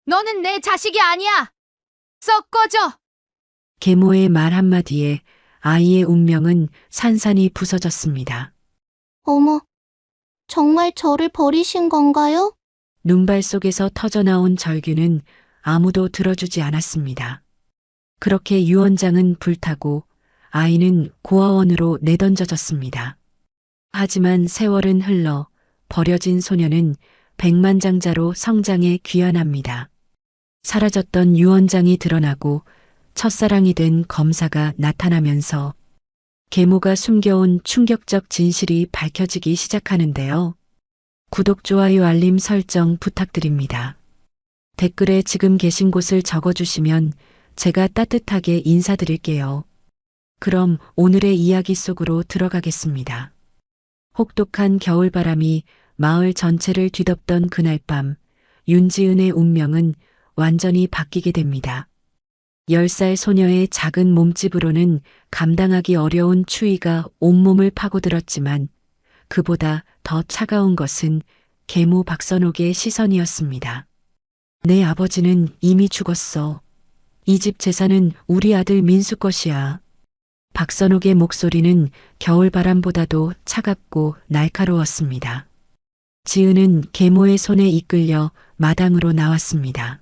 너는 내 자식이 아니야! 썩 꺼져! 계모의 말 한마디에 아이의 운명은 산산이 부서졌습니다. 어머, 정말 저를 버리신 건가요? 눈발 속에서 터져나온 절규는 아무도 들어주지 않았습니다. 그렇게 유언장은 불타고 아이는 고아원으로 내던져졌습니다. 하지만 세월은 흘러 버려진 소녀는 백만장자로 성장해 귀환합니다. 사라졌던 유언장이 드러나고 첫사랑이 된 검사가 나타나면서 계모가 숨겨온 충격적 진실이 밝혀지기 시작하는데요. 구독, 좋아요, 알림 설정 부탁드립니다. 댓글에 지금 계신 곳을 적어주시면 제가 따뜻하게 인사드릴게요. 그럼 오늘의 이야기 속으로 들어가겠습니다. 혹독한 겨울바람이 마을 전체를 뒤덮던 그날 밤, 윤지은의 운명은 완전히 바뀌게 됩니다. 10살 소녀의 작은 몸집으로는 감당하기 어려운 추위가 온몸을 파고들었지만 그보다 더 차가운 것은 계모 박선옥의 시선이었습니다. 내 아버지는 이미 죽었어. 이 집 재산은 우리 아들 민수 것이야. 박선옥의 목소리는 겨울바람보다도 차갑고 날카로웠습니다. 지은은 계모의 손에 이끌려 마당으로 나왔습니다.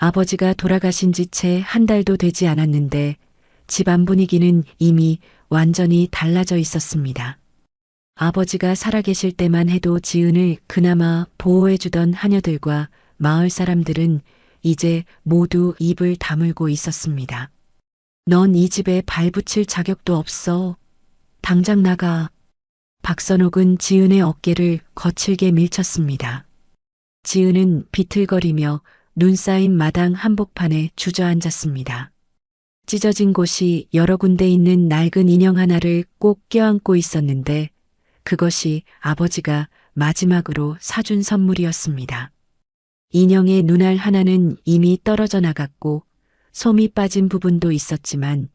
아버지가 돌아가신 지 채 한 달도 되지 않았는데 집안 분위기는 이미 완전히 달라져 있었습니다. 아버지가 살아계실 때만 해도 지은을 그나마 보호해주던 하녀들과 마을 사람들은 이제 모두 입을 다물고 있었습니다. 넌 이 집에 발붙일 자격도 없어. 당장 나가. 박선옥은 지은의 어깨를 거칠게 밀쳤습니다. 지은은 비틀거리며 눈 쌓인 마당 한복판에 주저앉았습니다. 찢어진 곳이 여러 군데 있는 낡은 인형 하나를 꼭 껴안고 있었는데 그것이 아버지가 마지막으로 사준 선물이었습니다. 인형의 눈알 하나는 이미 떨어져 나갔고 솜이 빠진 부분도 있었지만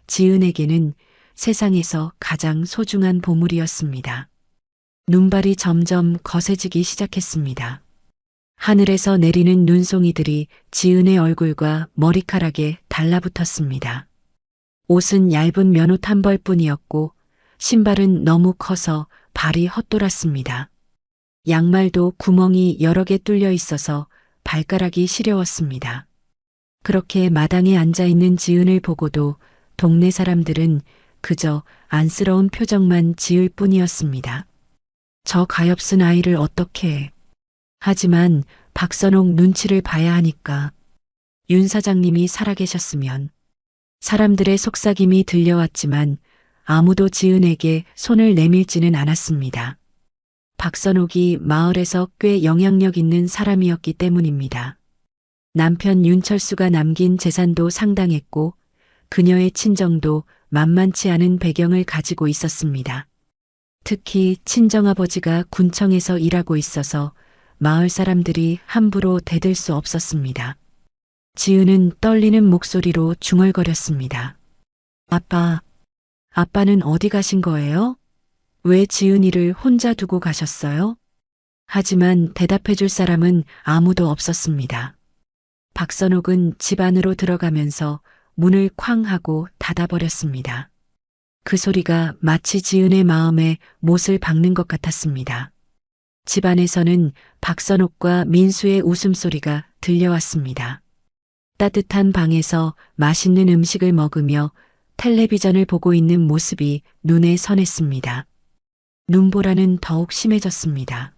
지은에게는 세상에서 가장 소중한 보물이었습니다. 눈발이 점점 거세지기 시작했습니다. 하늘에서 내리는 눈송이들이 지은의 얼굴과 머리카락에 달라붙었습니다. 옷은 얇은 면옷 한 벌뿐이었고 신발은 너무 커서 발이 헛돌았습니다. 양말도 구멍이 여러 개 뚫려 있어서 발가락이 시려웠습니다. 그렇게 마당에 앉아 있는 지은을 보고도 동네 사람들은 그저 안쓰러운 표정만 지을 뿐이었습니다. 저 가엾은 아이를 어떻게 해. 하지만 박선옥 눈치를 봐야 하니까 윤 사장님이 살아계셨으면 사람들의 속삭임이 들려왔지만 아무도 지은에게 손을 내밀지는 않았습니다. 박선옥이 마을에서 꽤 영향력 있는 사람이었기 때문입니다. 남편 윤철수가 남긴 재산도 상당했고 그녀의 친정도 만만치 않은 배경을 가지고 있었습니다. 특히 친정아버지가 군청에서 일하고 있어서 마을 사람들이 함부로 대들 수 없었습니다. 지은은 떨리는 목소리로 중얼거렸습니다. 아빠는 어디 가신 거예요? 왜 지은이를 혼자 두고 가셨어요? 하지만 대답해 줄 사람은 아무도 없었습니다. 박선옥은 집 안으로 들어가면서 문을 쾅 하고 닫아버렸습니다. 그 소리가 마치 지은의 마음에 못을 박는 것 같았습니다. 집안에서는 박선옥과 민수의 웃음소리가 들려왔습니다. 따뜻한 방에서 맛있는 음식을 먹으며 텔레비전을 보고 있는 모습이 눈에 선했습니다. 눈보라는 더욱 심해졌습니다.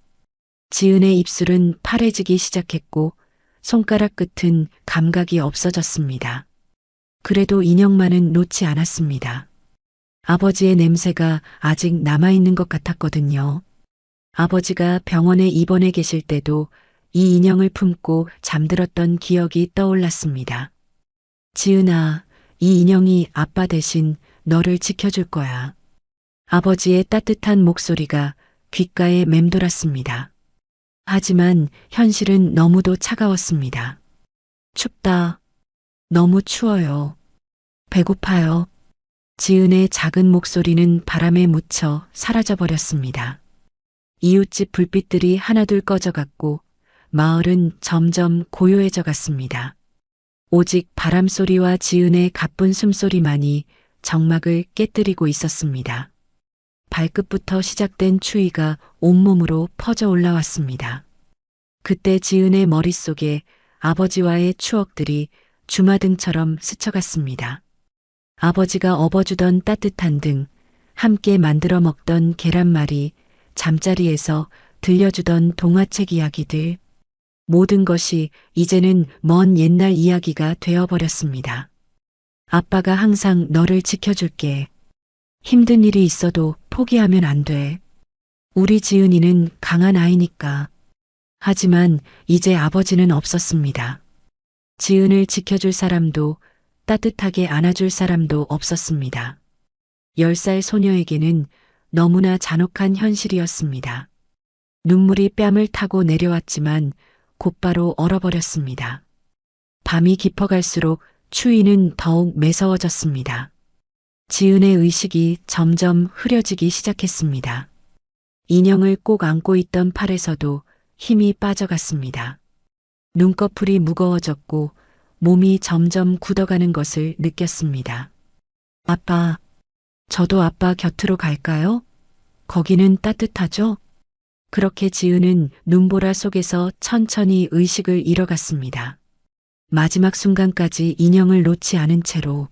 지은의 입술은 파래지기 시작했고 손가락 끝은 감각이 없어졌습니다. 그래도 인형만은 놓지 않았습니다. 아버지의 냄새가 아직 남아있는 것 같았거든요. 아버지가 병원에 입원해 계실 때도 이 인형을 품고 잠들었던 기억이 떠올랐습니다. 지은아, 이 인형이 아빠 대신 너를 지켜줄 거야. 아버지의 따뜻한 목소리가 귓가에 맴돌았습니다. 하지만 현실은 너무도 차가웠습니다. 춥다. 너무 추워요. 배고파요. 지은의 작은 목소리는 바람에 묻혀 사라져버렸습니다. 이웃집 불빛들이 하나둘 꺼져갔고 마을은 점점 고요해져 갔습니다. 오직 바람소리와 지은의 가쁜 숨소리만이 정막을 깨뜨리고 있었습니다. 발끝부터 시작된 추위가 온몸으로 퍼져 올라왔습니다. 그때 지은의 머릿속에 아버지와의 추억들이 주마등처럼 스쳐갔습니다. 아버지가 업어주던 따뜻한 등, 함께 만들어 먹던 계란말이, 잠자리에서 들려주던 동화책 이야기들, 모든 것이 이제는 먼 옛날 이야기가 되어버렸습니다. 아빠가 항상 너를 지켜줄게. 힘든 일이 있어도 포기하면 안 돼. 우리 지은이는 강한 아이니까. 하지만 이제 아버지는 없었습니다. 지은을 지켜줄 사람도 따뜻하게 안아줄 사람도 없었습니다. 10살 소녀에게는 너무나 잔혹한 현실이었습니다. 눈물이 뺨을 타고 내려왔지만 곧바로 얼어버렸습니다. 밤이 깊어갈수록 추위는 더욱 매서워졌습니다. 지은의 의식이 점점 흐려지기 시작했습니다. 인형을 꼭 안고 있던 팔에서도 힘이 빠져갔습니다. 눈꺼풀이 무거워졌고 몸이 점점 굳어가는 것을 느꼈습니다. 아빠, 저도 아빠 곁으로 갈까요? 거기는 따뜻하죠? 그렇게 지은은 눈보라 속에서 천천히 의식을 잃어갔습니다. 마지막 순간까지 인형을 놓지 않은 채로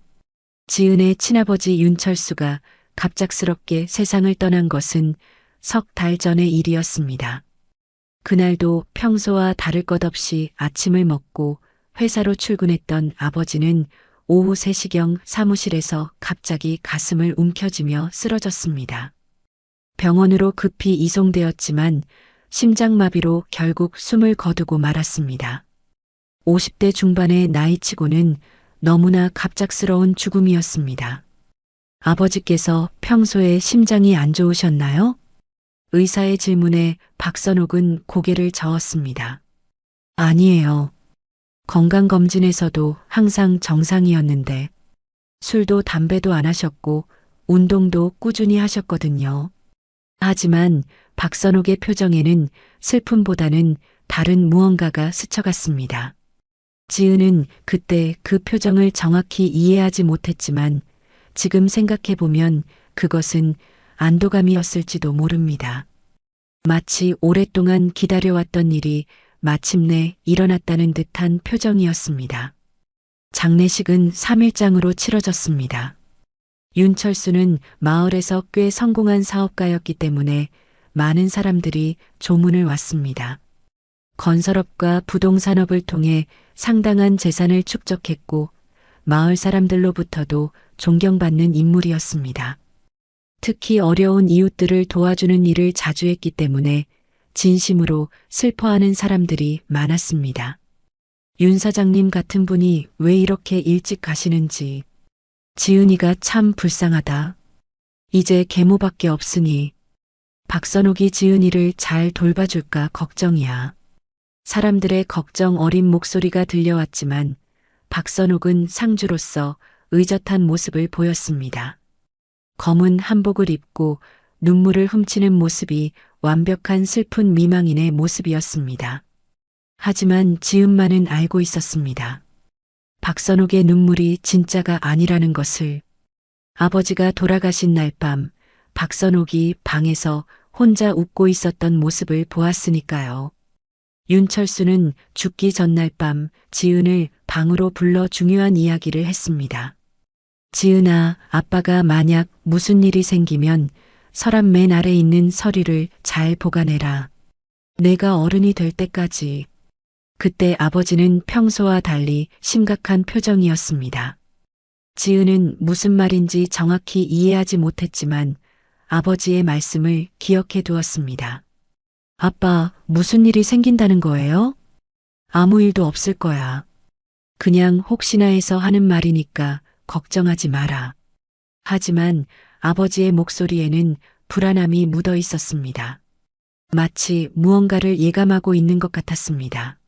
지은의 친아버지 윤철수가 갑작스럽게 세상을 떠난 것은 석 달 전의 일이었습니다. 그날도 평소와 다를 것 없이 아침을 먹고 회사로 출근했던 아버지는 오후 3시경 사무실에서 갑자기 가슴을 움켜쥐며 쓰러졌습니다. 병원으로 급히 이송되었지만 심장마비로 결국 숨을 거두고 말았습니다. 50대 중반의 나이치고는 너무나 갑작스러운 죽음이었습니다. 아버지께서 평소에 심장이 안 좋으셨나요? 의사의 질문에 박선옥은 고개를 저었습니다. 아니에요. 건강검진에서도 항상 정상이었는데 술도 담배도 안 하셨고 운동도 꾸준히 하셨거든요. 하지만 박선옥의 표정에는 슬픔보다는 다른 무언가가 스쳐갔습니다. 지은은 그때 그 표정을 정확히 이해하지 못했지만 지금 생각해보면 그것은 안도감이었을지도 모릅니다. 마치 오랫동안 기다려왔던 일이 마침내 일어났다는 듯한 표정이었습니다. 장례식은 3일장으로 치러졌습니다. 윤철수는 마을에서 꽤 성공한 사업가였기 때문에 많은 사람들이 조문을 왔습니다. 건설업과 부동산업을 통해 상당한 재산을 축적했고 마을 사람들로부터도 존경받는 인물이었습니다. 특히 어려운 이웃들을 도와주는 일을 자주 했기 때문에 진심으로 슬퍼하는 사람들이 많았습니다. 윤 사장님 같은 분이 왜 이렇게 일찍 가시는지. 지은이가 참 불쌍하다. 이제 계모밖에 없으니 박선옥이 지은이를 잘 돌봐줄까 걱정이야. 사람들의 걱정 어린 목소리가 들려왔지만 박선옥은 상주로서 의젓한 모습을 보였습니다. 검은 한복을 입고 눈물을 훔치는 모습이 완벽한 슬픈 미망인의 모습이었습니다. 하지만 지은만은 알고 있었습니다. 박선옥의 눈물이 진짜가 아니라는 것을. 아버지가 돌아가신 날 밤 박선옥이 방에서 혼자 웃고 있었던 모습을 보았으니까요. 윤철수는 죽기 전날 밤 지은을 방으로 불러 중요한 이야기를 했습니다. 지은아, 아빠가 만약 무슨 일이 생기면 서랍 맨 아래 있는 서류를 잘 보관해라. 내가 어른이 될 때까지. 그때 아버지는 평소와 달리 심각한 표정이었습니다. 지은은 무슨 말인지 정확히 이해하지 못했지만 아버지의 말씀을 기억해 두었습니다. 아빠, 무슨 일이 생긴다는 거예요? 아무 일도 없을 거야. 그냥 혹시나 해서 하는 말이니까 걱정하지 마라. 하지만 아버지의 목소리에는 불안함이 묻어 있었습니다. 마치 무언가를 예감하고 있는 것 같았습니다.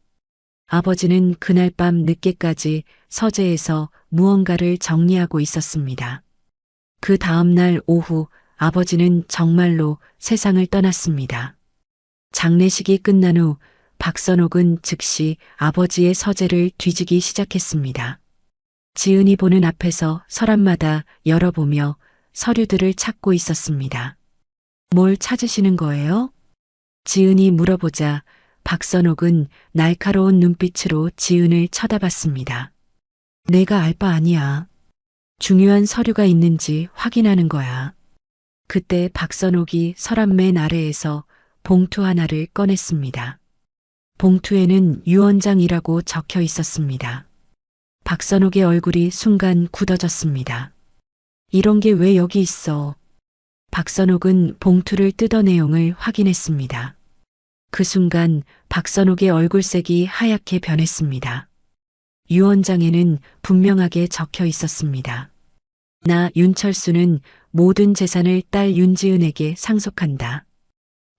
아버지는 그날 밤 늦게까지 서재에서 무언가를 정리하고 있었습니다. 그 다음날 오후 아버지는 정말로 세상을 떠났습니다. 장례식이 끝난 후 박선옥은 즉시 아버지의 서재를 뒤지기 시작했습니다. 지은이 보는 앞에서 서랍마다 열어보며 서류들을 찾고 있었습니다. 뭘 찾으시는 거예요? 지은이 물어보자 박선옥은 날카로운 눈빛으로 지은을 쳐다봤습니다. 내가 알 바 아니야. 중요한 서류가 있는지 확인하는 거야. 그때 박선옥이 서랍 맨 아래에서 봉투 하나를 꺼냈습니다. 봉투에는 유언장이라고 적혀 있었습니다. 박선옥의 얼굴이 순간 굳어졌습니다. 이런 게 왜 여기 있어? 박선옥은 봉투를 뜯어 내용을 확인했습니다. 그 순간 박선옥의 얼굴색이 하얗게 변했습니다. 유언장에는 분명하게 적혀 있었습니다. 나 윤철수는 모든 재산을 딸 윤지은에게 상속한다.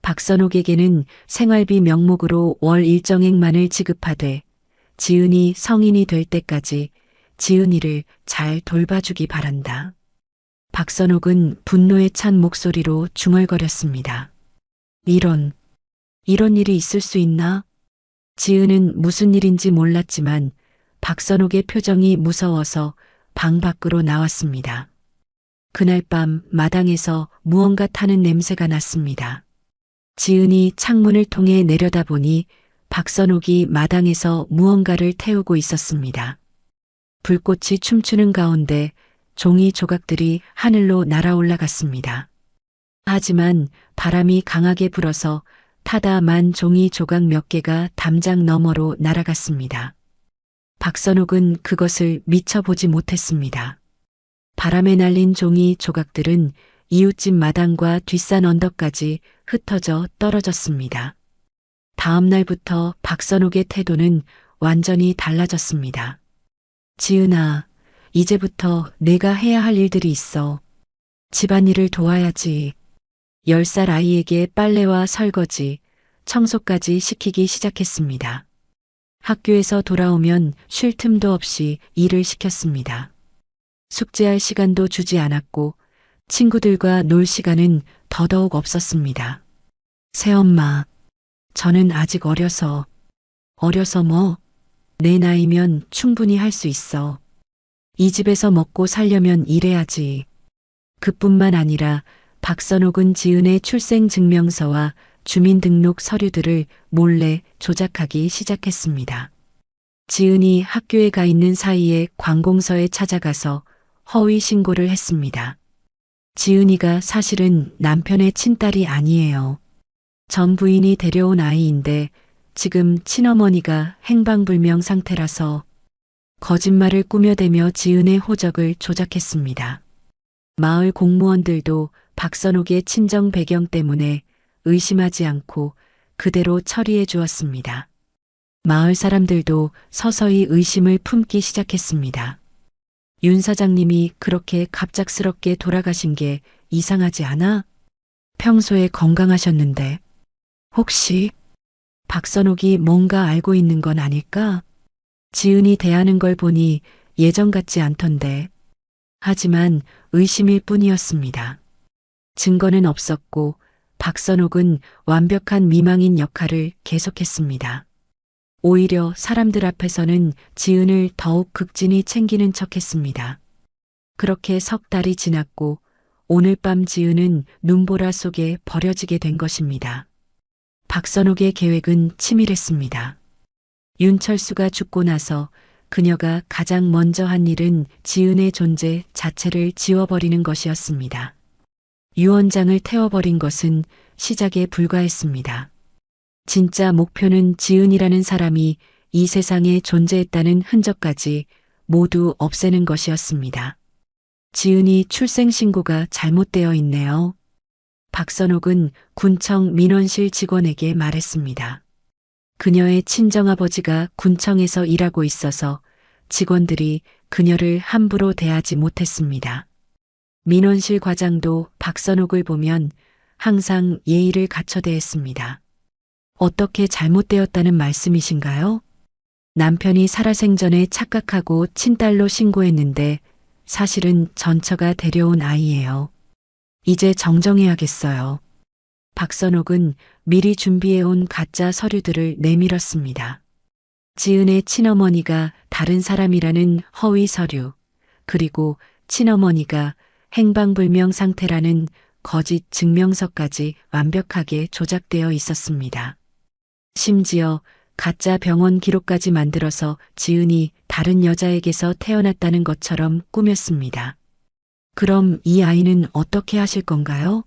박선옥에게는 생활비 명목으로 월 일정액만을 지급하되 지은이 성인이 될 때까지 지은이를 잘 돌봐주기 바란다. 박선옥은 분노에 찬 목소리로 중얼거렸습니다. 이런 일이 있을 수 있나? 지은은 무슨 일인지 몰랐지만 박선옥의 표정이 무서워서 방 밖으로 나왔습니다. 그날 밤 마당에서 무언가 타는 냄새가 났습니다. 지은이 창문을 통해 내려다보니 박선옥이 마당에서 무언가를 태우고 있었습니다. 불꽃이 춤추는 가운데 종이 조각들이 하늘로 날아올라갔습니다. 하지만 바람이 강하게 불어서 타다 만 종이 조각 몇 개가 담장 너머로 날아갔습니다. 박선옥은 그것을 미처 보지 못했습니다. 바람에 날린 종이 조각들은 이웃집 마당과 뒷산 언덕까지 흩어져 떨어졌습니다. 다음 날부터 박선옥의 태도는 완전히 달라졌습니다. 지은아, 이제부터 내가 해야 할 일들이 있어. 집안일을 도와야지. 10살 아이에게 빨래와 설거지, 청소까지 시키기 시작했습니다. 학교에서 돌아오면 쉴 틈도 없이 일을 시켰습니다. 숙제할 시간도 주지 않았고 친구들과 놀 시간은 더더욱 없었습니다. 새엄마, 저는 아직 어려서 뭐? 내 나이면 충분히 할 수 있어. 이 집에서 먹고 살려면 일해야지. 그뿐만 아니라 박선옥은 지은의 출생증명서와 주민등록 서류들을 몰래 조작하기 시작했습니다. 지은이 학교에 가 있는 사이에 관공서에 찾아가서 허위 신고를 했습니다. 지은이가 사실은 남편의 친딸이 아니에요. 전 부인이 데려온 아이인데 지금 친어머니가 행방불명 상태라서 거짓말을 꾸며대며 지은의 호적을 조작했습니다. 마을 공무원들도 박선옥의 친정 배경 때문에 의심하지 않고 그대로 처리해 주었습니다. 마을 사람들도 서서히 의심을 품기 시작했습니다. 윤 사장님이 그렇게 갑작스럽게 돌아가신 게 이상하지 않아? 평소에 건강하셨는데 혹시 박선옥이 뭔가 알고 있는 건 아닐까? 지은이 대하는 걸 보니 예전 같지 않던데. 하지만 의심일 뿐이었습니다. 증거는 없었고 박선옥은 완벽한 미망인 역할을 계속했습니다. 오히려 사람들 앞에서는 지은을 더욱 극진히 챙기는 척했습니다. 그렇게 석 달이 지났고 오늘 밤 지은은 눈보라 속에 버려지게 된 것입니다. 박선옥의 계획은 치밀했습니다. 윤철수가 죽고 나서 그녀가 가장 먼저 한 일은 지은의 존재 자체를 지워버리는 것이었습니다. 유언장을 태워버린 것은 시작에 불과했습니다. 진짜 목표는 지은이라는 사람이 이 세상에 존재했다는 흔적까지 모두 없애는 것이었습니다. 지은이 출생신고가 잘못되어 있네요. 박선옥은 군청 민원실 직원에게 말했습니다. 그녀의 친정아버지가 군청에서 일하고 있어서 직원들이 그녀를 함부로 대하지 못했습니다. 민원실 과장도 박선옥을 보면 항상 예의를 갖춰 대했습니다. 어떻게 잘못되었다는 말씀이신가요? 남편이 살아생전에 착각하고 친딸로 신고했는데 사실은 전처가 데려온 아이예요. 이제 정정해야겠어요. 박선옥은 미리 준비해온 가짜 서류들을 내밀었습니다. 지은의 친어머니가 다른 사람이라는 허위 서류, 그리고 친어머니가 행방불명 상태라는 거짓 증명서까지 완벽하게 조작되어 있었습니다. 심지어 가짜 병원 기록까지 만들어서 지은이 다른 여자에게서 태어났다는 것처럼 꾸몄습니다. 그럼 이 아이는 어떻게 하실 건가요?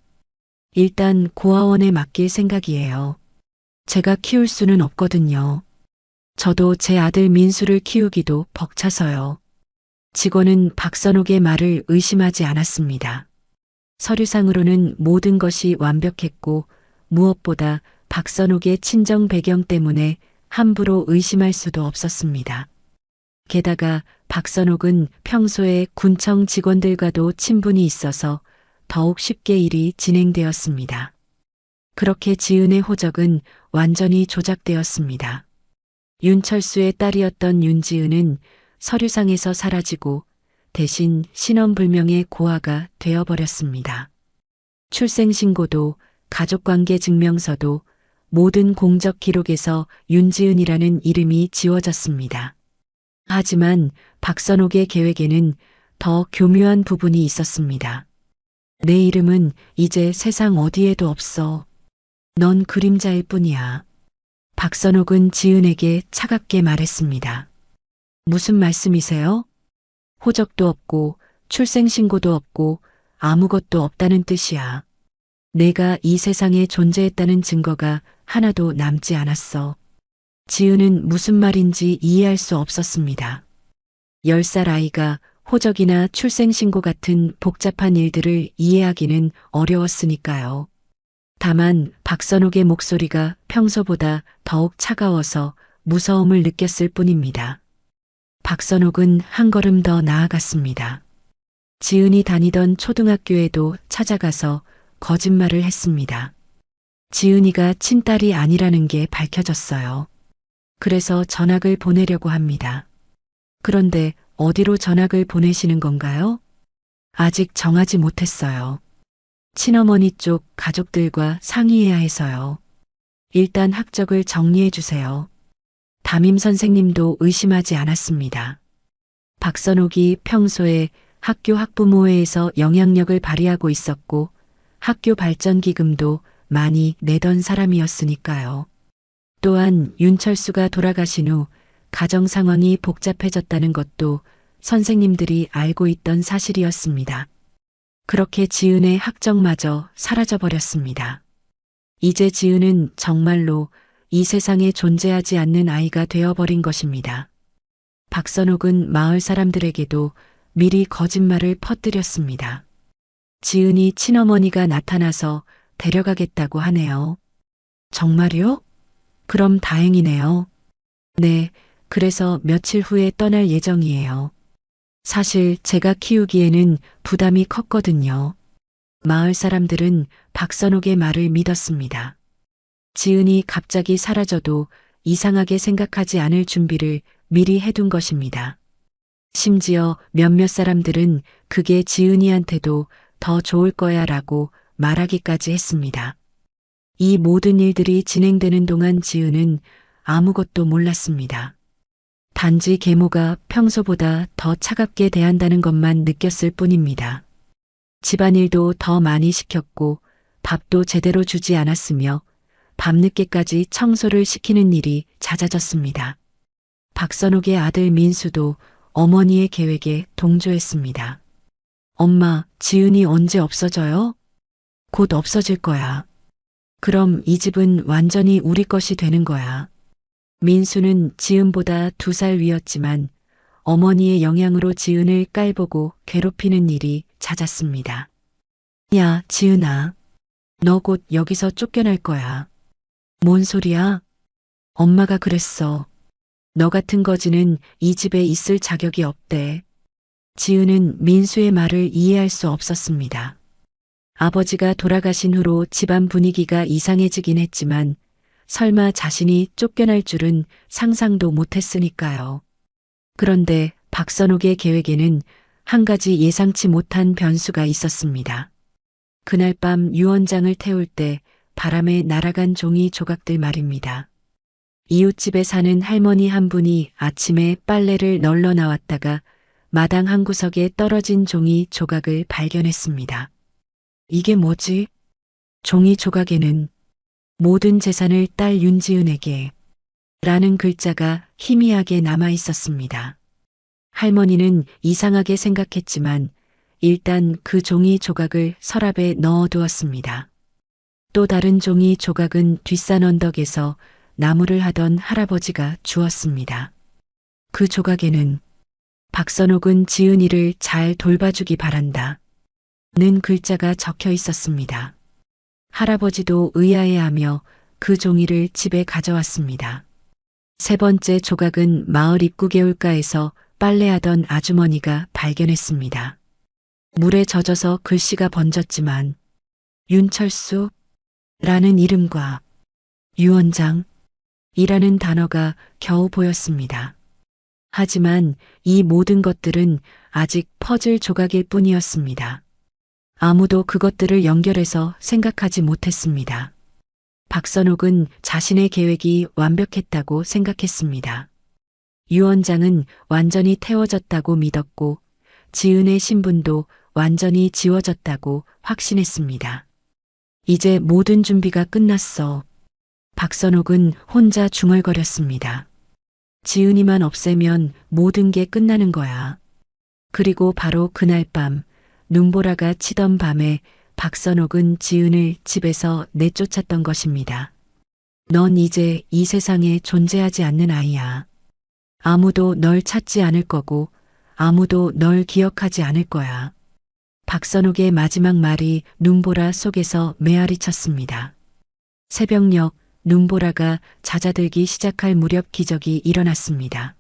일단 고아원에 맡길 생각이에요. 제가 키울 수는 없거든요. 저도 제 아들 민수를 키우기도 벅차서요. 직원은 박선옥의 말을 의심하지 않았습니다. 서류상으로는 모든 것이 완벽했고 무엇보다 박선옥의 친정 배경 때문에 함부로 의심할 수도 없었습니다. 게다가 박선옥은 평소에 군청 직원들과도 친분이 있어서 더욱 쉽게 일이 진행되었습니다. 그렇게 지은의 호적은 완전히 조작되었습니다. 윤철수의 딸이었던 윤지은은 서류상에서 사라지고 대신 신원불명의 고아가 되어버렸습니다. 출생신고도 가족관계 증명서도 모든 공적 기록에서 윤지은이라는 이름이 지워졌습니다. 하지만 박선옥의 계획에는 더 교묘한 부분이 있었습니다. 내 이름은 이제 세상 어디에도 없어. 넌 그림자일 뿐이야. 박선옥은 지은에게 차갑게 말했습니다. 무슨 말씀이세요? 호적도 없고 출생신고도 없고 아무것도 없다는 뜻이야. 내가 이 세상에 존재했다는 증거가 하나도 남지 않았어. 지은은 무슨 말인지 이해할 수 없었습니다. 10살 아이가 호적이나 출생신고 같은 복잡한 일들을 이해하기는 어려웠으니까요. 다만 박선옥의 목소리가 평소보다 더욱 차가워서 무서움을 느꼈을 뿐입니다. 박선옥은 한 걸음 더 나아갔습니다. 지은이 다니던 초등학교에도 찾아가서 거짓말을 했습니다. 지은이가 친딸이 아니라는 게 밝혀졌어요. 그래서 전학을 보내려고 합니다. 그런데 어디로 전학을 보내시는 건가요? 아직 정하지 못했어요. 친어머니 쪽 가족들과 상의해야 해서요. 일단 학적을 정리해 주세요. 담임 선생님도 의심하지 않았습니다. 박선옥이 평소에 학교 학부모회에서 영향력을 발휘하고 있었고 학교 발전 기금도 많이 내던 사람이었으니까요. 또한 윤철수가 돌아가신 후 가정 상황이 복잡해졌다는 것도 선생님들이 알고 있던 사실이었습니다. 그렇게 지은의 학적마저 사라져버렸습니다. 이제 지은은 정말로 이 세상에 존재하지 않는 아이가 되어버린 것입니다. 박선옥은 마을 사람들에게도 미리 거짓말을 퍼뜨렸습니다. 지은이 친어머니가 나타나서 데려가겠다고 하네요. 정말요? 그럼 다행이네요. 네, 그래서 며칠 후에 떠날 예정이에요. 사실 제가 키우기에는 부담이 컸거든요. 마을 사람들은 박선옥의 말을 믿었습니다. 지은이 갑자기 사라져도 이상하게 생각하지 않을 준비를 미리 해둔 것입니다. 심지어 몇몇 사람들은 그게 지은이한테도 더 좋을 거야 라고 말하기까지 했습니다. 이 모든 일들이 진행되는 동안 지은은 아무것도 몰랐습니다. 단지 계모가 평소보다 더 차갑게 대한다는 것만 느꼈을 뿐입니다. 집안일도 더 많이 시켰고 밥도 제대로 주지 않았으며 밤늦게까지 청소를 시키는 일이 잦아졌습니다. 박선옥의 아들 민수도 어머니의 계획에 동조했습니다. 엄마, 지은이 언제 없어져요? 곧 없어질 거야. 그럼 이 집은 완전히 우리 것이 되는 거야. 민수는 지은보다 2살 위였지만 어머니의 영향으로 지은을 깔보고 괴롭히는 일이 잦았습니다. 야, 지은아. 너 곧 여기서 쫓겨날 거야. 뭔 소리야? 엄마가 그랬어. 너 같은 거지는 이 집에 있을 자격이 없대. 지은은 민수의 말을 이해할 수 없었습니다. 아버지가 돌아가신 후로 집안 분위기가 이상해지긴 했지만 설마 자신이 쫓겨날 줄은 상상도 못했으니까요. 그런데 박선옥의 계획에는 한 가지 예상치 못한 변수가 있었습니다. 그날 밤 유언장을 태울 때 바람에 날아간 종이 조각들 말입니다. 이웃집에 사는 할머니 한 분이 아침에 빨래를 널러 나왔다가 마당 한 구석에 떨어진 종이 조각을 발견했습니다. 이게 뭐지? 종이 조각에는 모든 재산을 딸 윤지은에게 라는 글자가 희미하게 남아 있었습니다. 할머니는 이상하게 생각했지만 일단 그 종이 조각을 서랍에 넣어두었습니다. 또 다른 종이 조각은 뒷산 언덕에서 나무를 하던 할아버지가 주었습니다. 그 조각에는 박선옥은 지은이를 잘 돌봐주기 바란다. 는 글자가 적혀 있었습니다. 할아버지도 의아해하며 그 종이를 집에 가져왔습니다. 세 번째 조각은 마을 입구 개울가에서 빨래하던 아주머니가 발견했습니다. 물에 젖어서 글씨가 번졌지만 윤철수 라는 이름과 유원장 이라는 단어가 겨우 보였습니다. 하지만 이 모든 것들은 아직 퍼즐 조각일 뿐이었습니다. 아무도 그것들을 연결해서 생각하지 못했습니다. 박선옥은 자신의 계획이 완벽했다고 생각했습니다. 유원장은 완전히 태워졌다고 믿었고 지은의 신분도 완전히 지워졌다고 확신했습니다. 이제 모든 준비가 끝났어. 박선옥은 혼자 중얼거렸습니다. 지은이만 없애면 모든 게 끝나는 거야. 그리고 바로 그날 밤, 눈보라가 치던 밤에 박선옥은 지은을 집에서 내쫓았던 것입니다. 넌 이제 이 세상에 존재하지 않는 아이야. 아무도 널 찾지 않을 거고 아무도 널 기억하지 않을 거야. 박선옥의 마지막 말이 눈보라 속에서 메아리 쳤습니다. 새벽녘 눈보라가 잦아들기 시작할 무렵 기적이 일어났습니다.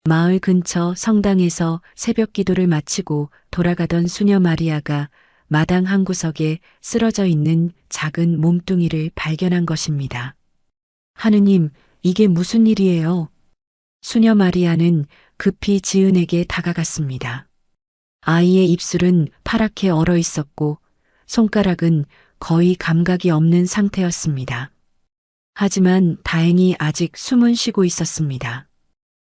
마을 근처 성당에서 새벽 기도를 마치고 돌아가던 수녀 마리아가 마당 한 구석에 쓰러져 있는 작은 몸뚱이를 발견한 것입니다. 하느님, 이게 무슨 일이에요? 수녀 마리아는 급히 지은에게 다가갔습니다. 아이의 입술은 파랗게 얼어 있었고 손가락은 거의 감각이 없는 상태였습니다. 하지만 다행히 아직 숨은 쉬고 있었습니다.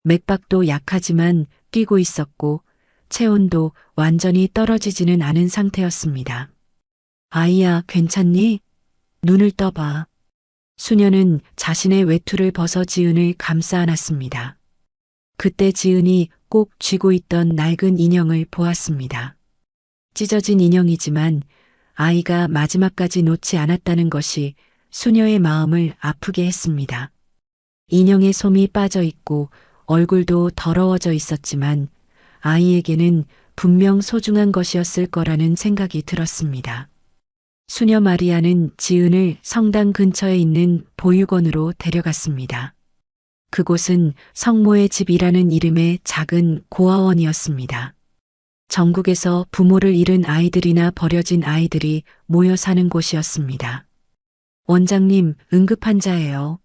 맥박도 약하지만 뛰고 있었고 체온도 완전히 떨어지지는 않은 상태였습니다. 아이야, 괜찮니? 눈을 떠봐. 수녀는 자신의 외투를 벗어 지은을 감싸 안았습니다. 그때 지은이 꼭 쥐고 있던 낡은 인형을 보았습니다. 찢어진 인형이지만 아이가 마지막까지 놓지 않았다는 것이 수녀의 마음을 아프게 했습니다. 인형의 솜이 빠져 있고 얼굴도 더러워져 있었지만 아이에게는 분명 소중한 것이었을 거라는 생각이 들었습니다. 수녀 마리아는 지은을 성당 근처에 있는 보육원으로 데려갔습니다. 그곳은 성모의 집이라는 이름의 작은 고아원이었습니다. 전국에서 부모를 잃은 아이들이나 버려진 아이들이 모여 사는 곳이었습니다. 원장님, 응급환자예요.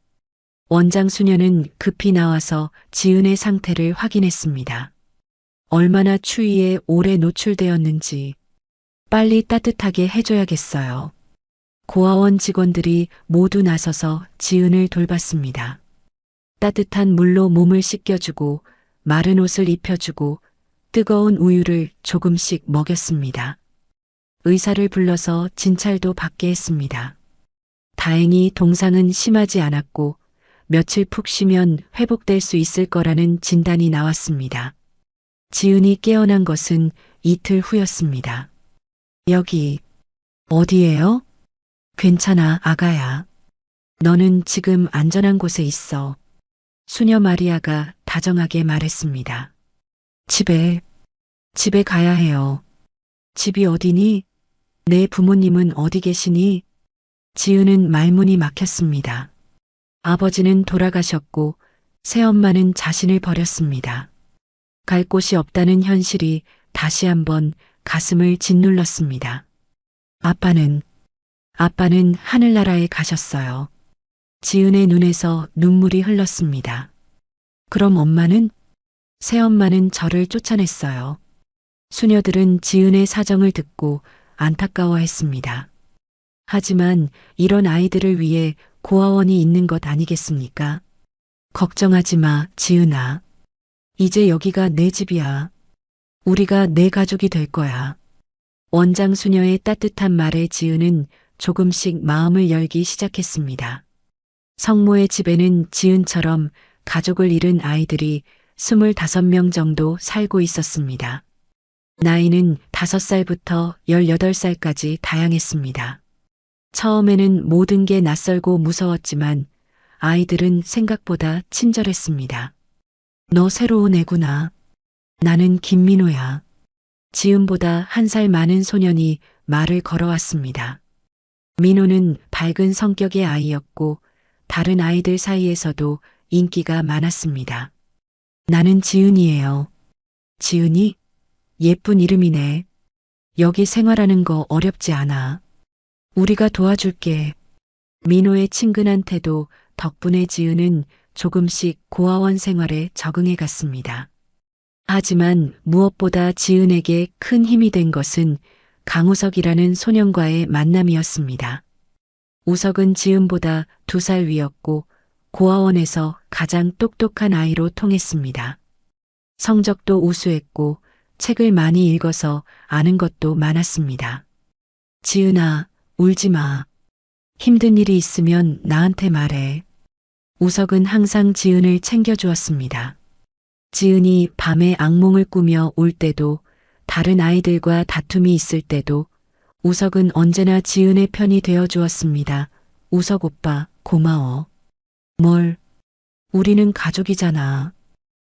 원장 수녀는 급히 나와서 지은의 상태를 확인했습니다. 얼마나 추위에 오래 노출되었는지 빨리 따뜻하게 해줘야겠어요. 고아원 직원들이 모두 나서서 지은을 돌봤습니다. 따뜻한 물로 몸을 씻겨주고 마른 옷을 입혀주고 뜨거운 우유를 조금씩 먹였습니다. 의사를 불러서 진찰도 받게 했습니다. 다행히 동상은 심하지 않았고 며칠 푹 쉬면 회복될 수 있을 거라는 진단이 나왔습니다. 지은이 깨어난 것은 이틀 후였습니다. 여기 어디예요? 괜찮아, 아가야. 너는 지금 안전한 곳에 있어. 수녀 마리아가 다정하게 말했습니다. 집에 가야 해요. 집이 어디니? 내 부모님은 어디 계시니? 지은은 말문이 막혔습니다. 아버지는 돌아가셨고 새엄마는 자신을 버렸습니다. 갈 곳이 없다는 현실이 다시 한번 가슴을 짓눌렀습니다. 아빠는 하늘나라에 가셨어요. 지은의 눈에서 눈물이 흘렀습니다. 그럼 엄마는? 새엄마는 저를 쫓아냈어요. 수녀들은 지은의 사정을 듣고 안타까워했습니다. 하지만 이런 아이들을 위해 고아원이 있는 것 아니겠습니까? 걱정하지 마, 지은아. 이제 여기가 내 집이야. 우리가 내 가족이 될 거야. 원장 수녀의 따뜻한 말에 지은은 조금씩 마음을 열기 시작했습니다. 성모의 집에는 지은처럼 가족을 잃은 아이들이 25명 정도 살고 있었습니다. 나이는 5살부터 18살까지 다양했습니다. 처음에는 모든 게 낯설고 무서웠지만 아이들은 생각보다 친절했습니다. 너 새로운 애구나. 나는 김민호야. 지은보다 1살 많은 소년이 말을 걸어왔습니다. 민호는 밝은 성격의 아이였고 다른 아이들 사이에서도 인기가 많았습니다. 나는 지은이에요. 지은이? 예쁜 이름이네. 여기 생활하는 거 어렵지 않아. 우리가 도와줄게. 민호의 친근한 태도 덕분에 지은은 조금씩 고아원 생활에 적응해 갔습니다. 하지만 무엇보다 지은에게 큰 힘이 된 것은 강우석이라는 소년과의 만남이었습니다. 우석은 지은보다 2살 위였고 고아원에서 가장 똑똑한 아이로 통했습니다. 성적도 우수했고 책을 많이 읽어서 아는 것도 많았습니다. 지은아, 울지 마. 힘든 일이 있으면 나한테 말해. 우석은 항상 지은을 챙겨주었습니다. 지은이 밤에 악몽을 꾸며 올 때도 다른 아이들과 다툼이 있을 때도 우석은 언제나 지은의 편이 되어 주었습니다. 우석 오빠, 고마워. 뭘? 우리는 가족이잖아.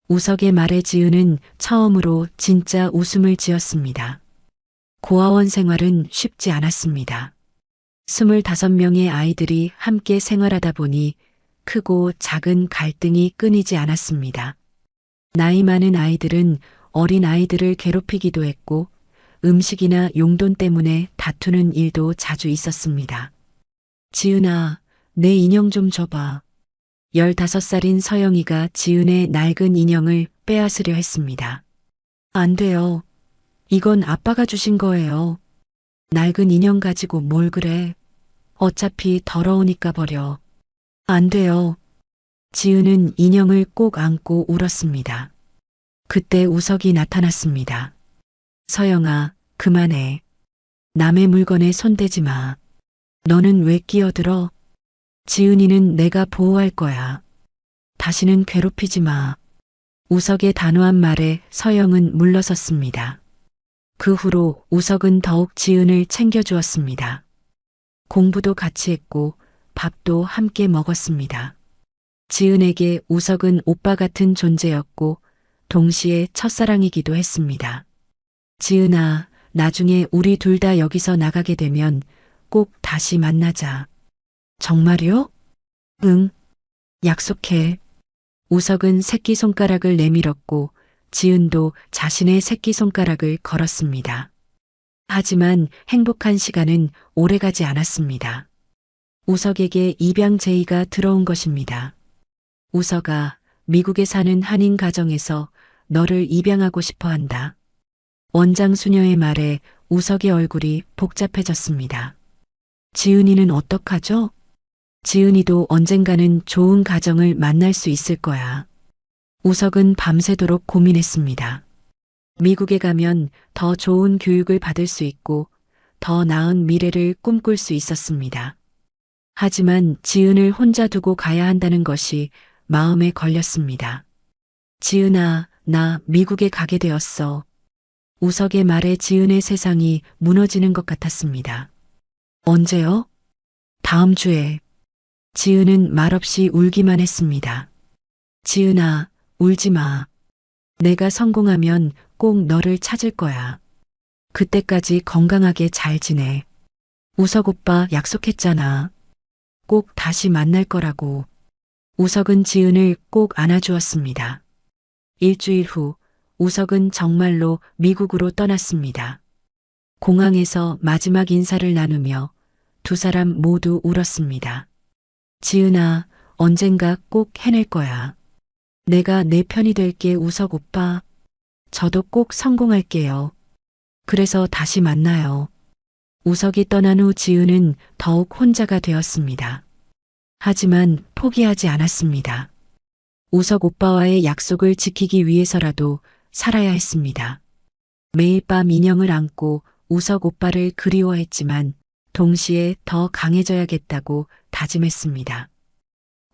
우석의 말에 지은은 처음으로 진짜 웃음을 지었습니다. 고아원 생활은 쉽지 않았습니다. 25명의 아이들이 함께 생활하다 보니 크고 작은 갈등이 끊이지 않았습니다. 나이 많은 아이들은 어린 아이들을 괴롭히기도 했고 음식이나 용돈 때문에 다투는 일도 자주 있었습니다. 지은아, 내 인형 좀 줘봐. 15살인 서영이가 지은의 낡은 인형을 빼앗으려 했습니다. 안 돼요. 이건 아빠가 주신 거예요. 낡은 인형 가지고 뭘 그래. 어차피 더러우니까 버려. 안 돼요. 지은은 인형을 꼭 안고 울었습니다. 그때 우석이 나타났습니다. 서영아, 그만해. 남의 물건에 손대지 마. 너는 왜 끼어들어? 지은이는 내가 보호할 거야. 다시는 괴롭히지 마. 우석의 단호한 말에 서영은 물러섰습니다. 그 후로 우석은 더욱 지은을 챙겨주었습니다. 공부도 같이 했고 밥도 함께 먹었습니다. 지은에게 우석은 오빠 같은 존재였고 동시에 첫사랑이기도 했습니다. 지은아, 나중에 우리 둘 다 여기서 나가게 되면 꼭 다시 만나자. 정말요? 응. 약속해. 우석은 새끼손가락을 내밀었고 지은도 자신의 새끼손가락을 걸었습니다. 하지만 행복한 시간은 오래가지 않았습니다. 우석에게 입양 제의가 들어온 것입니다. 우석아, 미국에 사는 한인 가정에서 너를 입양하고 싶어 한다. 원장 수녀의 말에 우석의 얼굴이 복잡해졌습니다. 지은이는 어떡하죠? 지은이도 언젠가는 좋은 가정을 만날 수 있을 거야. 우석은 밤새도록 고민했습니다. 미국에 가면 더 좋은 교육을 받을 수 있고 더 나은 미래를 꿈꿀 수 있었습니다. 하지만 지은을 혼자 두고 가야 한다는 것이 마음에 걸렸습니다. 지은아, 나 미국에 가게 되었어. 우석의 말에 지은의 세상이 무너지는 것 같았습니다. 언제요? 다음 주에. 지은은 말없이 울기만 했습니다. 지은아, 울지 마. 내가 성공하면 꼭 너를 찾을 거야. 그때까지 건강하게 잘 지내. 우석 오빠 약속했잖아. 꼭 다시 만날 거라고. 우석은 지은을 꼭 안아주었습니다. 일주일 후 우석은 정말로 미국으로 떠났습니다. 공항에서 마지막 인사를 나누며 두 사람 모두 울었습니다. 지은아, 언젠가 꼭 해낼 거야. 내가 내 편이 될게 우석 오빠. 저도 꼭 성공할게요. 그래서 다시 만나요. 우석이 떠난 후 지은은 더욱 혼자가 되었습니다. 하지만 포기하지 않았습니다. 우석 오빠와의 약속을 지키기 위해서라도 살아야 했습니다. 매일 밤 인형을 안고 우석 오빠를 그리워했지만 동시에 더 강해져야겠다고 다짐했습니다.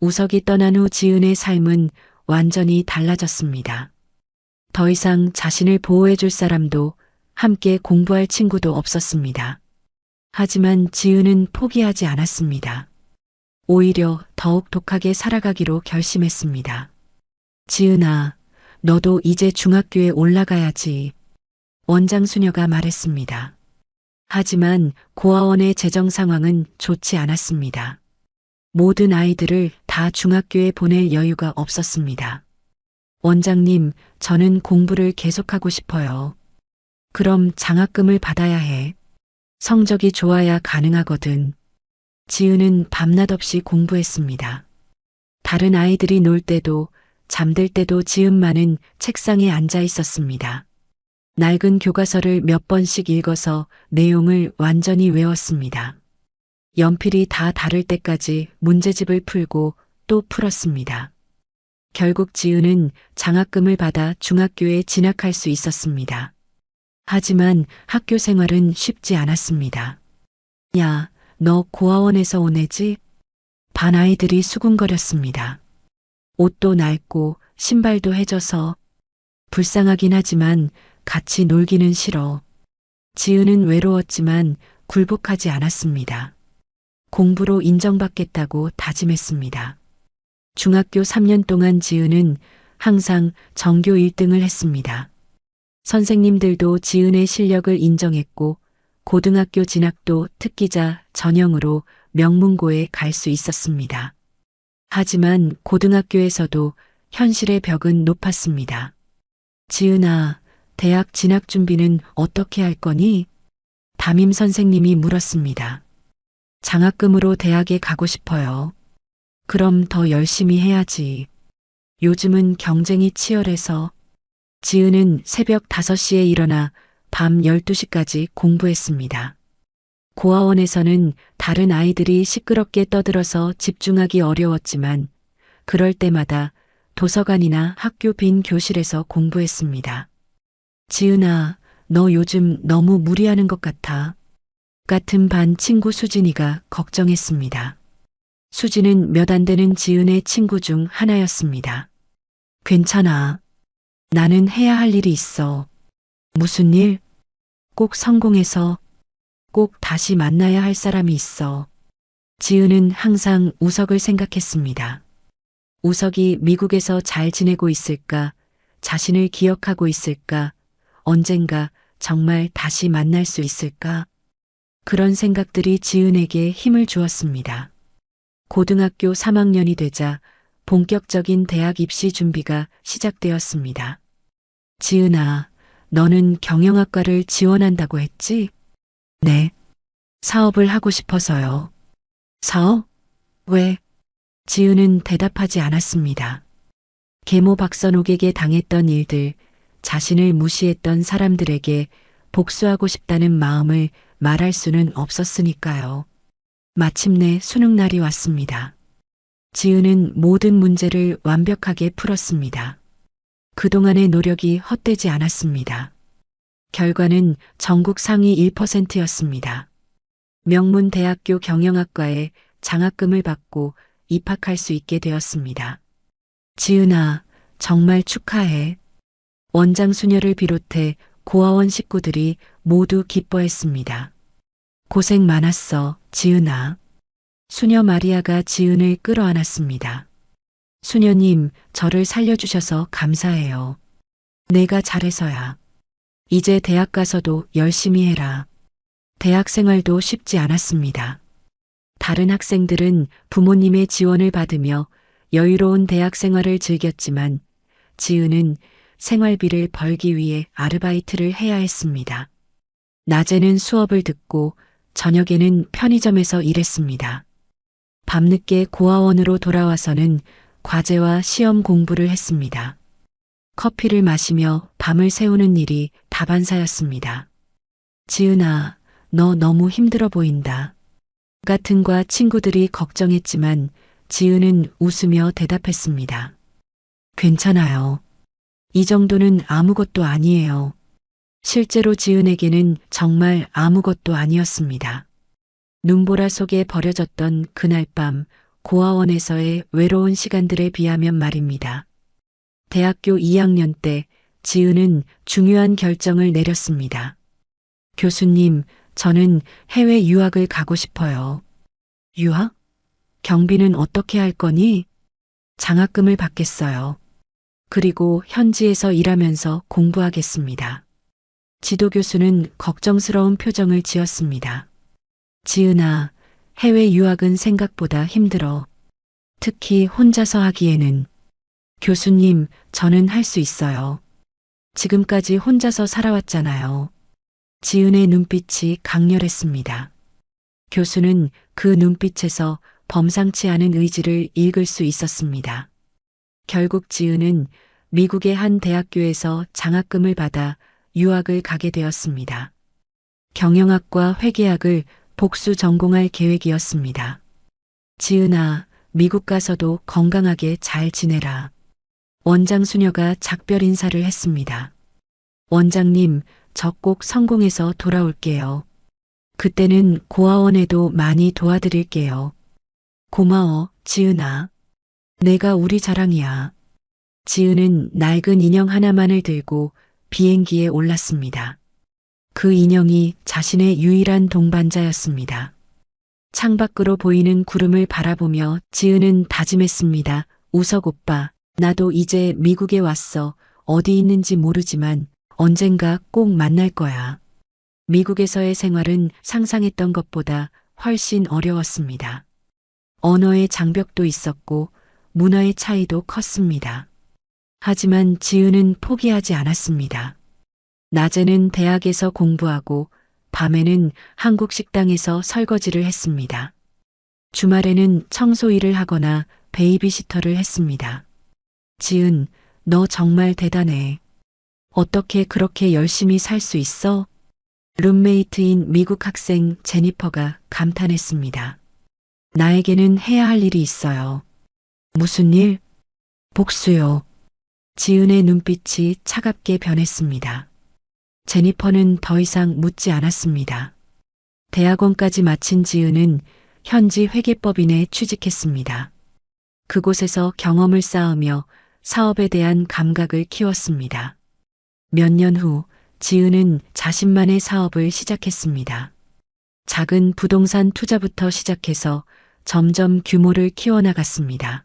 우석이 떠난 후 지은의 삶은 완전히 달라졌습니다. 더 이상 자신을 보호해줄 사람도 함께 공부할 친구도 없었습니다. 하지만 지은은 포기하지 않았습니다. 오히려 더욱 독하게 살아가기로 결심했습니다. 지은아, 너도 이제 중학교에 올라가야지. 원장 수녀가 말했습니다. 하지만 고아원의 재정 상황은 좋지 않았습니다. 모든 아이들을 다 중학교에 보낼 여유가 없었습니다. 원장님, 저는 공부를 계속하고 싶어요. 그럼 장학금을 받아야 해. 성적이 좋아야 가능하거든. 지은은 밤낮 없이 공부했습니다. 다른 아이들이 놀 때도 잠들 때도 지은만은 책상에 앉아 있었습니다. 낡은 교과서를 몇 번씩 읽어서 내용을 완전히 외웠습니다. 연필이 다 닳을 때까지 문제집을 풀고 또 풀었습니다. 결국 지은은 장학금을 받아 중학교에 진학할 수 있었습니다. 하지만 학교 생활은 쉽지 않았습니다. 야, 너 고아원에서 온 애지? 반 아이들이 수군거렸습니다. 옷도 낡고 신발도 해져서 불쌍하긴 하지만 같이 놀기는 싫어. 지은은 외로웠지만 굴복하지 않았습니다. 공부로 인정받겠다고 다짐했습니다. 중학교 3년 동안 지은은 항상 전교 1등을 했습니다. 선생님들도 지은의 실력을 인정했고 고등학교 진학도 특기자 전형으로 명문고에 갈 수 있었습니다. 하지만 고등학교에서도 현실의 벽은 높았습니다. 지은아, 대학 진학 준비는 어떻게 할 거니? 담임 선생님이 물었습니다. 장학금으로 대학에 가고 싶어요. 그럼 더 열심히 해야지. 요즘은 경쟁이 치열해서. 지은은 새벽 5시에 일어나 밤 12시까지 공부했습니다. 고아원에서는 다른 아이들이 시끄럽게 떠들어서 집중하기 어려웠지만 그럴 때마다 도서관이나 학교 빈 교실에서 공부했습니다. 지은아, 너 요즘 너무 무리하는 것 같아. 같은 반 친구 수진이가 걱정했습니다. 수진은 몇 안 되는 지은의 친구 중 하나였습니다. 괜찮아. 나는 해야 할 일이 있어. 무슨 일? 꼭 성공해서 꼭 다시 만나야 할 사람이 있어. 지은은 항상 우석을 생각했습니다. 우석이 미국에서 잘 지내고 있을까? 자신을 기억하고 있을까? 언젠가 정말 다시 만날 수 있을까? 그런 생각들이 지은에게 힘을 주었습니다. 고등학교 3학년이 되자 본격적인 대학 입시 준비가 시작되었습니다. 지은아, 너는 경영학과를 지원한다고 했지? 네. 사업을 하고 싶어서요. 사업? 왜? 지은은 대답하지 않았습니다. 계모 박선옥에게 당했던 일들, 자신을 무시했던 사람들에게 복수하고 싶다는 마음을 말할 수는 없었으니까요. 마침내 수능날이 왔습니다. 지은은 모든 문제를 완벽하게 풀었습니다. 그동안의 노력이 헛되지 않았습니다. 결과는 전국 상위 1%였습니다. 명문대학교 경영학과에 장학금을 받고 입학할 수 있게 되었습니다. 지은아, 정말 축하해. 원장 수녀를 비롯해 고아원 식구들이 모두 기뻐했습니다. 고생 많았어, 지은아. 수녀 마리아가 지은을 끌어안았습니다. 수녀님, 저를 살려주셔서 감사해요. 내가 잘해서야. 이제 대학 가서도 열심히 해라. 대학 생활도 쉽지 않았습니다. 다른 학생들은 부모님의 지원을 받으며 여유로운 대학 생활을 즐겼지만 지은은 생활비를 벌기 위해 아르바이트를 해야 했습니다. 낮에는 수업을 듣고 저녁에는 편의점에서 일했습니다. 밤늦게 고아원으로 돌아와서는 과제와 시험 공부를 했습니다. 커피를 마시며 밤을 새우는 일이 다반사였습니다. 지은아, 너 너무 힘들어 보인다. 같은과 친구들이 걱정했지만 지은은 웃으며 대답했습니다. 괜찮아요. 이 정도는 아무것도 아니에요. 실제로 지은에게는 정말 아무것도 아니었습니다. 눈보라 속에 버려졌던 그날 밤 고아원에서의 외로운 시간들에 비하면 말입니다. 대학교 2학년 때 지은은 중요한 결정을 내렸습니다. 교수님, 저는 해외 유학을 가고 싶어요. 유학? 경비는 어떻게 할 거니? 장학금을 받겠어요. 그리고 현지에서 일하면서 공부하겠습니다. 지도교수는 걱정스러운 표정을 지었습니다. 지은아, 해외 유학은 생각보다 힘들어. 특히 혼자서 하기에는. 교수님, 저는 할 수 있어요. 지금까지 혼자서 살아왔잖아요. 지은의 눈빛이 강렬했습니다. 교수는 그 눈빛에서 범상치 않은 의지를 읽을 수 있었습니다. 결국 지은은 미국의 한 대학교에서 장학금을 받아 유학을 가게 되었습니다. 경영학과 회계학을 복수 전공할 계획이었습니다. 지은아, 미국 가서도 건강하게 잘 지내라. 원장 수녀가 작별 인사를 했습니다. 원장님, 저 꼭 성공해서 돌아올게요. 그때는 고아원에도 많이 도와드릴게요. 고마워, 지은아. 내가 우리 자랑이야. 지은은 낡은 인형 하나만을 들고 비행기에 올랐습니다. 그 인형이 자신의 유일한 동반자였습니다. 창밖으로 보이는 구름을 바라보며 지은은 다짐했습니다. 우석 오빠, 나도 이제 미국에 왔어. 어디 있는지 모르지만 언젠가 꼭 만날 거야. 미국에서의 생활은 상상했던 것보다 훨씬 어려웠습니다. 언어의 장벽도 있었고 문화의 차이도 컸습니다. 하지만 지은은 포기하지 않았습니다. 낮에는 대학에서 공부하고 밤에는 한국 식당에서 설거지를 했습니다. 주말에는 청소 일을 하거나 베이비시터를 했습니다. 지은, 너 정말 대단해. 어떻게 그렇게 열심히 살 수 있어? 룸메이트인 미국 학생 제니퍼가 감탄했습니다. 나에게는 해야 할 일이 있어요. 무슨 일? 복수요. 지은의 눈빛이 차갑게 변했습니다. 제니퍼는 더 이상 묻지 않았습니다. 대학원까지 마친 지은은 현지 회계법인에 취직했습니다. 그곳에서 경험을 쌓으며 사업에 대한 감각을 키웠습니다. 몇 년 후 지은은 자신만의 사업을 시작했습니다. 작은 부동산 투자부터 시작해서 점점 규모를 키워나갔습니다.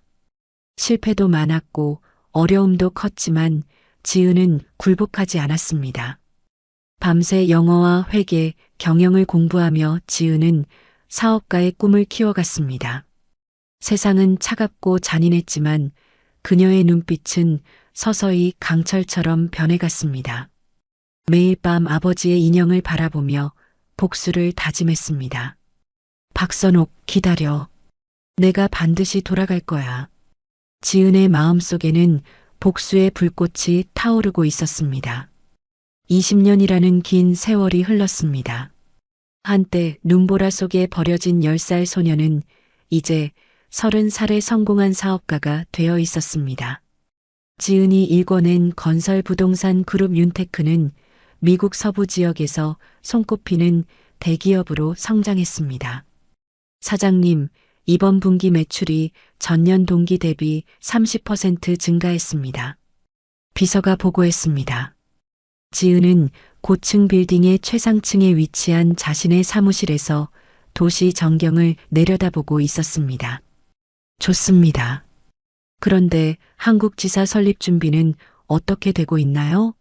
실패도 많았고 어려움도 컸지만 지은은 굴복하지 않았습니다. 밤새 영어와 회계, 경영을 공부하며 지은은 사업가의 꿈을 키워갔습니다. 세상은 차갑고 잔인했지만 그녀의 눈빛은 서서히 강철처럼 변해갔습니다. 매일 밤 아버지의 인형을 바라보며 복수를 다짐했습니다. 박선옥, 기다려. 내가 반드시 돌아갈 거야. 지은의 마음속에는 복수의 불꽃이 타오르고 있었습니다. 20년이라는 긴 세월이 흘렀습니다. 한때 눈보라 속에 버려진 10살 소녀는 이제 30살의 성공한 사업가가 되어 있었습니다. 지은이 일궈낸 건설 부동산 그룹 윤테크는 미국 서부 지역에서 손꼽히는 대기업으로 성장했습니다. 사장님, 이번 분기 매출이 전년 동기 대비 30% 증가했습니다. 비서가 보고했습니다. 지은은 고층 빌딩의 최상층에 위치한 자신의 사무실에서 도시 전경을 내려다보고 있었습니다. 좋습니다. 그런데 한국지사 설립 준비는 어떻게 되고 있나요?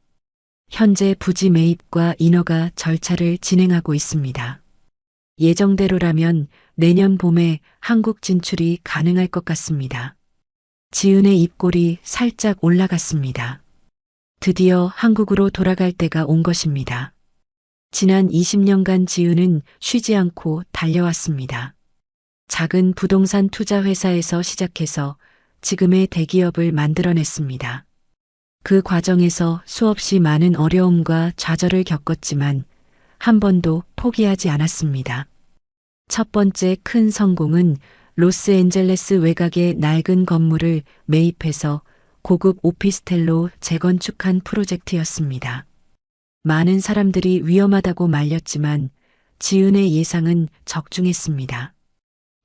현재 부지 매입과 인허가 절차를 진행하고 있습니다. 예정대로라면 내년 봄에 한국 진출이 가능할 것 같습니다. 지은의 입꼬리 살짝 올라갔습니다. 드디어 한국으로 돌아갈 때가 온 것입니다. 지난 20년간 지은은 쉬지 않고 달려왔습니다. 작은 부동산 투자 회사에서 시작해서 지금의 대기업을 만들어냈습니다. 그 과정에서 수없이 많은 어려움과 좌절을 겪었지만 한 번도 포기하지 않았습니다. 첫 번째 큰 성공은 로스앤젤레스 외곽의 낡은 건물을 매입해서 고급 오피스텔로 재건축한 프로젝트였습니다. 많은 사람들이 위험하다고 말렸지만 지은의 예상은 적중했습니다.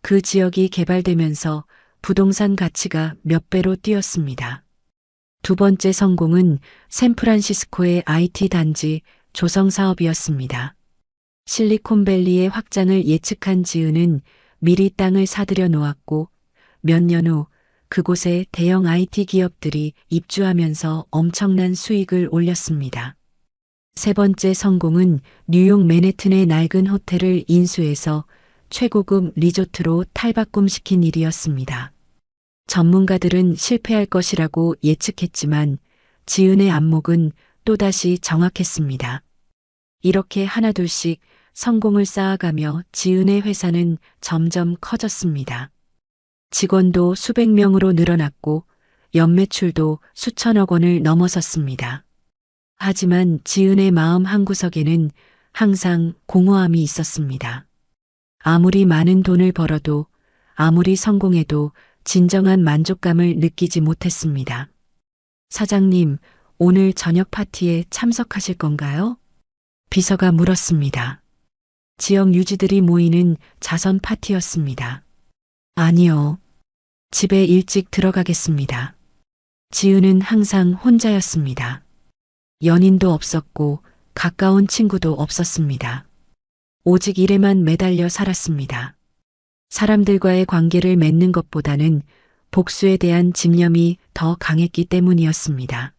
그 지역이 개발되면서 부동산 가치가 몇 배로 뛰었습니다. 두 번째 성공은 샌프란시스코의 IT 단지 조성 사업이었습니다. 실리콘밸리의 확장을 예측한 지은은 미리 땅을 사들여 놓았고 몇 년 후 그곳에 대형 IT 기업들이 입주하면서 엄청난 수익을 올렸습니다. 세 번째 성공은 뉴욕 맨해튼의 낡은 호텔을 인수해서 최고급 리조트로 탈바꿈시킨 일이었습니다. 전문가들은 실패할 것이라고 예측했지만 지은의 안목은 또다시 정확했습니다. 이렇게 하나둘씩 성공을 쌓아가며 지은의 회사는 점점 커졌습니다. 직원도 수백 명으로 늘어났고 연매출도 수천억 원을 넘어섰습니다. 하지만 지은의 마음 한구석에는 항상 공허함이 있었습니다. 아무리 많은 돈을 벌어도 아무리 성공해도 진정한 만족감을 느끼지 못했습니다. 사장님, 오늘 저녁 파티에 참석하실 건가요? 비서가 물었습니다. 지역 유지들이 모이는 자선 파티였습니다. 아니요. 집에 일찍 들어가겠습니다. 지은은 항상 혼자였습니다. 연인도 없었고 가까운 친구도 없었습니다. 오직 일에만 매달려 살았습니다. 사람들과의 관계를 맺는 것보다는 복수에 대한 집념이 더 강했기 때문이었습니다.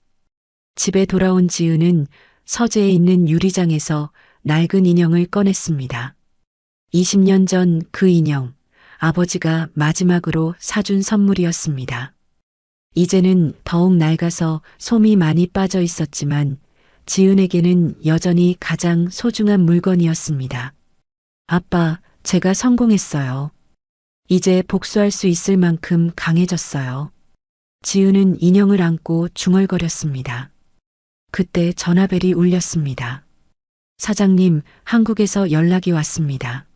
집에 돌아온 지은은 서재에 있는 유리장에서 낡은 인형을 꺼냈습니다. 20년 전 그 인형, 아버지가 마지막으로 사준 선물이었습니다. 이제는 더욱 낡아서 솜이 많이 빠져 있었지만 지은에게는 여전히 가장 소중한 물건이었습니다. 아빠, 제가 성공했어요. 이제 복수할 수 있을 만큼 강해졌어요. 지은은 인형을 안고 중얼거렸습니다. 그때 전화벨이 울렸습니다. 사장님, 한국에서 연락이 왔습니다.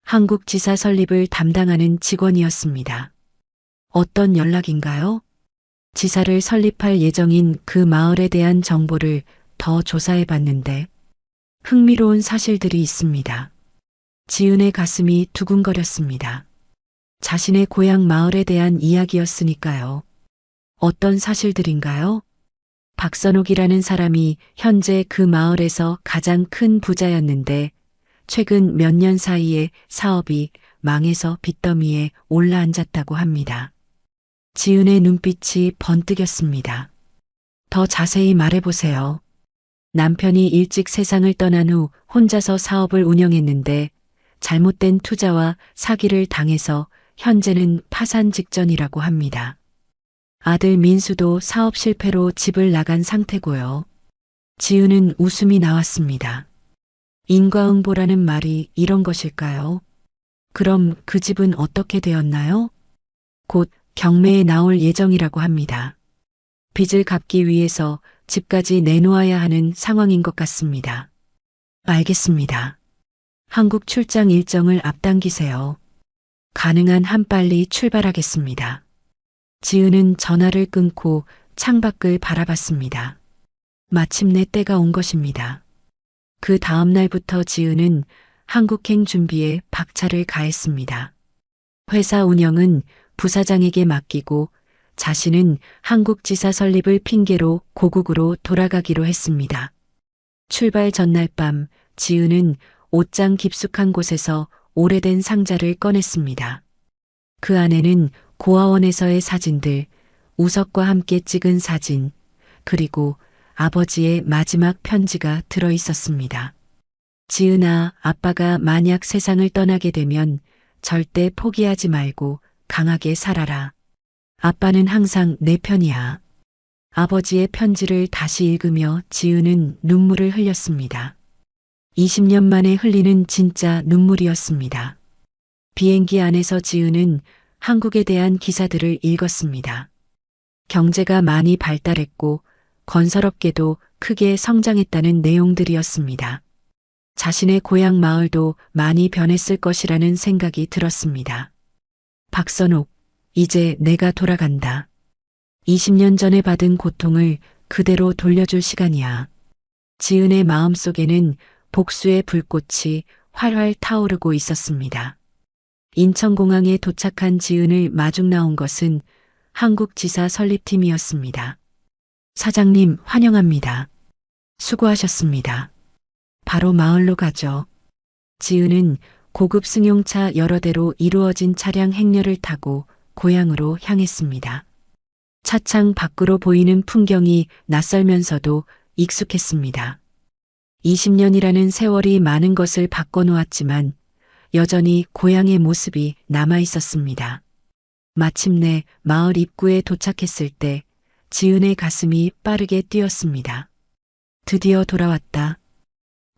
한국 지사 설립을 담당하는 직원이었습니다. 어떤 연락인가요? 지사를 설립할 예정인 그 마을에 대한 정보를 더 조사해 봤는데 흥미로운 사실들이 있습니다. 지은의 가슴이 두근거렸습니다. 자신의 고향 마을에 대한 이야기였으니까요. 어떤 사실들인가요? 박선옥이라는 사람이 현재 그 마을에서 가장 큰 부자였는데 최근 몇 년 사이에 사업이 망해서 빚더미에 올라앉았다고 합니다. 지은의 눈빛이 번뜩였습니다. 더 자세히 말해보세요. 남편이 일찍 세상을 떠난 후 혼자서 사업을 운영했는데 잘못된 투자와 사기를 당해서 현재는 파산 직전이라고 합니다. 아들 민수도 사업 실패로 집을 나간 상태고요. 지은은 웃음이 나왔습니다. 인과응보라는 말이 이런 것일까요? 그럼 그 집은 어떻게 되었나요? 곧 경매에 나올 예정이라고 합니다. 빚을 갚기 위해서 집까지 내놓아야 하는 상황인 것 같습니다. 알겠습니다. 한국 출장 일정을 앞당기세요. 가능한 한 빨리 출발하겠습니다. 지은은 전화를 끊고 창밖을 바라봤습니다. 마침내 때가 온 것입니다. 그 다음 날부터 지은은 한국행 준비에 박차를 가했습니다. 회사 운영은 부사장에게 맡기고 자신은 한국지사 설립을 핑계로 고국으로 돌아가기로 했습니다. 출발 전날 밤 지은은 옷장 깊숙한 곳에서 오래된 상자를 꺼냈습니다. 그 안에는 고아원에서의 사진들, 우석과 함께 찍은 사진, 그리고 아버지의 마지막 편지가 들어 있었습니다. 지은아, 아빠가 만약 세상을 떠나게 되면 절대 포기하지 말고 강하게 살아라. 아빠는 항상 내 편이야. 아버지의 편지를 다시 읽으며 지은은 눈물을 흘렸습니다. 20년 만에 흘리는 진짜 눈물이었습니다. 비행기 안에서 지은은 한국에 대한 기사들을 읽었습니다. 경제가 많이 발달했고 건설업계도 크게 성장했다는 내용들이었습니다. 자신의 고향 마을도 많이 변했을 것이라는 생각이 들었습니다. 박선옥, 이제 내가 돌아간다. 20년 전에 받은 고통을 그대로 돌려줄 시간이야. 지은의 마음속에는 복수의 불꽃이 활활 타오르고 있었습니다. 인천공항에 도착한 지은을 마중 나온 것은 한국지사 설립팀이었습니다. 사장님, 환영합니다. 수고하셨습니다. 바로 마을로 가죠. 지은은 고급 승용차 여러 대로 이루어진 차량 행렬을 타고 고향으로 향했습니다. 차창 밖으로 보이는 풍경이 낯설면서도 익숙했습니다. 20년이라는 세월이 많은 것을 바꿔놓았지만 여전히 고향의 모습이 남아 있었습니다. 마침내 마을 입구에 도착했을 때 지은의 가슴이 빠르게 뛰었습니다. 드디어 돌아왔다.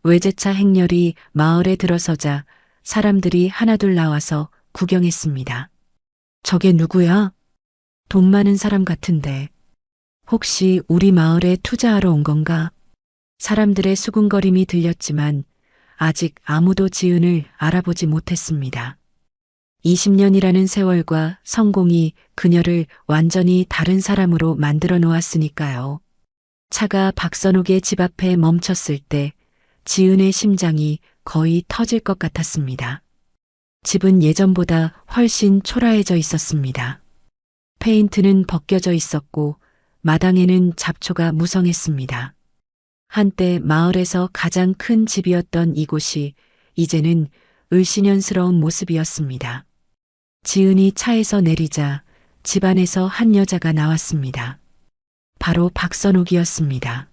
외제차 행렬이 마을에 들어서자 사람들이 하나둘 나와서 구경했습니다. 저게 누구야? 돈 많은 사람 같은데. 혹시 우리 마을에 투자하러 온 건가? 사람들의 수군거림이 들렸지만 아직 아무도 지은을 알아보지 못했습니다. 20년이라는 세월과 성공이 그녀를 완전히 다른 사람으로 만들어 놓았으니까요. 차가 박선옥의 집 앞에 멈췄을 때 지은의 심장이 거의 터질 것 같았습니다. 집은 예전보다 훨씬 초라해져 있었습니다. 페인트는 벗겨져 있었고 마당에는 잡초가 무성했습니다. 한때 마을에서 가장 큰 집이었던 이곳이 이제는 을씨년스러운 모습이었습니다. 지은이 차에서 내리자 집안에서 한 여자가 나왔습니다. 바로 박선옥이었습니다.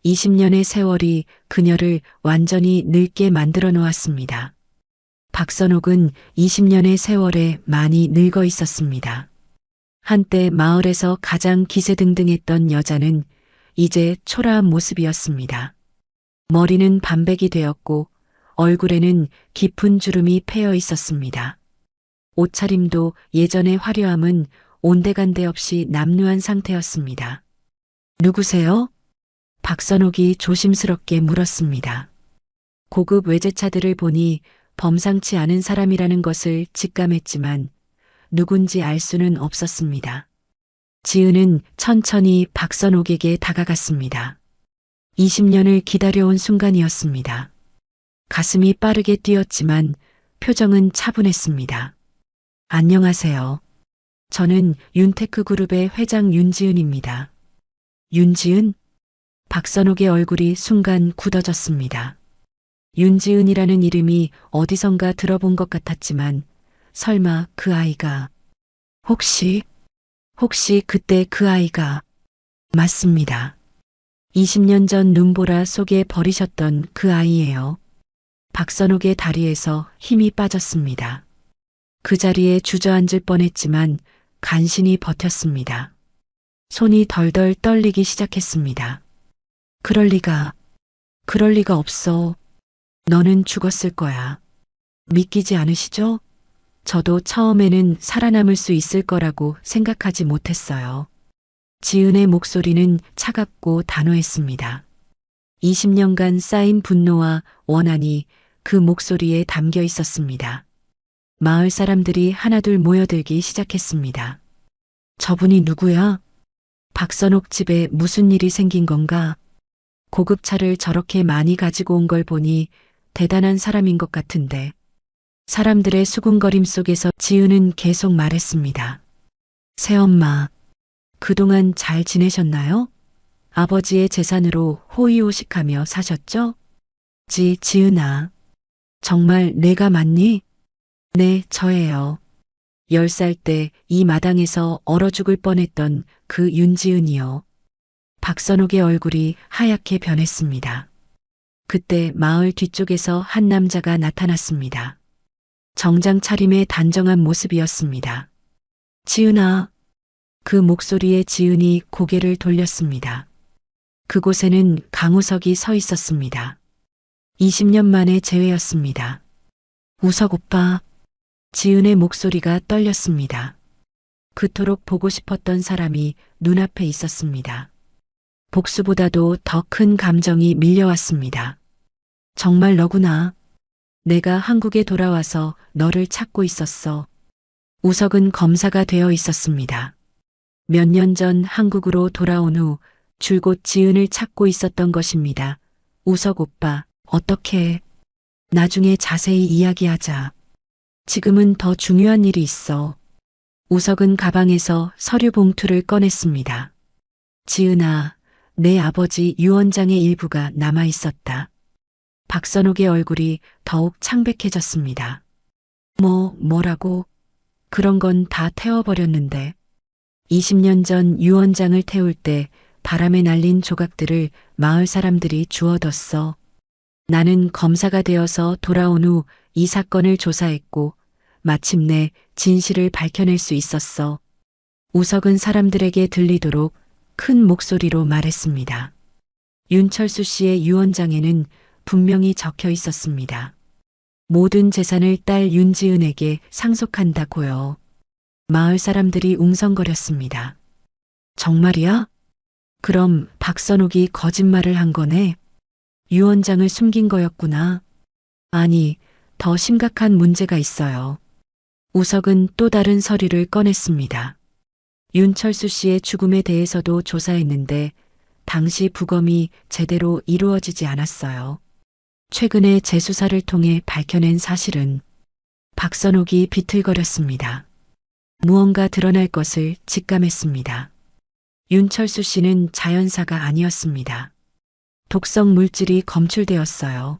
20년의 세월이 그녀를 완전히 늙게 만들어 놓았습니다. 박선옥은 20년의 세월에 많이 늙어 있었습니다. 한때 마을에서 가장 기세등등했던 여자는 이제 초라한 모습이었습니다. 머리는 반백이 되었고 얼굴에는 깊은 주름이 패여 있었습니다. 옷차림도 예전의 화려함은 온데간데 없이 남루한 상태였습니다. 누구세요? 박선옥이 조심스럽게 물었습니다. 고급 외제차들을 보니 범상치 않은 사람이라는 것을 직감했지만 누군지 알 수는 없었습니다. 지은은 천천히 박선옥에게 다가갔습니다. 20년을 기다려온 순간이었습니다. 가슴이 빠르게 뛰었지만 표정은 차분했습니다. 안녕하세요. 저는 윤테크그룹의 회장 윤지은입니다. 윤지은? 박선옥의 얼굴이 순간 굳어졌습니다. 윤지은이라는 이름이 어디선가 들어본 것 같았지만 설마 그 아이가 혹시 그때 그 아이가 맞습니다. 20년 전 눈보라 속에 버리셨던 그 아이예요. 박선옥의 다리에서 힘이 빠졌습니다. 그 자리에 주저앉을 뻔했지만 간신히 버텼습니다. 손이 덜덜 떨리기 시작했습니다. 그럴 리가 없어. 너는 죽었을 거야. 믿기지 않으시죠? 저도 처음에는 살아남을 수 있을 거라고 생각하지 못했어요. 지은의 목소리는 차갑고 단호했습니다. 20년간 쌓인 분노와 원한이 그 목소리에 담겨 있었습니다. 마을 사람들이 하나둘 모여들기 시작했습니다. 저분이 누구야? 박선옥 집에 무슨 일이 생긴 건가? 고급차를 저렇게 많이 가지고 온 걸 보니 대단한 사람인 것 같은데. 사람들의 수군거림 속에서 지은은 계속 말했습니다. 새엄마, 그동안 잘 지내셨나요? 아버지의 재산으로 호의호식하며 사셨죠? 지은아, 정말 내가 맞니? 네, 저예요. 10살 때 이 마당에서 얼어 죽을 뻔했던 그 윤지은이요. 박선옥의 얼굴이 하얗게 변했습니다. 그때 마을 뒤쪽에서 한 남자가 나타났습니다. 정장 차림의 단정한 모습이었습니다. 지은아. 그 목소리에 지은이 고개를 돌렸습니다. 그곳에는 강우석이 서 있었습니다. 20년 만에 재회였습니다. 우석 오빠. 지은의 목소리가 떨렸습니다. 그토록 보고 싶었던 사람이 눈앞에 있었습니다. 복수보다도 더 큰 감정이 밀려왔습니다. 정말 너구나. 내가 한국에 돌아와서 너를 찾고 있었어. 우석은 검사가 되어 있었습니다. 몇 년 전 한국으로 돌아온 후 줄곧 지은을 찾고 있었던 것입니다. 우석 오빠, 어떻게? 나중에 자세히 이야기하자. 지금은 더 중요한 일이 있어. 우석은 가방에서 서류 봉투를 꺼냈습니다. 지은아, 내 아버지 유언장의 일부가 남아 있었다. 박선옥의 얼굴이 더욱 창백해졌습니다. 뭐라고? 그런 건 다 태워버렸는데. 20년 전 유언장을 태울 때 바람에 날린 조각들을 마을 사람들이 주워뒀어. 나는 검사가 되어서 돌아온 후 이 사건을 조사했고 마침내 진실을 밝혀낼 수 있었어. 우석은 사람들에게 들리도록 큰 목소리로 말했습니다. 윤철수 씨의 유언장에는 분명히 적혀 있었습니다. 모든 재산을 딸 윤지은에게 상속한다고요. 마을 사람들이 웅성거렸습니다. 정말이야? 그럼 박선옥이 거짓말을 한 거네? 유언장을 숨긴 거였구나. 아니, 더 심각한 문제가 있어요. 우석은 또 다른 서류를 꺼냈습니다. 윤철수 씨의 죽음에 대해서도 조사했는데 당시 부검이 제대로 이루어지지 않았어요. 최근에 재수사를 통해 밝혀낸 사실은 박선옥이 비틀거렸습니다. 무언가 드러날 것을 직감했습니다. 윤철수 씨는 자연사가 아니었습니다. 독성 물질이 검출되었어요.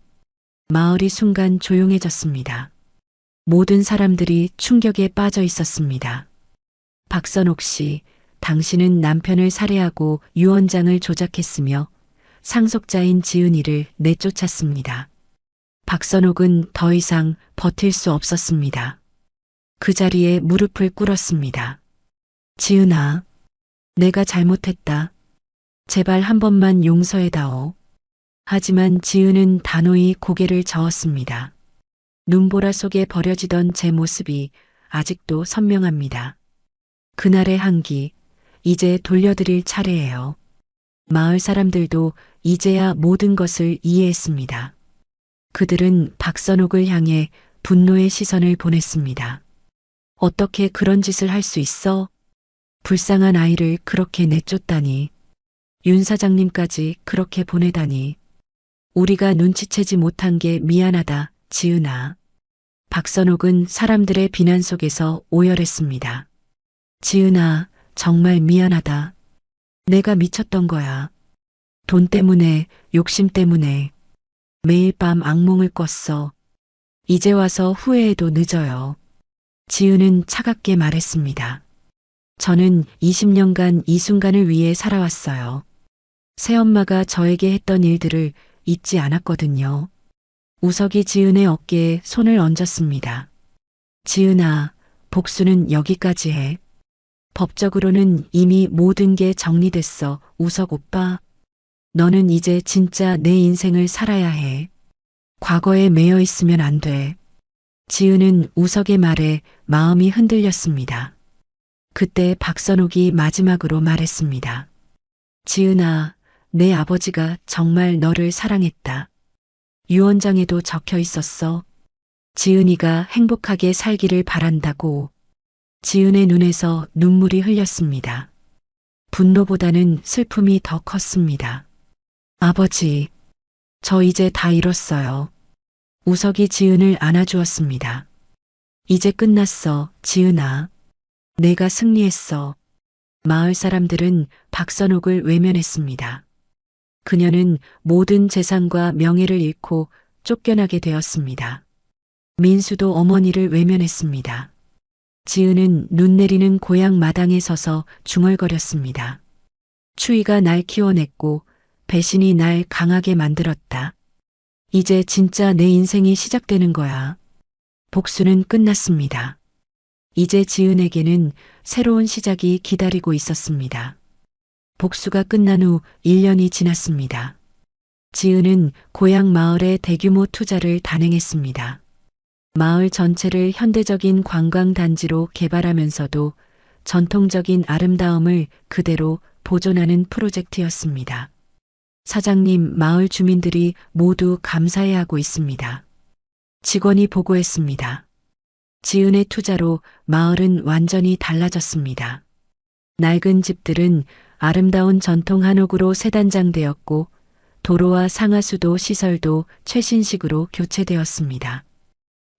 마을이 순간 조용해졌습니다. 모든 사람들이 충격에 빠져 있었습니다. 박선옥 씨, 당신은 남편을 살해하고 유언장을 조작했으며 상속자인 지은이를 내쫓았습니다. 박선옥은 더 이상 버틸 수 없었습니다. 그 자리에 무릎을 꿇었습니다. 지은아, 내가 잘못했다. 제발 한 번만 용서해다오. 하지만 지은은 단호히 고개를 저었습니다. 눈보라 속에 버려지던 제 모습이 아직도 선명합니다. 그날의 한기, 이제 돌려드릴 차례예요. 마을 사람들도 이제야 모든 것을 이해했습니다. 그들은 박선옥을 향해 분노의 시선을 보냈습니다. 어떻게 그런 짓을 할 수 있어? 불쌍한 아이를 그렇게 내쫓다니. 윤 사장님까지 그렇게 보내다니. 우리가 눈치채지 못한 게 미안하다, 지은아. 박선옥은 사람들의 비난 속에서 오열했습니다. 지은아, 정말 미안하다. 내가 미쳤던 거야. 돈 때문에, 욕심 때문에. 매일 밤 악몽을 꿨어. 이제 와서 후회해도 늦어요. 지은은 차갑게 말했습니다. 저는 20년간 이 순간을 위해 살아왔어요. 새엄마가 저에게 했던 일들을 잊지 않았거든요. 우석이 지은의 어깨에 손을 얹었습니다. 지은아, 복수는 여기까지 해. 법적으로는 이미 모든 게 정리됐어, 우석 오빠. 너는 이제 진짜 내 인생을 살아야 해. 과거에 매여 있으면 안 돼. 지은은 우석의 말에 마음이 흔들렸습니다. 그때 박선옥이 마지막으로 말했습니다. 지은아, 내 아버지가 정말 너를 사랑했다. 유언장에도 적혀 있었어. 지은이가 행복하게 살기를 바란다고. 지은의 눈에서 눈물이 흘렸습니다. 분노보다는 슬픔이 더 컸습니다. 아버지, 저 이제 다 잃었어요. 우석이 지은을 안아주었습니다. 이제 끝났어, 지은아. 내가 승리했어. 마을 사람들은 박선옥을 외면했습니다. 그녀는 모든 재산과 명예를 잃고 쫓겨나게 되었습니다. 민수도 어머니를 외면했습니다. 지은은 눈 내리는 고향 마당에 서서 중얼거렸습니다. 추위가 날 키워냈고 배신이 날 강하게 만들었다. 이제 진짜 내 인생이 시작되는 거야. 복수는 끝났습니다. 이제 지은에게는 새로운 시작이 기다리고 있었습니다. 복수가 끝난 후 1년이 지났습니다. 지은은 고향 마을에 대규모 투자를 단행했습니다. 마을 전체를 현대적인 관광단지로 개발하면서도 전통적인 아름다움을 그대로 보존하는 프로젝트였습니다. 사장님, 마을 주민들이 모두 감사해하고 있습니다. 직원이 보고했습니다. 지은의 투자로 마을은 완전히 달라졌습니다. 낡은 집들은 아름다운 전통 한옥으로 새단장되었고 도로와 상하수도 시설도 최신식으로 교체되었습니다.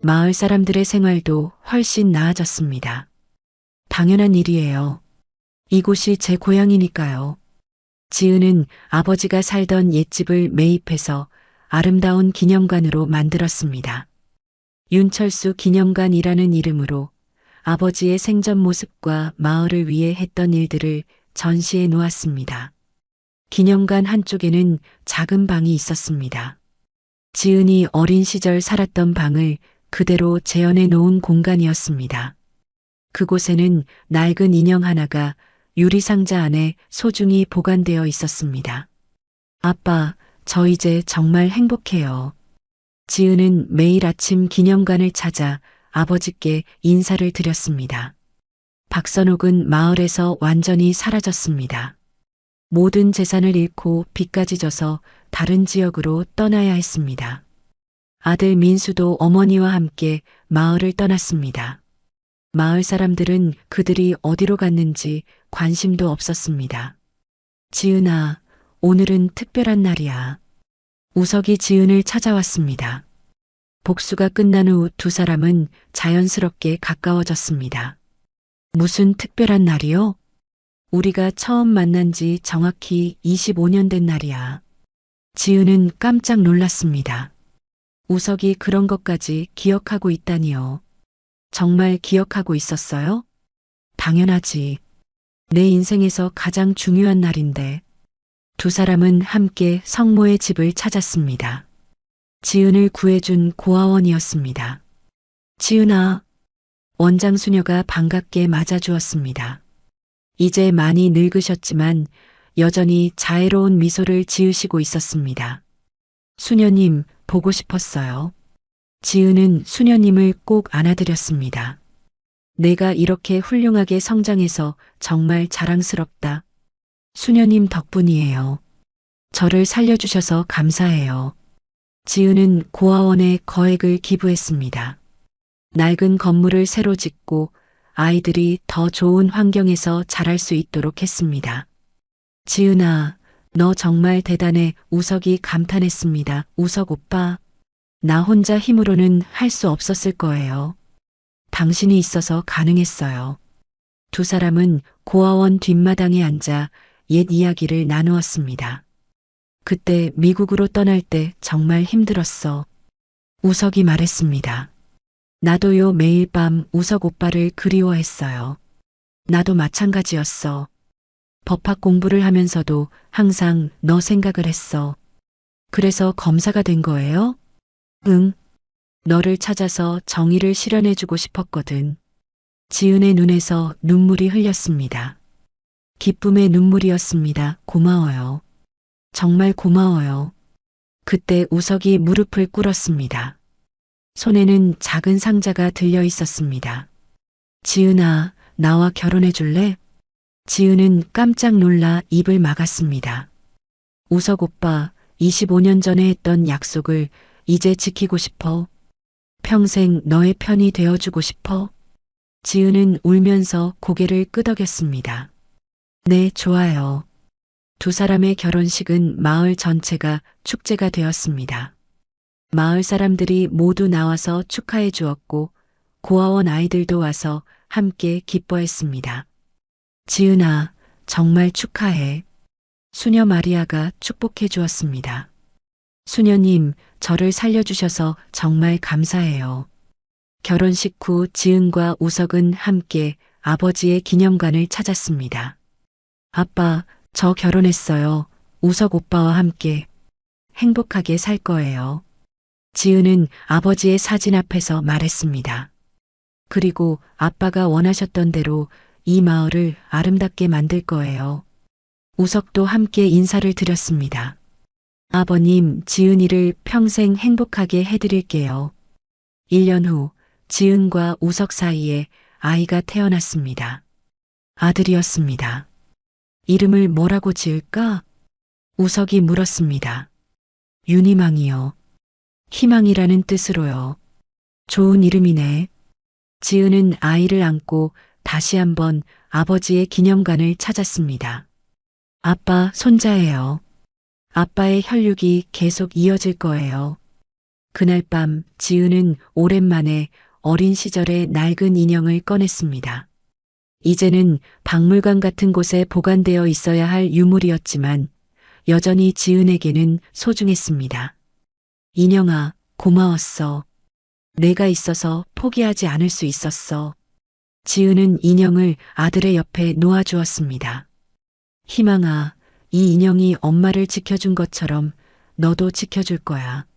마을 사람들의 생활도 훨씬 나아졌습니다. 당연한 일이에요. 이곳이 제 고향이니까요. 지은은 아버지가 살던 옛집을 매입해서 아름다운 기념관으로 만들었습니다. 윤철수 기념관이라는 이름으로 아버지의 생전 모습과 마을을 위해 했던 일들을 전시해 놓았습니다. 기념관 한쪽에는 작은 방이 있었습니다. 지은이 어린 시절 살았던 방을 그대로 재현해 놓은 공간이었습니다. 그곳에는 낡은 인형 하나가 유리상자 안에 소중히 보관되어 있었습니다. 아빠, 저 이제 정말 행복해요. 지은은 매일 아침 기념관을 찾아 아버지께 인사를 드렸습니다. 박선옥은 마을에서 완전히 사라졌습니다. 모든 재산을 잃고 빚까지 져서 다른 지역으로 떠나야 했습니다. 아들 민수도 어머니와 함께 마을을 떠났습니다. 마을 사람들은 그들이 어디로 갔는지 관심도 없었습니다. 지은아, 오늘은 특별한 날이야. 우석이 지은을 찾아왔습니다. 복수가 끝난 후 두 사람은 자연스럽게 가까워졌습니다. 무슨 특별한 날이요? 우리가 처음 만난 지 정확히 25년 된 날이야. 지은은 깜짝 놀랐습니다. 우석이 그런 것까지 기억하고 있다니요. 정말 기억하고 있었어요? 당연하지. 내 인생에서 가장 중요한 날인데. 두 사람은 함께 성모의 집을 찾았습니다. 지은을 구해준 고아원이었습니다. 지은아, 원장 수녀가 반갑게 맞아주었습니다. 이제 많이 늙으셨지만 여전히 자애로운 미소를 지으시고 있었습니다. 수녀님, 보고 싶었어요. 지은은 수녀님을 꼭 안아드렸습니다. 내가 이렇게 훌륭하게 성장해서 정말 자랑스럽다. 수녀님 덕분이에요. 저를 살려주셔서 감사해요. 지은은 고아원에 거액을 기부했습니다. 낡은 건물을 새로 짓고 아이들이 더 좋은 환경에서 자랄 수 있도록 했습니다. 지은아, 너 정말 대단해. 우석이 감탄했습니다. 우석 오빠, 나 혼자 힘으로는 할 수 없었을 거예요. 당신이 있어서 가능했어요. 두 사람은 고아원 뒷마당에 앉아 옛 이야기를 나누었습니다. 그때 미국으로 떠날 때 정말 힘들었어. 우석이 말했습니다. 나도요. 매일 밤 우석 오빠를 그리워했어요. 나도 마찬가지였어. 법학 공부를 하면서도 항상 너 생각을 했어. 그래서 검사가 된 거예요? 응. 너를 찾아서 정의를 실현해주고 싶었거든. 지은의 눈에서 눈물이 흘렸습니다. 기쁨의 눈물이었습니다. 고마워요. 정말 고마워요. 그때 우석이 무릎을 꿇었습니다. 손에는 작은 상자가 들려 있었습니다. 지은아, 나와 결혼해 줄래? 지은은 깜짝 놀라 입을 막았습니다. 우석 오빠, 25년 전에 했던 약속을 이제 지키고 싶어. 평생 너의 편이 되어주고 싶어. 지은은 울면서 고개를 끄덕였습니다. 네, 좋아요. 두 사람의 결혼식은 마을 전체가 축제가 되었습니다. 마을 사람들이 모두 나와서 축하해 주었고 고아원 아이들도 와서 함께 기뻐했습니다. 지은아, 정말 축하해. 수녀 마리아가 축복해 주었습니다. 수녀님, 저를 살려주셔서 정말 감사해요. 결혼식 후 지은과 우석은 함께 아버지의 기념관을 찾았습니다. 아빠, 저 결혼했어요. 우석 오빠와 함께 행복하게 살 거예요. 지은은 아버지의 사진 앞에서 말했습니다. 그리고 아빠가 원하셨던 대로 이 마을을 아름답게 만들 거예요. 우석도 함께 인사를 드렸습니다. 아버님, 지은이를 평생 행복하게 해드릴게요. 1년 후 지은과 우석 사이에 아이가 태어났습니다. 아들이었습니다. 이름을 뭐라고 지을까? 우석이 물었습니다. 윤희망이요. 희망이라는 뜻으로요. 좋은 이름이네. 지은은 아이를 안고 다시 한번 아버지의 기념관을 찾았습니다. 아빠, 손자예요. 아빠의 혈육이 계속 이어질 거예요. 그날 밤 지은은 오랜만에 어린 시절의 낡은 인형을 꺼냈습니다. 이제는 박물관 같은 곳에 보관되어 있어야 할 유물이었지만 여전히 지은에게는 소중했습니다. 인형아, 고마웠어. 내가 있어서 포기하지 않을 수 있었어. 지은은 인형을 아들의 옆에 놓아주었습니다. 희망아, 이 인형이 엄마를 지켜준 것처럼 너도 지켜줄 거야.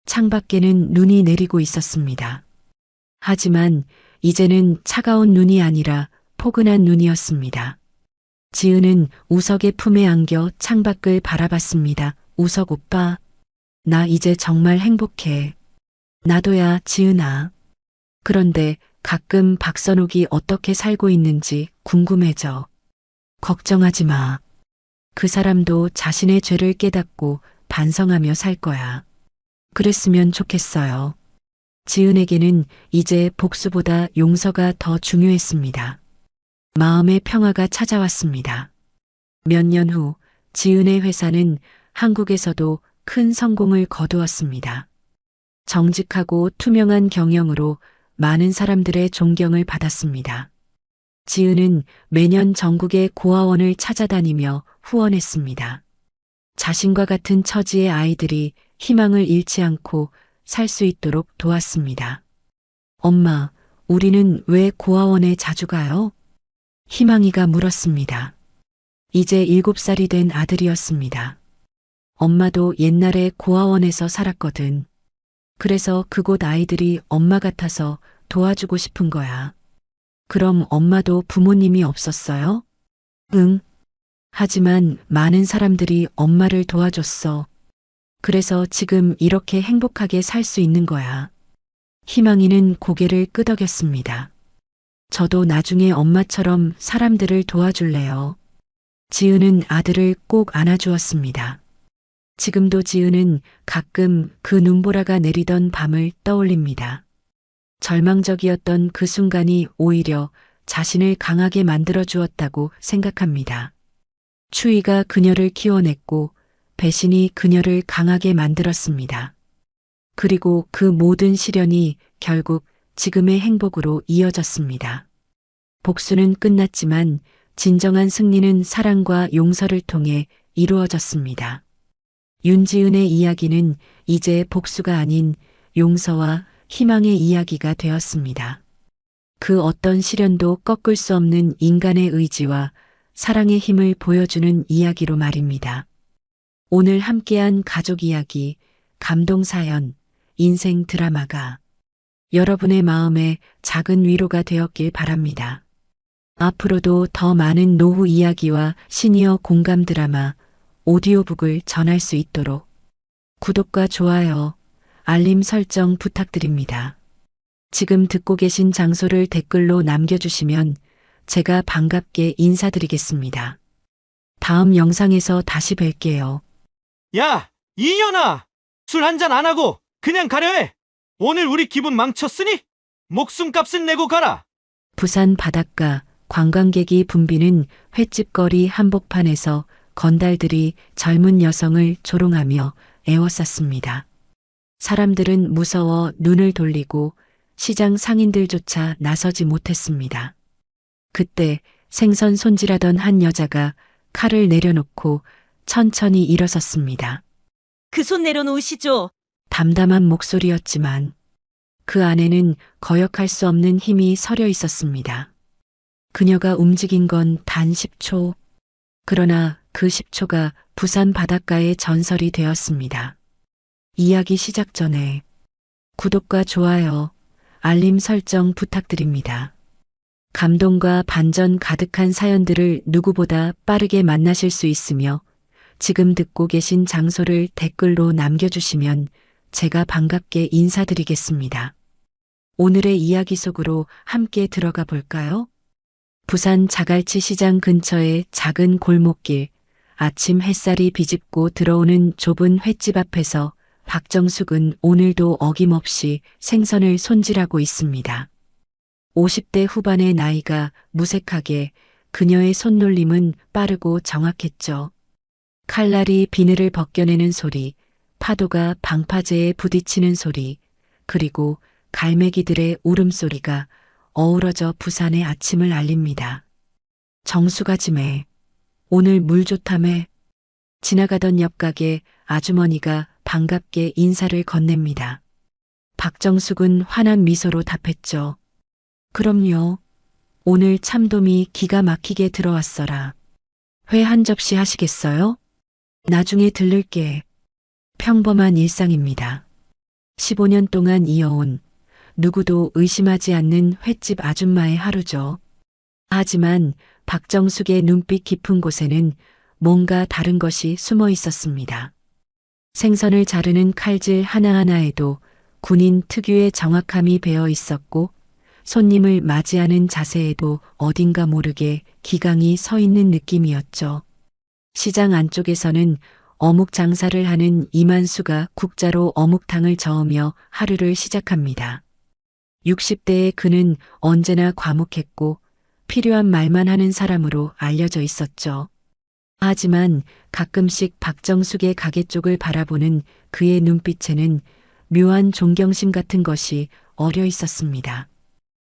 창밖에는 눈이 내리고 있었습니다. 하지만 이제는 차가운 눈이 아니라 포근한 눈이었습니다. 지은은 우석의 품에 안겨 창밖을 바라봤습니다. 우석 오빠, 나 이제 정말 행복해. 나도야, 지은아. 그런데 가끔 박선옥이 어떻게 살고 있는지 궁금해져. 걱정하지 마. 그 사람도 자신의 죄를 깨닫고 반성하며 살 거야. 그랬으면 좋겠어요. 지은에게는 이제 복수보다 용서가 더 중요했습니다. 마음의 평화가 찾아왔습니다. 몇 년 후 지은의 회사는 한국에서도 큰 성공을 거두었습니다. 정직하고 투명한 경영으로 많은 사람들의 존경을 받았습니다. 지은은 매년 전국의 고아원을 찾아다니며 후원했습니다. 자신과 같은 처지의 아이들이 희망을 잃지 않고 살 수 있도록 도왔습니다. 엄마, 우리는 왜 고아원에 자주 가요? 희망이가 물었습니다. 이제 7살이 된 아들이었습니다. 엄마도 옛날에 고아원에서 살았거든. 그래서 그곳 아이들이 엄마 같아서 도와주고 싶은 거야. 그럼 엄마도 부모님이 없었어요? 응. 하지만 많은 사람들이 엄마를 도와줬어. 그래서 지금 이렇게 행복하게 살 수 있는 거야. 희망이는 고개를 끄덕였습니다. 저도 나중에 엄마처럼 사람들을 도와줄래요. 지은은 아들을 꼭 안아주었습니다. 지금도 지은은 가끔 그 눈보라가 내리던 밤을 떠올립니다. 절망적이었던 그 순간이 오히려 자신을 강하게 만들어 주었다고 생각합니다. 추위가 그녀를 키워냈고 배신이 그녀를 강하게 만들었습니다. 그리고 그 모든 시련이 결국 지금의 행복으로 이어졌습니다. 복수는 끝났지만 진정한 승리는 사랑과 용서를 통해 이루어졌습니다. 윤지은의 이야기는 이제 복수가 아닌 용서와 희망의 이야기가 되었습니다. 그 어떤 시련도 꺾을 수 없는 인간의 의지와 사랑의 힘을 보여주는 이야기로 말입니다. 오늘 함께한 가족 이야기, 감동 사연, 인생 드라마가 여러분의 마음에 작은 위로가 되었길 바랍니다. 앞으로도 더 많은 노후 이야기와 시니어 공감 드라마, 오디오북을 전할 수 있도록 구독과 좋아요, 알림 설정 부탁드립니다. 지금 듣고 계신 장소를 댓글로 남겨주시면 제가 반갑게 인사드리겠습니다. 다음 영상에서 다시 뵐게요. 야, 이년아! 술 한잔 안 하고 그냥 가려 해! 오늘 우리 기분 망쳤으니 목숨값은 내고 가라! 부산 바닷가 관광객이 붐비는 횟집거리 한복판에서 건달들이 젊은 여성을 조롱하며 애워쌌습니다. 사람들은 무서워 눈을 돌리고 시장 상인들조차 나서지 못했습니다. 그때 생선 손질하던 한 여자가 칼을 내려놓고 천천히 일어섰습니다. 그 손 내려놓으시죠. 담담한 목소리였지만 그 안에는 거역할 수 없는 힘이 서려 있었습니다. 그녀가 움직인 건 단 10초. 그러나 그 10초가 부산 바닷가의 전설이 되었습니다. 이야기 시작 전에 구독과 좋아요, 알림 설정 부탁드립니다. 감동과 반전 가득한 사연들을 누구보다 빠르게 만나실 수 있으며 지금 듣고 계신 장소를 댓글로 남겨주시면 제가 반갑게 인사드리겠습니다. 오늘의 이야기 속으로 함께 들어가 볼까요? 부산 자갈치 시장 근처의 작은 골목길, 아침 햇살이 비집고 들어오는 좁은 횟집 앞에서 박정숙은 오늘도 어김없이 생선을 손질하고 있습니다. 50대 후반의 나이가 무색하게 그녀의 손놀림은 빠르고 정확했죠. 칼날이 비늘을 벗겨내는 소리, 파도가 방파제에 부딪히는 소리, 그리고 갈매기들의 울음소리가 어우러져 부산의 아침을 알립니다. 정수가지매, 오늘 물 좋다매. 지나가던 옆 가게 아주머니가 반갑게 인사를 건넵니다. 박정숙은 환한 미소로 답했죠. 그럼요. 오늘 참돔이 기가 막히게 들어왔어라. 회 한 접시 하시겠어요? 나중에 들를게. 평범한 일상입니다. 15년 동안 이어온 누구도 의심하지 않는 횟집 아줌마의 하루죠. 하지만 박정숙의 눈빛 깊은 곳에는 뭔가 다른 것이 숨어 있었습니다. 생선을 자르는 칼질 하나하나에도 군인 특유의 정확함이 배어 있었고 손님을 맞이하는 자세에도 어딘가 모르게 기강이 서 있는 느낌이었죠. 시장 안쪽에서는 어묵 장사를 하는 이만수가 국자로 어묵탕을 저으며 하루를 시작합니다. 60대의 그는 언제나 과묵했고 필요한 말만 하는 사람으로 알려져 있었죠. 하지만 가끔씩 박정숙의 가게 쪽을 바라보는 그의 눈빛에는 묘한 존경심 같은 것이 어려 있었습니다.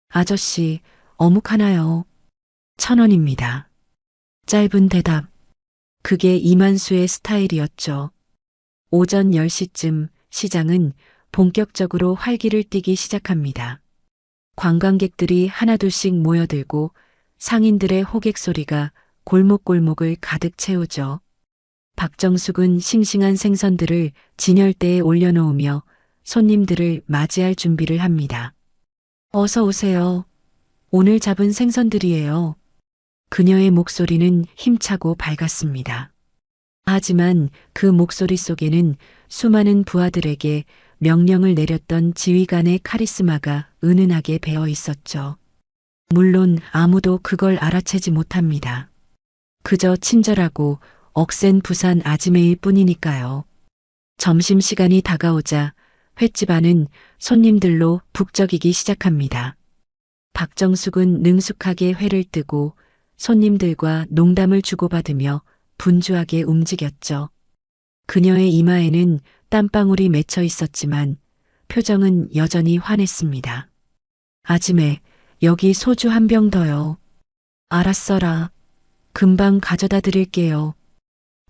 아저씨, 어묵 하나요? 1,000원입니다. 짧은 대답. 그게 이만수의 스타일이었죠. 오전 10시쯤 시장은 본격적으로 활기를 띠기 시작합니다. 관광객들이 하나둘씩 모여들고 상인들의 호객 소리가 골목골목을 가득 채우죠. 박정숙은 싱싱한 생선들을 진열대에 올려놓으며 손님들을 맞이할 준비를 합니다. 어서 오세요. 오늘 잡은 생선들이에요. 그녀의 목소리는 힘차고 밝았습니다. 하지만 그 목소리 속에는 수많은 부하들에게 명령을 내렸던 지휘관의 카리스마가 은은하게 배어 있었죠. 물론 아무도 그걸 알아채지 못합니다. 그저 친절하고 억센 부산 아지매일 뿐이니까요. 점심시간이 다가오자 횟집 안은 손님들로 북적이기 시작합니다. 박정숙은 능숙하게 회를 뜨고 손님들과 농담을 주고받으며 분주하게 움직였죠. 그녀의 이마에는 땀방울이 맺혀 있었지만 표정은 여전히 환했습니다. 아지매, 여기 소주 한 병 더요. 알았어라. 금방 가져다 드릴게요.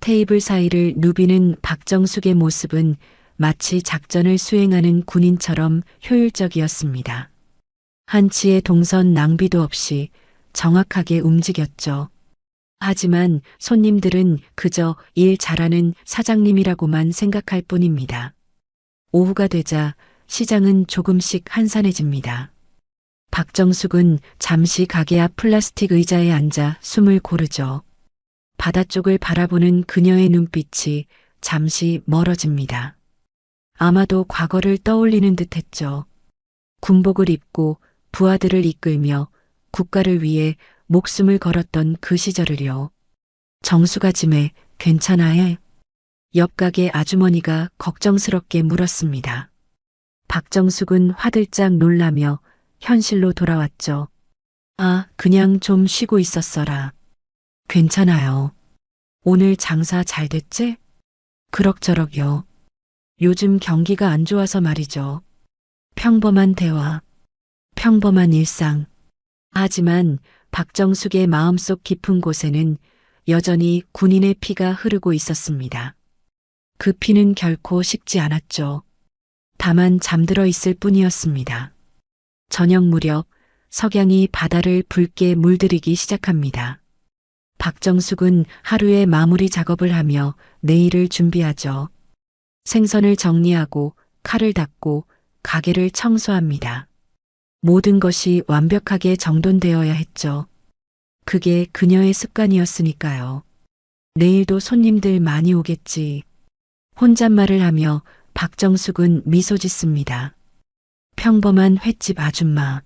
테이블 사이를 누비는 박정숙의 모습은 마치 작전을 수행하는 군인처럼 효율적이었습니다. 한치의 동선 낭비도 없이 정확하게 움직였죠. 하지만 손님들은 그저 일 잘하는 사장님이라고만 생각할 뿐입니다. 오후가 되자 시장은 조금씩 한산해집니다. 박정숙은 잠시 가게 앞 플라스틱 의자에 앉아 숨을 고르죠. 바다 쪽을 바라보는 그녀의 눈빛이 잠시 멀어집니다. 아마도 과거를 떠올리는 듯했죠. 군복을 입고 부하들을 이끌며 국가를 위해 목숨을 걸었던 그 시절을요. 정수가짐에 괜찮아 해? 옆 가게 아주머니가 걱정스럽게 물었습니다. 박정숙은 화들짝 놀라며 현실로 돌아왔죠. 아, 그냥 좀 쉬고 있었어라. 괜찮아요. 오늘 장사 잘 됐지? 그럭저럭요. 요즘 경기가 안 좋아서 말이죠. 평범한 대화, 평범한 일상. 하지만 박정숙의 마음속 깊은 곳에는 여전히 군인의 피가 흐르고 있었습니다. 그 피는 결코 식지 않았죠. 다만 잠들어 있을 뿐이었습니다. 저녁 무렵 석양이 바다를 붉게 물들이기 시작합니다. 박정숙은 하루의 마무리 작업을 하며 내일을 준비하죠. 생선을 정리하고 칼을 닦고 가게를 청소합니다. 모든 것이 완벽하게 정돈되어야 했죠. 그게 그녀의 습관이었으니까요. 내일도 손님들 많이 오겠지. 혼잣말을 하며 박정숙은 미소 짓습니다. 평범한 횟집 아줌마.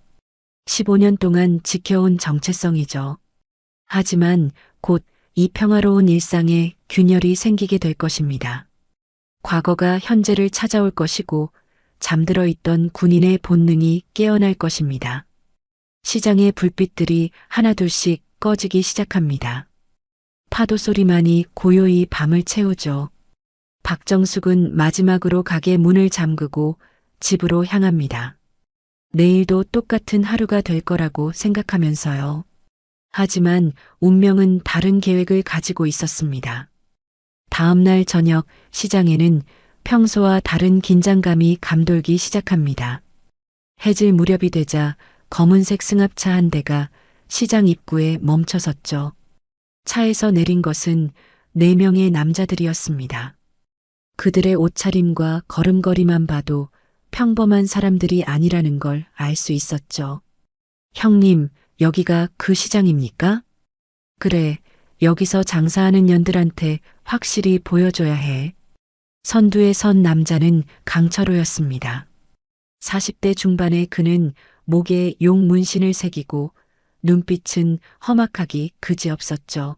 15년 동안 지켜온 정체성이죠. 하지만 곧 이 평화로운 일상에 균열이 생기게 될 것입니다. 과거가 현재를 찾아올 것이고 잠들어 있던 군인의 본능이 깨어날 것입니다. 시장의 불빛들이 하나둘씩 꺼지기 시작합니다. 파도 소리만이 고요히 밤을 채우죠. 박정숙은 마지막으로 가게 문을 잠그고 집으로 향합니다. 내일도 똑같은 하루가 될 거라고 생각하면서요. 하지만 운명은 다른 계획을 가지고 있었습니다. 다음 날 저녁 시장에는 평소와 다른 긴장감이 감돌기 시작합니다. 해질 무렵이 되자 검은색 승합차 한 대가 시장 입구에 멈춰섰죠. 차에서 내린 것은 4명의 남자들이었습니다. 그들의 옷차림과 걸음걸이만 봐도 평범한 사람들이 아니라는 걸 알 수 있었죠. 형님, 여기가 그 시장입니까? 그래, 여기서 장사하는 년들한테 확실히 보여줘야 해. 선두에 선 남자는 강철호였습니다. 40대 중반의 그는 목에 용 문신을 새기고 눈빛은 험악하기 그지없었죠.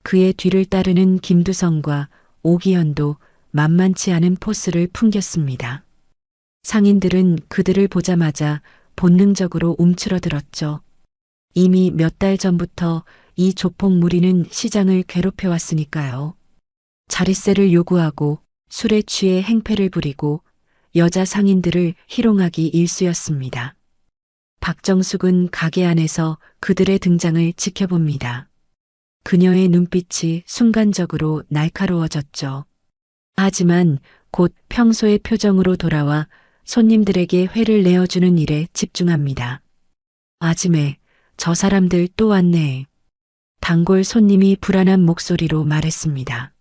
그의 뒤를 따르는 김두성과 오기현도 만만치 않은 포스를 풍겼습니다. 상인들은 그들을 보자마자 본능적으로 움츠러들었죠. 이미 몇 달 전부터 이 조폭 무리는 시장을 괴롭혀왔으니까요. 자릿세를 요구하고 술에 취해 행패를 부리고 여자 상인들을 희롱하기 일쑤였습니다. 박정숙은 가게 안에서 그들의 등장을 지켜봅니다. 그녀의 눈빛이 순간적으로 날카로워졌죠. 하지만 곧 평소의 표정으로 돌아와 손님들에게 회를 내어주는 일에 집중합니다. 아줌매, 저 사람들 또 왔네. 단골 손님이 불안한 목소리로 말했습니다.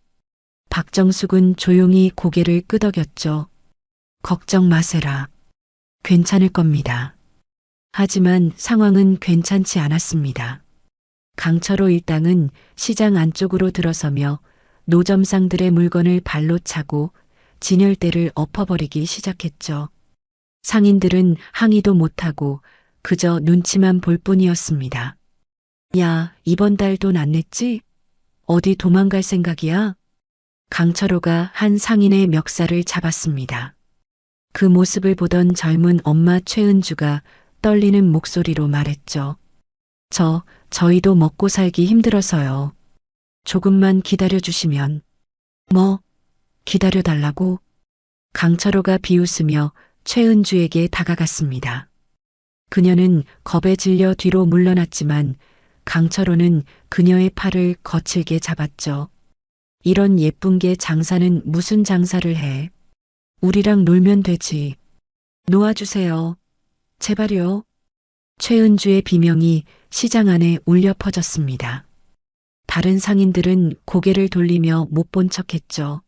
박정숙은 조용히 고개를 끄덕였죠. 걱정 마세라. 괜찮을 겁니다. 하지만 상황은 괜찮지 않았습니다. 강철호 일당은 시장 안쪽으로 들어서며 노점상들의 물건을 발로 차고 진열대를 엎어버리기 시작했죠. 상인들은 항의도 못하고 그저 눈치만 볼 뿐이었습니다. 야, 이번 달 돈 안 냈지? 어디 도망갈 생각이야? 강철호가 한 상인의 멱살을 잡았습니다. 그 모습을 보던 젊은 엄마 최은주가 떨리는 목소리로 말했죠. 저희도 먹고 살기 힘들어서요. 조금만 기다려주시면. 뭐? 기다려달라고? 강철호가 비웃으며 최은주에게 다가갔습니다. 그녀는 겁에 질려 뒤로 물러났지만 강철호는 그녀의 팔을 거칠게 잡았죠. 이런 예쁜 게 장사는 무슨 장사를 해? 우리랑 놀면 되지. 놓아주세요. 제발요. 최은주의 비명이 시장 안에 울려 퍼졌습니다. 다른 상인들은 고개를 돌리며 못 본 척했죠.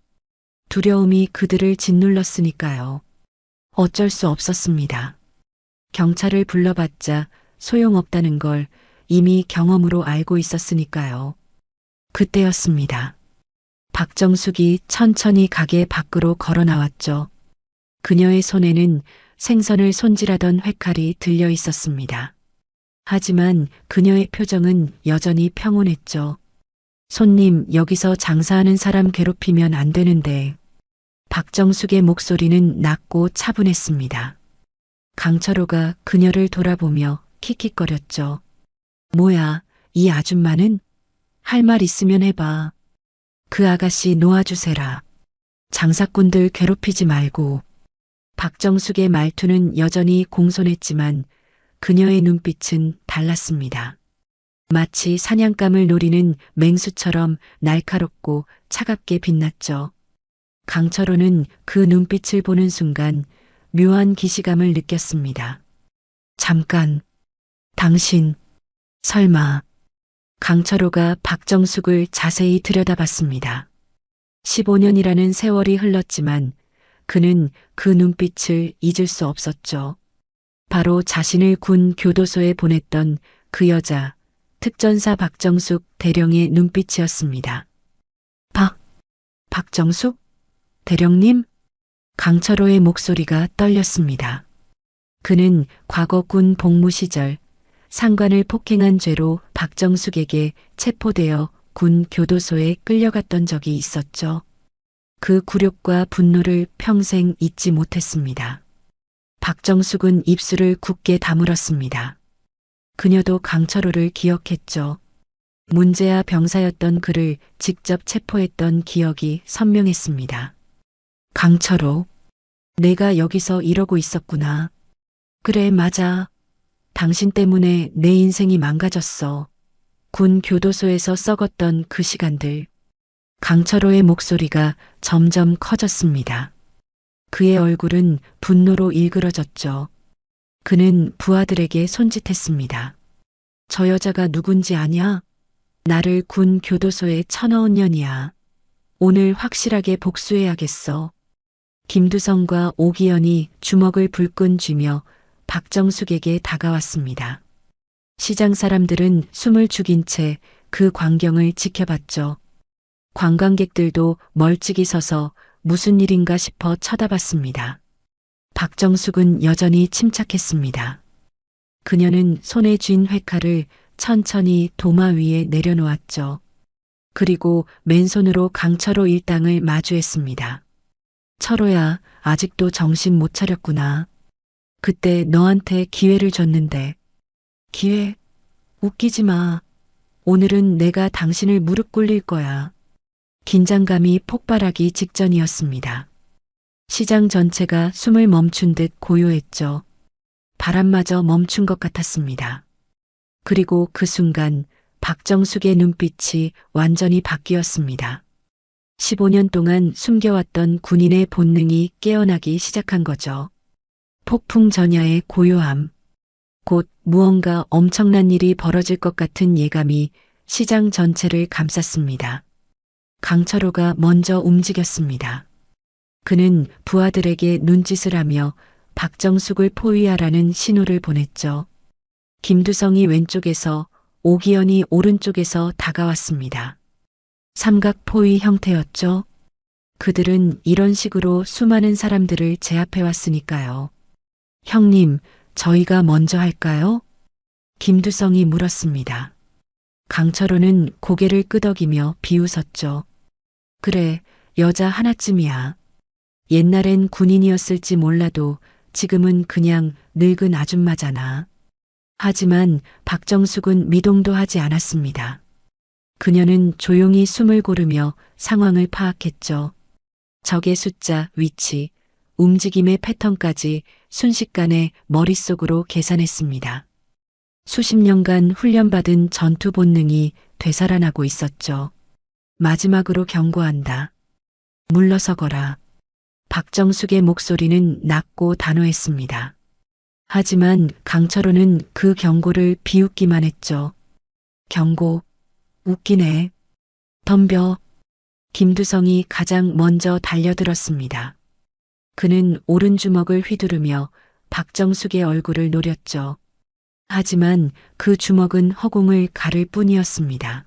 두려움이 그들을 짓눌렀으니까요. 어쩔 수 없었습니다. 경찰을 불러봤자 소용없다는 걸 이미 경험으로 알고 있었으니까요. 그때였습니다. 박정숙이 천천히 가게 밖으로 걸어 나왔죠. 그녀의 손에는 생선을 손질하던 회칼이 들려 있었습니다. 하지만 그녀의 표정은 여전히 평온했죠. 손님, 여기서 장사하는 사람 괴롭히면 안 되는데. 박정숙의 목소리는 낮고 차분했습니다. 강철호가 그녀를 돌아보며 킥킥거렸죠. 뭐야, 이 아줌마는? 할 말 있으면 해봐. 그 아가씨 놓아주세라. 장사꾼들 괴롭히지 말고. 박정숙의 말투는 여전히 공손했지만 그녀의 눈빛은 달랐습니다. 마치 사냥감을 노리는 맹수처럼 날카롭고 차갑게 빛났죠. 강철호는 그 눈빛을 보는 순간 묘한 기시감을 느꼈습니다. 잠깐, 당신, 설마. 강철호가 박정숙을 자세히 들여다봤습니다. 15년이라는 세월이 흘렀지만 그는 그 눈빛을 잊을 수 없었죠. 바로 자신을 군 교도소에 보냈던 그 여자, 특전사 박정숙 대령의 눈빛이었습니다. 박정숙? 대령님? 강철호의 목소리가 떨렸습니다. 그는 과거 군 복무 시절 상관을 폭행한 죄로 박정숙에게 체포되어 군 교도소에 끌려갔던 적이 있었죠. 그 굴욕과 분노를 평생 잊지 못했습니다. 박정숙은 입술을 굳게 다물었습니다. 그녀도 강철호를 기억했죠. 문제아 병사였던 그를 직접 체포했던 기억이 선명했습니다. 강철호, 내가 여기서 이러고 있었구나. 그래, 맞아. 당신 때문에 내 인생이 망가졌어. 군 교도소에서 썩었던 그 시간들. 강철호의 목소리가 점점 커졌습니다. 그의 얼굴은 분노로 일그러졌죠. 그는 부하들에게 손짓했습니다. 저 여자가 누군지 아냐? 나를 군 교도소에 쳐넣은 년이야. 오늘 확실하게 복수해야겠어. 김두성과 오기현이 주먹을 불끈 쥐며 박정숙에게 다가왔습니다. 시장 사람들은 숨을 죽인 채 그 광경을 지켜봤죠. 관광객들도 멀찍이 서서 무슨 일인가 싶어 쳐다봤습니다. 박정숙은 여전히 침착했습니다. 그녀는 손에 쥔 회칼을 천천히 도마 위에 내려놓았죠. 그리고 맨손으로 강철호 일당을 마주했습니다. 철호야, 아직도 정신 못 차렸구나. 그때 너한테 기회를 줬는데. 기회? 웃기지 마. 오늘은 내가 당신을 무릎 꿇릴 거야. 긴장감이 폭발하기 직전이었습니다. 시장 전체가 숨을 멈춘 듯 고요했죠. 바람마저 멈춘 것 같았습니다. 그리고 그 순간 박정숙의 눈빛이 완전히 바뀌었습니다. 15년 동안 숨겨왔던 군인의 본능이 깨어나기 시작한 거죠. 폭풍 전야의 고요함. 곧 무언가 엄청난 일이 벌어질 것 같은 예감이 시장 전체를 감쌌습니다. 강철호가 먼저 움직였습니다. 그는 부하들에게 눈짓을 하며 박정숙을 포위하라는 신호를 보냈죠. 김두성이 왼쪽에서 오기현이 오른쪽에서 다가왔습니다. 삼각 포위 형태였죠. 그들은 이런 식으로 수많은 사람들을 제압해왔으니까요. 형님, 저희가 먼저 할까요? 김두성이 물었습니다. 강철호는 고개를 끄덕이며 비웃었죠. 그래, 여자 하나쯤이야. 옛날엔 군인이었을지 몰라도 지금은 그냥 늙은 아줌마잖아. 하지만 박정숙은 미동도 하지 않았습니다. 그녀는 조용히 숨을 고르며 상황을 파악했죠. 적의 숫자, 위치, 움직임의 패턴까지 순식간에 머릿속으로 계산했습니다. 수십 년간 훈련받은 전투 본능이 되살아나고 있었죠. 마지막으로 경고한다. 물러서거라. 박정숙의 목소리는 낮고 단호했습니다. 하지만 강철호는 그 경고를 비웃기만 했죠. 경고, 웃기네. 덤벼. 김두성이 가장 먼저 달려들었습니다. 그는 오른주먹을 휘두르며 박정숙의 얼굴을 노렸죠. 하지만 그 주먹은 허공을 가를 뿐이었습니다.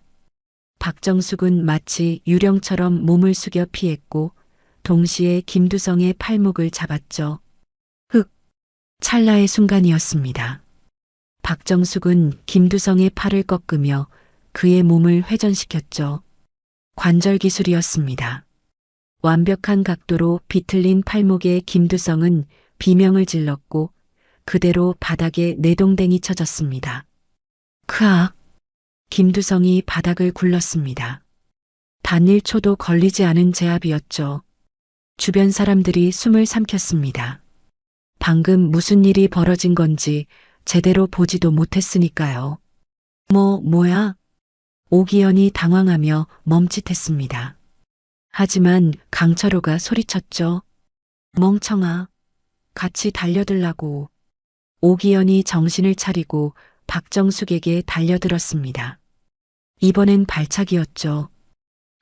박정숙은 마치 유령처럼 몸을 숙여 피했고 동시에 김두성의 팔목을 잡았죠. 흑! 찰나의 순간이었습니다. 박정숙은 김두성의 팔을 꺾으며 그의 몸을 회전시켰죠. 관절 기술이었습니다. 완벽한 각도로 비틀린 팔목의 김두성은 비명을 질렀고 그대로 바닥에 내동댕이 쳐졌습니다. 크악! 김두성이 바닥을 굴렀습니다. 단 1초도 걸리지 않은 제압이었죠. 주변 사람들이 숨을 삼켰습니다. 방금 무슨 일이 벌어진 건지 제대로 보지도 못했으니까요. 뭐야? 오기현이 당황하며 멈칫했습니다. 하지만 강철호가 소리쳤죠. 멍청아. 같이 달려들라고. 오기현이 정신을 차리고 박정숙에게 달려들었습니다. 이번엔 발차기였죠.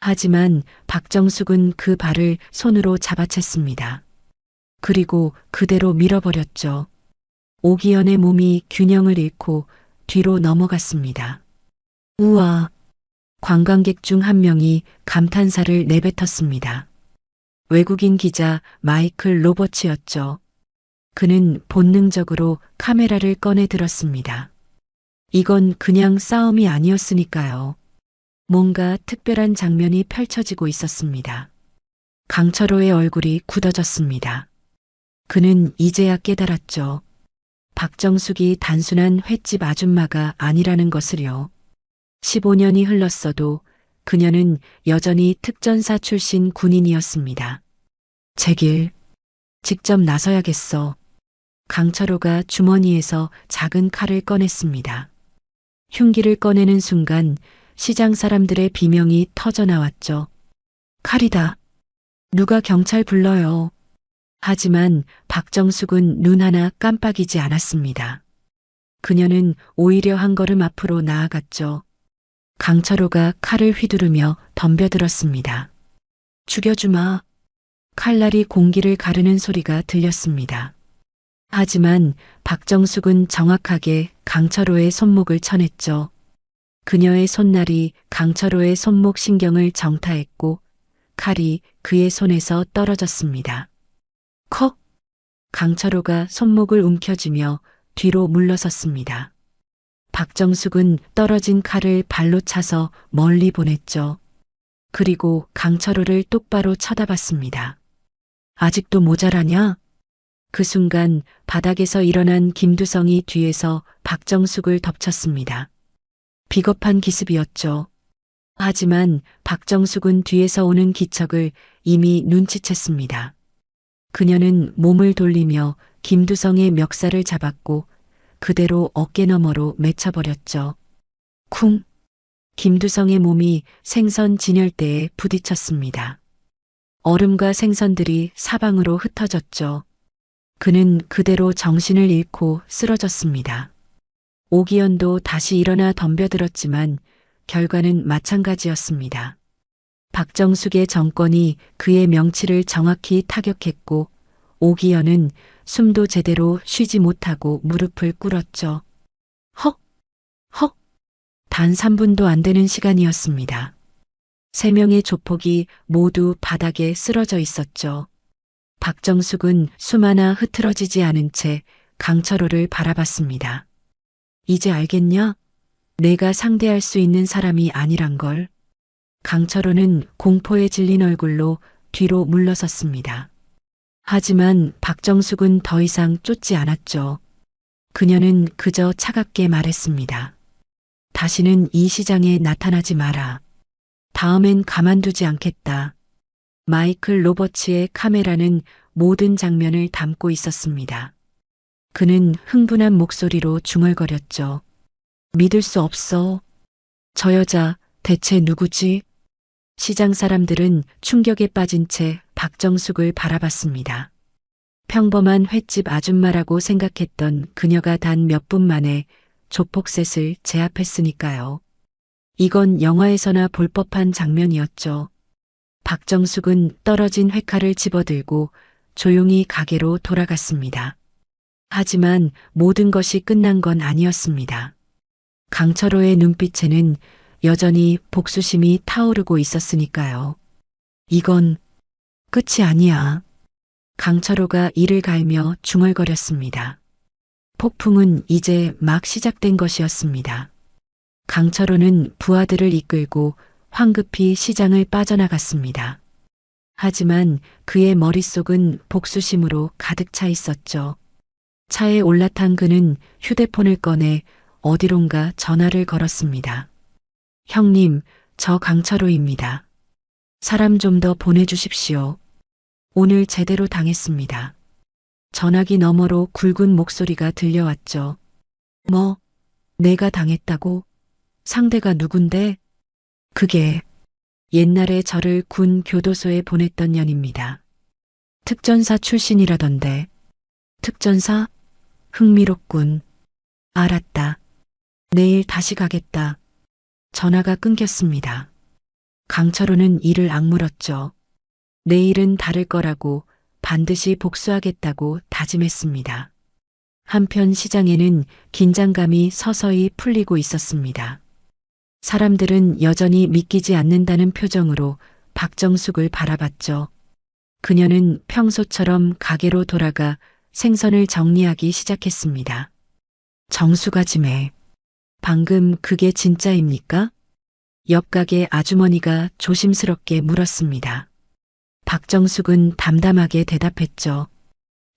하지만 박정숙은 그 발을 손으로 잡아챘습니다. 그리고 그대로 밀어버렸죠. 오기현의 몸이 균형을 잃고 뒤로 넘어갔습니다. 우와! 관광객 중 한 명이 감탄사를 내뱉었습니다. 외국인 기자 마이클 로버츠였죠. 그는 본능적으로 카메라를 꺼내 들었습니다. 이건 그냥 싸움이 아니었으니까요. 뭔가 특별한 장면이 펼쳐지고 있었습니다. 강철호의 얼굴이 굳어졌습니다. 그는 이제야 깨달았죠. 박정숙이 단순한 횟집 아줌마가 아니라는 것을요. 15년이 흘렀어도 그녀는 여전히 특전사 출신 군인이었습니다. 제 길, 직접 나서야겠어. 강철호가 주머니에서 작은 칼을 꺼냈습니다. 흉기를 꺼내는 순간 시장 사람들의 비명이 터져 나왔죠. 칼이다. 누가 경찰 불러요. 하지만 박정숙은 눈 하나 깜빡이지 않았습니다. 그녀는 오히려 한 걸음 앞으로 나아갔죠. 강철호가 칼을 휘두르며 덤벼들었습니다. 죽여주마. 칼날이 공기를 가르는 소리가 들렸습니다. 하지만 박정숙은 정확하게 강철호의 손목을 쳐냈죠. 그녀의 손날이 강철호의 손목 신경을 정타했고 칼이 그의 손에서 떨어졌습니다. 컥! 강철호가 손목을 움켜쥐며 뒤로 물러섰습니다. 박정숙은 떨어진 칼을 발로 차서 멀리 보냈죠. 그리고 강철호를 똑바로 쳐다봤습니다. 아직도 모자라냐? 그 순간 바닥에서 일어난 김두성이 뒤에서 박정숙을 덮쳤습니다. 비겁한 기습이었죠. 하지만 박정숙은 뒤에서 오는 기척을 이미 눈치챘습니다. 그녀는 몸을 돌리며 김두성의 멱살을 잡았고 그대로 어깨너머로 맺혀버렸죠. 쿵! 김두성의 몸이 생선 진열대에 부딪혔습니다. 얼음과 생선들이 사방으로 흩어졌죠. 그는 그대로 정신을 잃고 쓰러졌습니다. 오기현도 다시 일어나 덤벼들었지만 결과는 마찬가지였습니다. 박정숙의 정권이 그의 명치를 정확히 타격했고 오기현은 숨도 제대로 쉬지 못하고 무릎을 꿇었죠. 헉! 헉! 단 3분도 안 되는 시간이었습니다. 3명의 조폭이 모두 바닥에 쓰러져 있었죠. 박정숙은 숨 하나 흐트러지지 않은 채 강철호를 바라봤습니다. 이제 알겠냐? 내가 상대할 수 있는 사람이 아니란 걸. 강철호는 공포에 질린 얼굴로 뒤로 물러섰습니다. 하지만 박정숙은 더 이상 쫓지 않았죠. 그녀는 그저 차갑게 말했습니다. 다시는 이 시장에 나타나지 마라. 다음엔 가만두지 않겠다. 마이클 로버츠의 카메라는 모든 장면을 담고 있었습니다. 그는 흥분한 목소리로 중얼거렸죠. 믿을 수 없어. 저 여자 대체 누구지? 시장 사람들은 충격에 빠진 채 박정숙을 바라봤습니다. 평범한 횟집 아줌마라고 생각했던 그녀가 단 몇 분 만에 조폭셋을 제압했으니까요. 이건 영화에서나 볼 법한 장면이었죠. 박정숙은 떨어진 회칼을 집어들고 조용히 가게로 돌아갔습니다. 하지만 모든 것이 끝난 건 아니었습니다. 강철호의 눈빛에는 여전히 복수심이 타오르고 있었으니까요. 이건 끝이 아니야. 강철호가 이를 갈며 중얼거렸습니다. 폭풍은 이제 막 시작된 것이었습니다. 강철호는 부하들을 이끌고 황급히 시장을 빠져나갔습니다. 하지만 그의 머릿속은 복수심으로 가득 차 있었죠. 차에 올라탄 그는 휴대폰을 꺼내 어디론가 전화를 걸었습니다. 형님, 저 강철호입니다. 사람 좀 더 보내주십시오. 오늘 제대로 당했습니다. 전화기 너머로 굵은 목소리가 들려왔죠. 뭐, 내가 당했다고? 상대가 누군데? 그게 옛날에 저를 군 교도소에 보냈던 년입니다. 특전사 출신이라던데. 특전사? 흥미롭군. 알았다. 내일 다시 가겠다. 전화가 끊겼습니다. 강철호는 이를 악물었죠. 내일은 다를 거라고 반드시 복수하겠다고 다짐했습니다. 한편 시장에는 긴장감이 서서히 풀리고 있었습니다. 사람들은 여전히 믿기지 않는다는 표정으로 박정숙을 바라봤죠. 그녀는 평소처럼 가게로 돌아가 생선을 정리하기 시작했습니다. 정수가지매. 방금 그게 진짜입니까? 옆 가게 아주머니가 조심스럽게 물었습니다. 박정숙은 담담하게 대답했죠.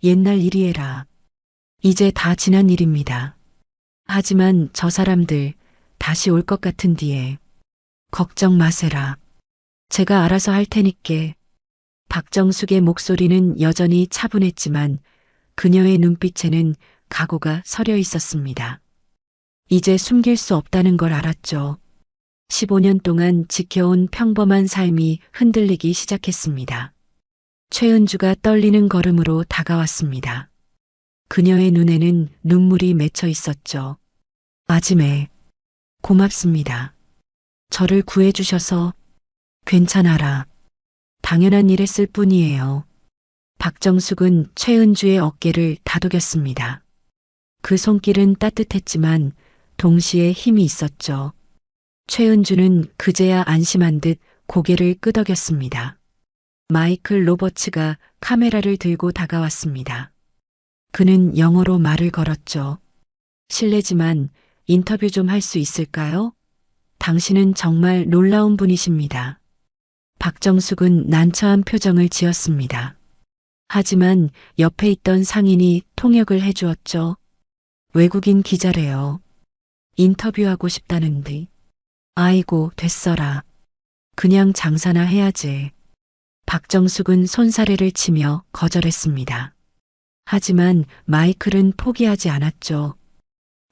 옛날 일이에라. 이제 다 지난 일입니다. 하지만 저 사람들 다시 올 것 같은 뒤에 걱정 마세라. 제가 알아서 할 테니께. 박정숙의 목소리는 여전히 차분했지만 그녀의 눈빛에는 각오가 서려 있었습니다. 이제 숨길 수 없다는 걸 알았죠. 15년 동안 지켜온 평범한 삶이 흔들리기 시작했습니다. 최은주가 떨리는 걸음으로 다가왔습니다. 그녀의 눈에는 눈물이 맺혀 있었죠. 아지매, 고맙습니다. 저를 구해주셔서. 괜찮아라. 당연한 일했을 뿐이에요. 박정숙은 최은주의 어깨를 다독였습니다. 그 손길은 따뜻했지만 동시에 힘이 있었죠. 최은주는 그제야 안심한 듯 고개를 끄덕였습니다. 마이클 로버츠가 카메라를 들고 다가왔습니다. 그는 영어로 말을 걸었죠. 실례지만 인터뷰 좀 할 수 있을까요? 당신은 정말 놀라운 분이십니다. 박정숙은 난처한 표정을 지었습니다. 하지만 옆에 있던 상인이 통역을 해주었죠. 외국인 기자래요. 인터뷰하고 싶다는데. 아이고, 됐어라. 그냥 장사나 해야지. 박정숙은 손사래를 치며 거절했습니다. 하지만 마이클은 포기하지 않았죠.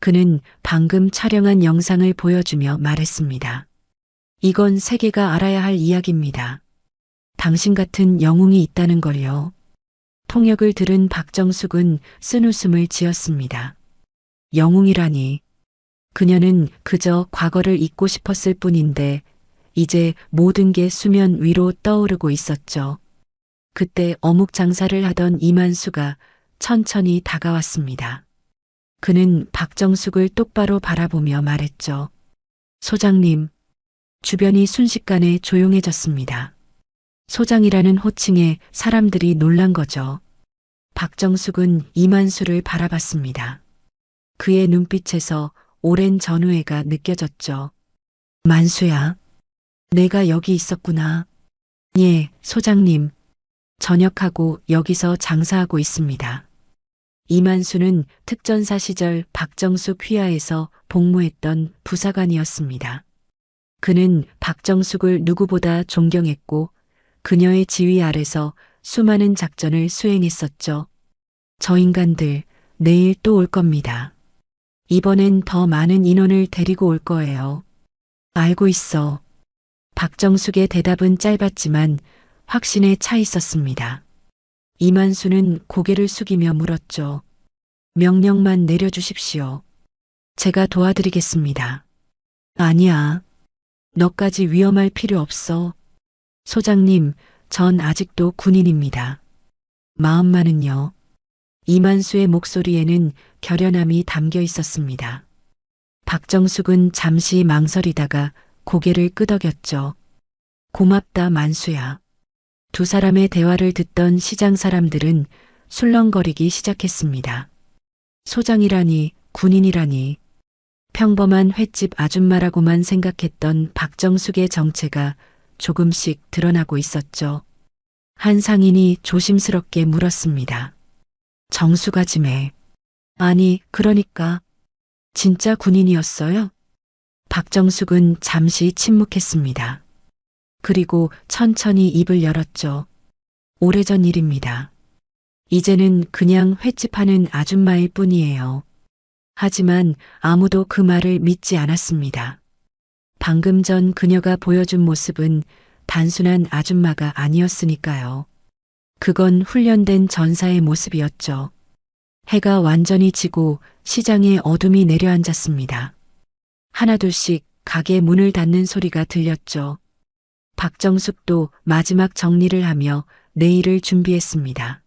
그는 방금 촬영한 영상을 보여주며 말했습니다. 이건 세계가 알아야 할 이야기입니다. 당신 같은 영웅이 있다는 걸요. 통역을 들은 박정숙은 쓴웃음을 지었습니다. 영웅이라니. 그녀는 그저 과거를 잊고 싶었을 뿐인데 이제 모든 게 수면 위로 떠오르고 있었죠. 그때 어묵 장사를 하던 이만수가 천천히 다가왔습니다. 그는 박정숙을 똑바로 바라보며 말했죠. 소장님. 주변이 순식간에 조용해졌습니다. 소장이라는 호칭에 사람들이 놀란 거죠. 박정숙은 이만수를 바라봤습니다. 그의 눈빛에서 오랜 전우애가 느껴졌죠. 만수야, 내가 여기 있었구나. 예, 소장님. 전역하고 여기서 장사하고 있습니다. 이만수는 특전사 시절 박정숙 휘하에서 복무했던 부사관이었습니다. 그는 박정숙을 누구보다 존경했고 그녀의 지휘 아래서 수많은 작전을 수행했었죠. 저 인간들 내일 또 올 겁니다. 이번엔 더 많은 인원을 데리고 올 거예요. 알고 있어. 박정숙의 대답은 짧았지만 확신에 차 있었습니다. 이만수는 고개를 숙이며 물었죠. 명령만 내려주십시오. 제가 도와드리겠습니다. 아니야. 너까지 위험할 필요 없어. 소장님, 전 아직도 군인입니다. 마음만은요. 이만수의 목소리에는 결연함이 담겨 있었습니다. 박정숙은 잠시 망설이다가 고개를 끄덕였죠. 고맙다, 만수야. 두 사람의 대화를 듣던 시장 사람들은 술렁거리기 시작했습니다. 소장이라니, 군인이라니. 평범한 횟집 아줌마라고만 생각했던 박정숙의 정체가 조금씩 드러나고 있었죠. 한 상인이 조심스럽게 물었습니다. 정수가지매. 아니, 그러니까. 진짜 군인이었어요? 박정숙은 잠시 침묵했습니다. 그리고 천천히 입을 열었죠. 오래전 일입니다. 이제는 그냥 횟집 하는 아줌마일 뿐이에요. 하지만 아무도 그 말을 믿지 않았습니다. 방금 전 그녀가 보여준 모습은 단순한 아줌마가 아니었으니까요. 그건 훈련된 전사의 모습이었죠. 해가 완전히 지고 시장에 어둠이 내려앉았습니다. 하나둘씩 가게 문을 닫는 소리가 들렸죠. 박정숙도 마지막 정리를 하며 내일을 준비했습니다.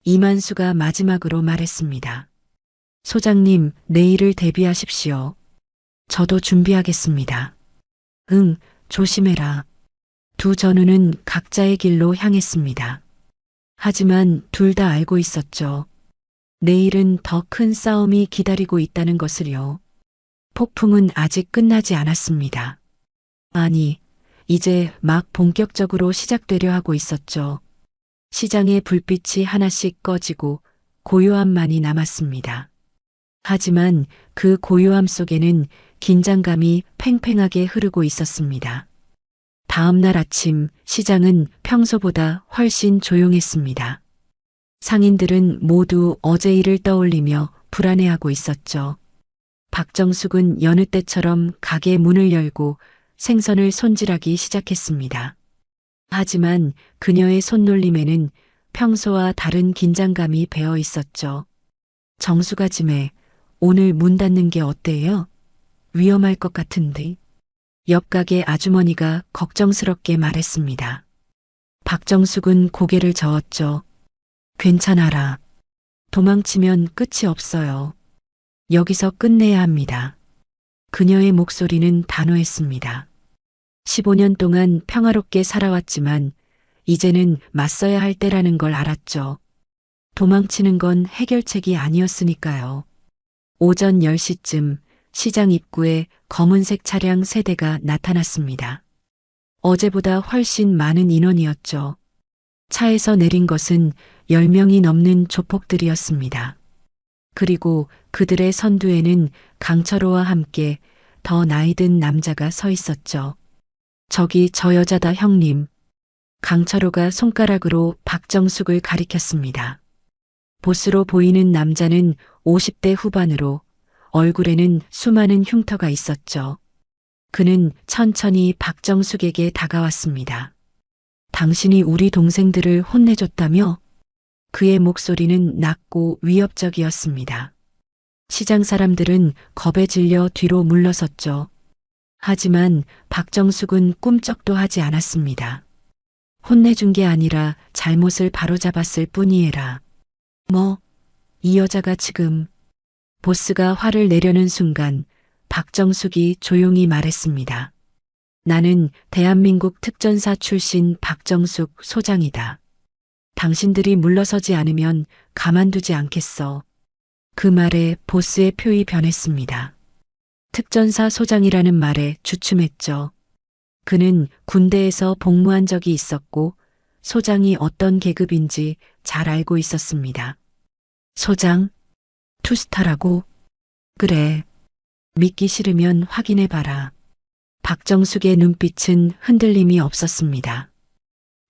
이만수가 마지막으로 말했습니다. 소장님, 내일을 대비하십시오. 저도 준비하겠습니다. 응, 조심해라. 두 전우는 각자의 길로 향했습니다. 하지만 둘 다 알고 있었죠. 내일은 더 큰 싸움이 기다리고 있다는 것을요. 폭풍은 아직 끝나지 않았습니다. 아니, 이제 막 본격적으로 시작되려 하고 있었죠. 시장의 불빛이 하나씩 꺼지고 고요함만이 남았습니다. 하지만 그 고요함 속에는 긴장감이 팽팽하게 흐르고 있었습니다. 다음 날 아침 시장은 평소보다 훨씬 조용했습니다. 상인들은 모두 어제 일을 떠올리며 불안해하고 있었죠. 박정숙은 여느 때처럼 가게 문을 열고 생선을 손질하기 시작했습니다. 하지만 그녀의 손놀림에는 평소와 다른 긴장감이 배어 있었죠. 정수가짐에 오늘 문 닫는 게 어때요? 위험할 것 같은데. 옆 가게 아주머니가 걱정스럽게 말했습니다. 박정숙은 고개를 저었죠. 괜찮아라. 도망치면 끝이 없어요. 여기서 끝내야 합니다. 그녀의 목소리는 단호했습니다. 15년 동안 평화롭게 살아왔지만 이제는 맞서야 할 때라는 걸 알았죠. 도망치는 건 해결책이 아니었으니까요. 오전 10시쯤 시장 입구에 검은색 차량 3대가 나타났습니다. 어제보다 훨씬 많은 인원이었죠. 차에서 내린 것은 10명이 넘는 조폭들이었습니다. 그리고 그들의 선두에는 강철호와 함께 더 나이든 남자가 서 있었죠. 저기 저 여자다 형님. 강철호가 손가락으로 박정숙을 가리켰습니다. 보스로 보이는 남자는 50대 후반으로 얼굴에는 수많은 흉터가 있었죠. 그는 천천히 박정숙에게 다가왔습니다. 당신이 우리 동생들을 혼내줬다며? 그의 목소리는 낮고 위협적이었습니다. 시장 사람들은 겁에 질려 뒤로 물러섰죠. 하지만 박정숙은 꿈쩍도 하지 않았습니다. 혼내준 게 아니라 잘못을 바로잡았을 뿐이에라. 뭐, 이 여자가 지금... 보스가 화를 내려는 순간 박정숙이 조용히 말했습니다. 나는 대한민국 특전사 출신 박정숙 소장이다. 당신들이 물러서지 않으면 가만두지 않겠어. 그 말에 보스의 표이 변했습니다. 특전사 소장이라는 말에 주춤했죠. 그는 군대에서 복무한 적이 있었고 소장이 어떤 계급인지 잘 알고 있었습니다. 소장? 투스타라고? 그래. 믿기 싫으면 확인해봐라. 박정숙의 눈빛은 흔들림이 없었습니다.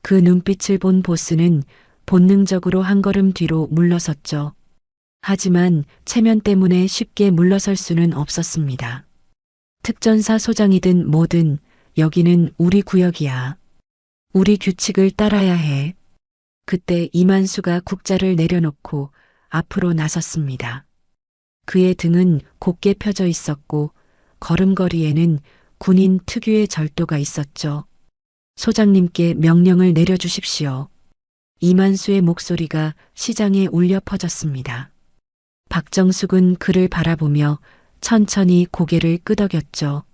그 눈빛을 본 보스는 본능적으로 한 걸음 뒤로 물러섰죠. 하지만 체면 때문에 쉽게 물러설 수는 없었습니다. 특전사 소장이든 뭐든 여기는 우리 구역이야. 우리 규칙을 따라야 해. 그때 이만수가 국자를 내려놓고 앞으로 나섰습니다. 그의 등은 곧게 펴져 있었고 걸음걸이에는 군인 특유의 절도가 있었죠. 소장님께 명령을 내려주십시오. 이만수의 목소리가 시장에 울려 퍼졌습니다. 박정숙은 그를 바라보며 천천히 고개를 끄덕였죠.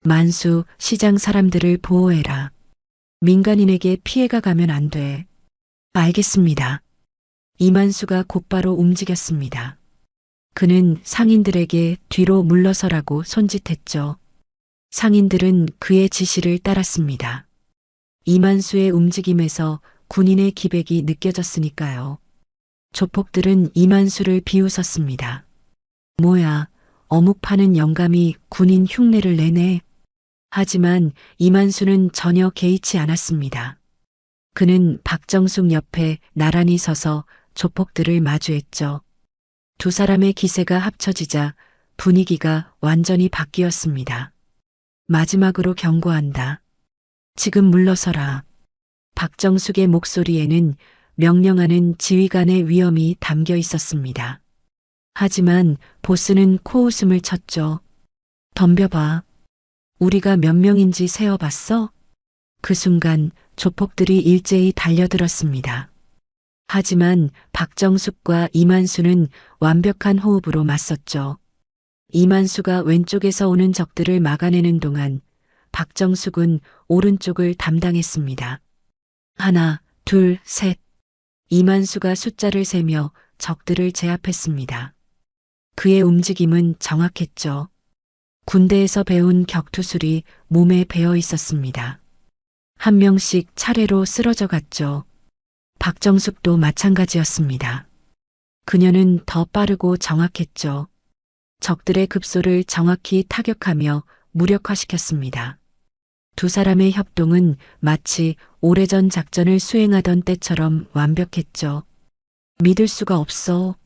만수, 시장 사람들을 보호해라. 민간인에게 피해가 가면 안 돼. 알겠습니다. 이만수가 곧바로 움직였습니다. 그는 상인들에게 뒤로 물러서라고 손짓했죠. 상인들은 그의 지시를 따랐습니다. 이만수의 움직임에서 군인의 기백이 느껴졌으니까요. 조폭들은 이만수를 비웃었습니다. 뭐야, 어묵 파는 영감이 군인 흉내를 내네. 하지만 이만수는 전혀 개의치 않았습니다. 그는 박정숙 옆에 나란히 서서 조폭들을 마주했죠. 두 사람의 기세가 합쳐지자 분위기가 완전히 바뀌었습니다. 마지막으로 경고한다. 지금 물러서라. 박정숙의 목소리에는 명령하는 지휘관의 위엄이 담겨 있었습니다. 하지만 보스는 코웃음을 쳤죠. 덤벼봐. 우리가 몇 명인지 세어봤어? 그 순간 조폭들이 일제히 달려들었습니다. 하지만 박정숙과 이만수는 완벽한 호흡으로 맞섰죠. 이만수가 왼쪽에서 오는 적들을 막아내는 동안 박정숙은 오른쪽을 담당했습니다. 하나, 둘, 셋. 이만수가 숫자를 세며 적들을 제압했습니다. 그의 움직임은 정확했죠. 군대에서 배운 격투술이 몸에 배어 있었습니다. 한 명씩 차례로 쓰러져 갔죠. 박정숙도 마찬가지였습니다. 그녀는 더 빠르고 정확했죠. 적들의 급소를 정확히 타격하며 무력화시켰습니다. 두 사람의 협동은 마치 오래전 작전을 수행하던 때처럼 완벽했죠. 믿을 수가 없어.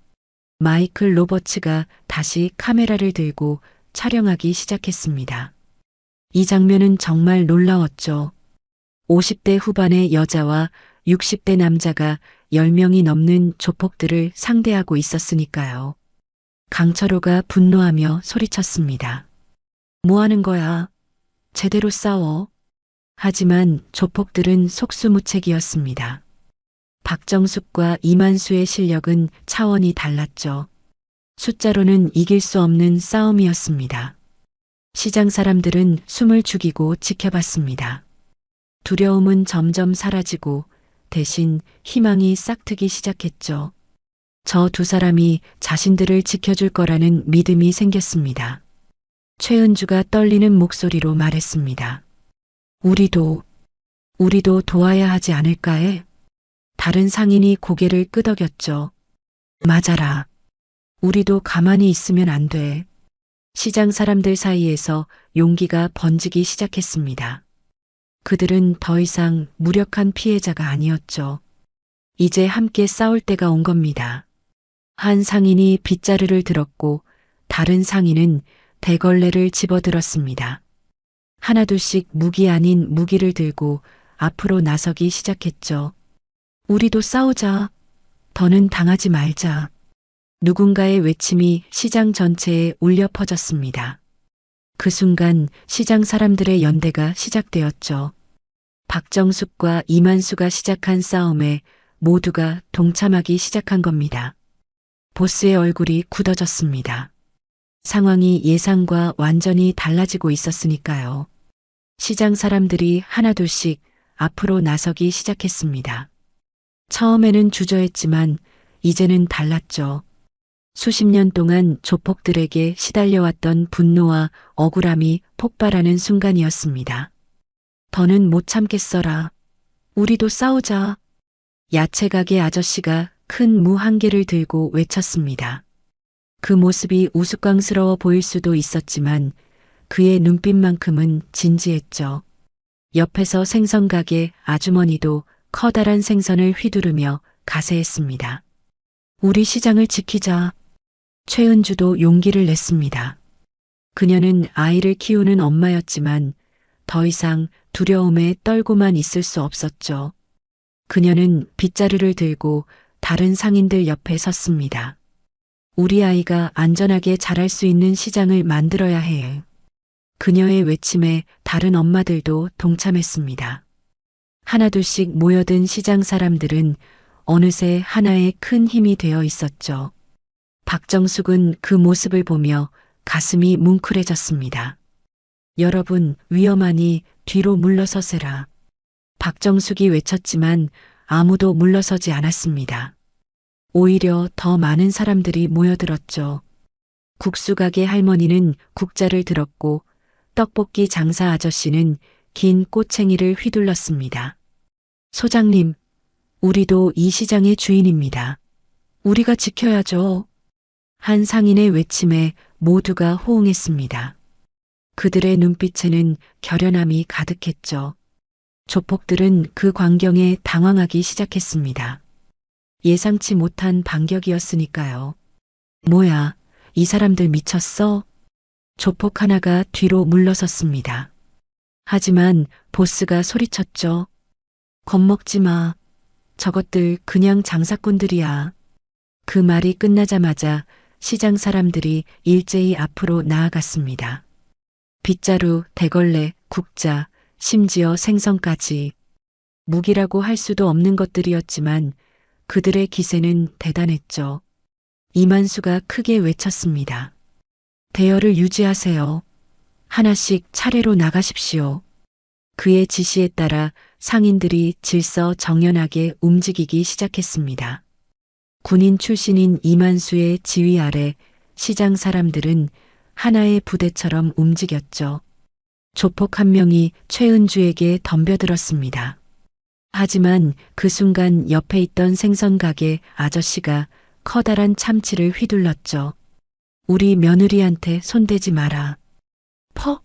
마이클 로버츠가 다시 카메라를 들고 촬영하기 시작했습니다. 이 장면은 정말 놀라웠죠. 50대 후반의 여자와 60대 남자가 10명이 넘는 조폭들을 상대하고 있었으니까요. 강철호가 분노하며 소리쳤습니다. 뭐 하는 거야? 제대로 싸워. 하지만 조폭들은 속수무책이었습니다. 박정숙과 이만수의 실력은 차원이 달랐죠. 숫자로는 이길 수 없는 싸움이었습니다. 시장 사람들은 숨을 죽이고 지켜봤습니다. 두려움은 점점 사라지고 대신 희망이 싹트기 시작했죠. 저 두 사람이 자신들을 지켜줄 거라는 믿음이 생겼습니다. 최은주가 떨리는 목소리로 말했습니다. 우리도 도와야 하지 않을까 해? 다른 상인이 고개를 끄덕였죠. 맞아라. 우리도 가만히 있으면 안 돼. 시장 사람들 사이에서 용기가 번지기 시작했습니다. 그들은 더 이상 무력한 피해자가 아니었죠. 이제 함께 싸울 때가 온 겁니다. 한 상인이 빗자루를 들었고 다른 상인은 대걸레를 집어들었습니다. 하나둘씩 무기 아닌 무기를 들고 앞으로 나서기 시작했죠. 우리도 싸우자. 더는 당하지 말자. 누군가의 외침이 시장 전체에 울려 퍼졌습니다. 그 순간 시장 사람들의 연대가 시작되었죠. 박정숙과 이만수가 시작한 싸움에 모두가 동참하기 시작한 겁니다. 보스의 얼굴이 굳어졌습니다. 상황이 예상과 완전히 달라지고 있었으니까요. 시장 사람들이 하나둘씩 앞으로 나서기 시작했습니다. 처음에는 주저했지만 이제는 달랐죠. 수십 년 동안 조폭들에게 시달려왔던 분노와 억울함이 폭발하는 순간이었습니다. 더는 못 참겠어라. 우리도 싸우자. 야채가게 아저씨가 큰 무 한 개를 들고 외쳤습니다. 그 모습이 우스꽝스러워 보일 수도 있었지만 그의 눈빛만큼은 진지했죠. 옆에서 생선가게 아주머니도 커다란 생선을 휘두르며 가세했습니다. 우리 시장을 지키자. 최은주도 용기를 냈습니다. 그녀는 아이를 키우는 엄마였지만 더 이상 두려움에 떨고만 있을 수 없었죠. 그녀는 빗자루를 들고 다른 상인들 옆에 섰습니다. 우리 아이가 안전하게 자랄 수 있는 시장을 만들어야 해. 그녀의 외침에 다른 엄마들도 동참했습니다. 하나둘씩 모여든 시장 사람들은 어느새 하나의 큰 힘이 되어 있었죠. 박정숙은 그 모습을 보며 가슴이 뭉클해졌습니다. 여러분, 위험하니 뒤로 물러서세라. 박정숙이 외쳤지만 아무도 물러서지 않았습니다. 오히려 더 많은 사람들이 모여들었죠. 국수가게 할머니는 국자를 들었고 떡볶이 장사 아저씨는 긴 꼬챙이를 휘둘렀습니다. 소장님, 우리도 이 시장의 주인입니다. 우리가 지켜야죠. 한 상인의 외침에 모두가 호응했습니다. 그들의 눈빛에는 결연함이 가득했죠. 조폭들은 그 광경에 당황하기 시작했습니다. 예상치 못한 반격이었으니까요. 뭐야, 이 사람들 미쳤어? 조폭 하나가 뒤로 물러섰습니다. 하지만 보스가 소리쳤죠. 겁먹지 마. 저것들 그냥 장사꾼들이야. 그 말이 끝나자마자 시장 사람들이 일제히 앞으로 나아갔습니다. 빗자루, 대걸레, 국자, 심지어 생선까지. 무기라고 할 수도 없는 것들이었지만 그들의 기세는 대단했죠. 이만수가 크게 외쳤습니다. 대열을 유지하세요. 하나씩 차례로 나가십시오. 그의 지시에 따라 상인들이 질서정연하게 움직이기 시작했습니다. 군인 출신인 이만수의 지휘 아래 시장 사람들은 하나의 부대처럼 움직였죠. 조폭 한 명이 최은주에게 덤벼들었습니다. 하지만 그 순간 옆에 있던 생선 가게 아저씨가 커다란 참치를 휘둘렀죠. 우리 며느리한테 손대지 마라. 퍽!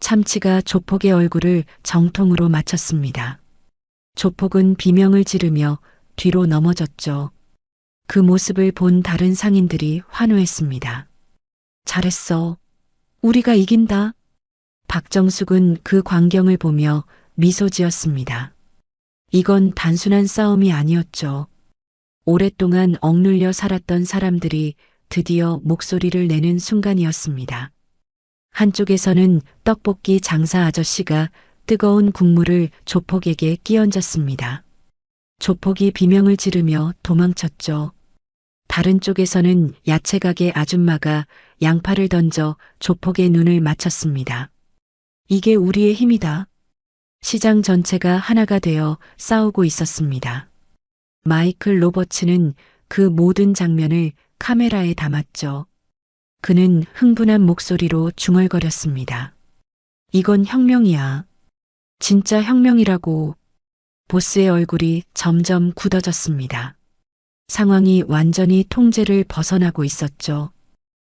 참치가 조폭의 얼굴을 정통으로 맞췄습니다. 조폭은 비명을 지르며 뒤로 넘어졌죠. 그 모습을 본 다른 상인들이 환호했습니다. 잘했어. 우리가 이긴다. 박정숙은 그 광경을 보며 미소 지었습니다. 이건 단순한 싸움이 아니었죠. 오랫동안 억눌려 살았던 사람들이 드디어 목소리를 내는 순간이었습니다. 한쪽에서는 떡볶이 장사 아저씨가 뜨거운 국물을 조폭에게 끼얹었습니다. 조폭이 비명을 지르며 도망쳤죠. 다른 쪽에서는 야채 가게 아줌마가 양파를 던져 조폭의 눈을 맞췄습니다. 이게 우리의 힘이다. 시장 전체가 하나가 되어 싸우고 있었습니다. 마이클 로버츠는 그 모든 장면을 카메라에 담았죠. 그는 흥분한 목소리로 중얼거렸습니다. 이건 혁명이야. 진짜 혁명이라고. 보스의 얼굴이 점점 굳어졌습니다. 상황이 완전히 통제를 벗어나고 있었죠.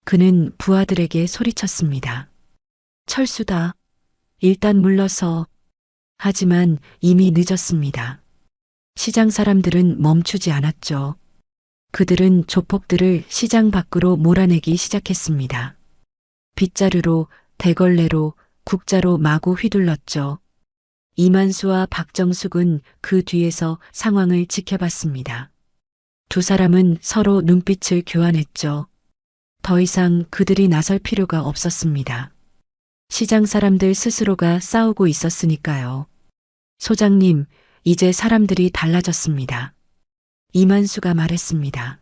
그는 부하들에게 소리쳤습니다. 철수다. 일단 물러서. 하지만 이미 늦었습니다. 시장 사람들은 멈추지 않았죠. 그들은 조폭들을 시장 밖으로 몰아내기 시작했습니다. 빗자루로, 대걸레로, 국자로 마구 휘둘렀죠. 이만수와 박정숙은 그 뒤에서 상황을 지켜봤습니다. 두 사람은 서로 눈빛을 교환했죠. 더 이상 그들이 나설 필요가 없었습니다. 시장 사람들 스스로가 싸우고 있었으니까요. 소장님, 이제 사람들이 달라졌습니다. 이만수가 말했습니다.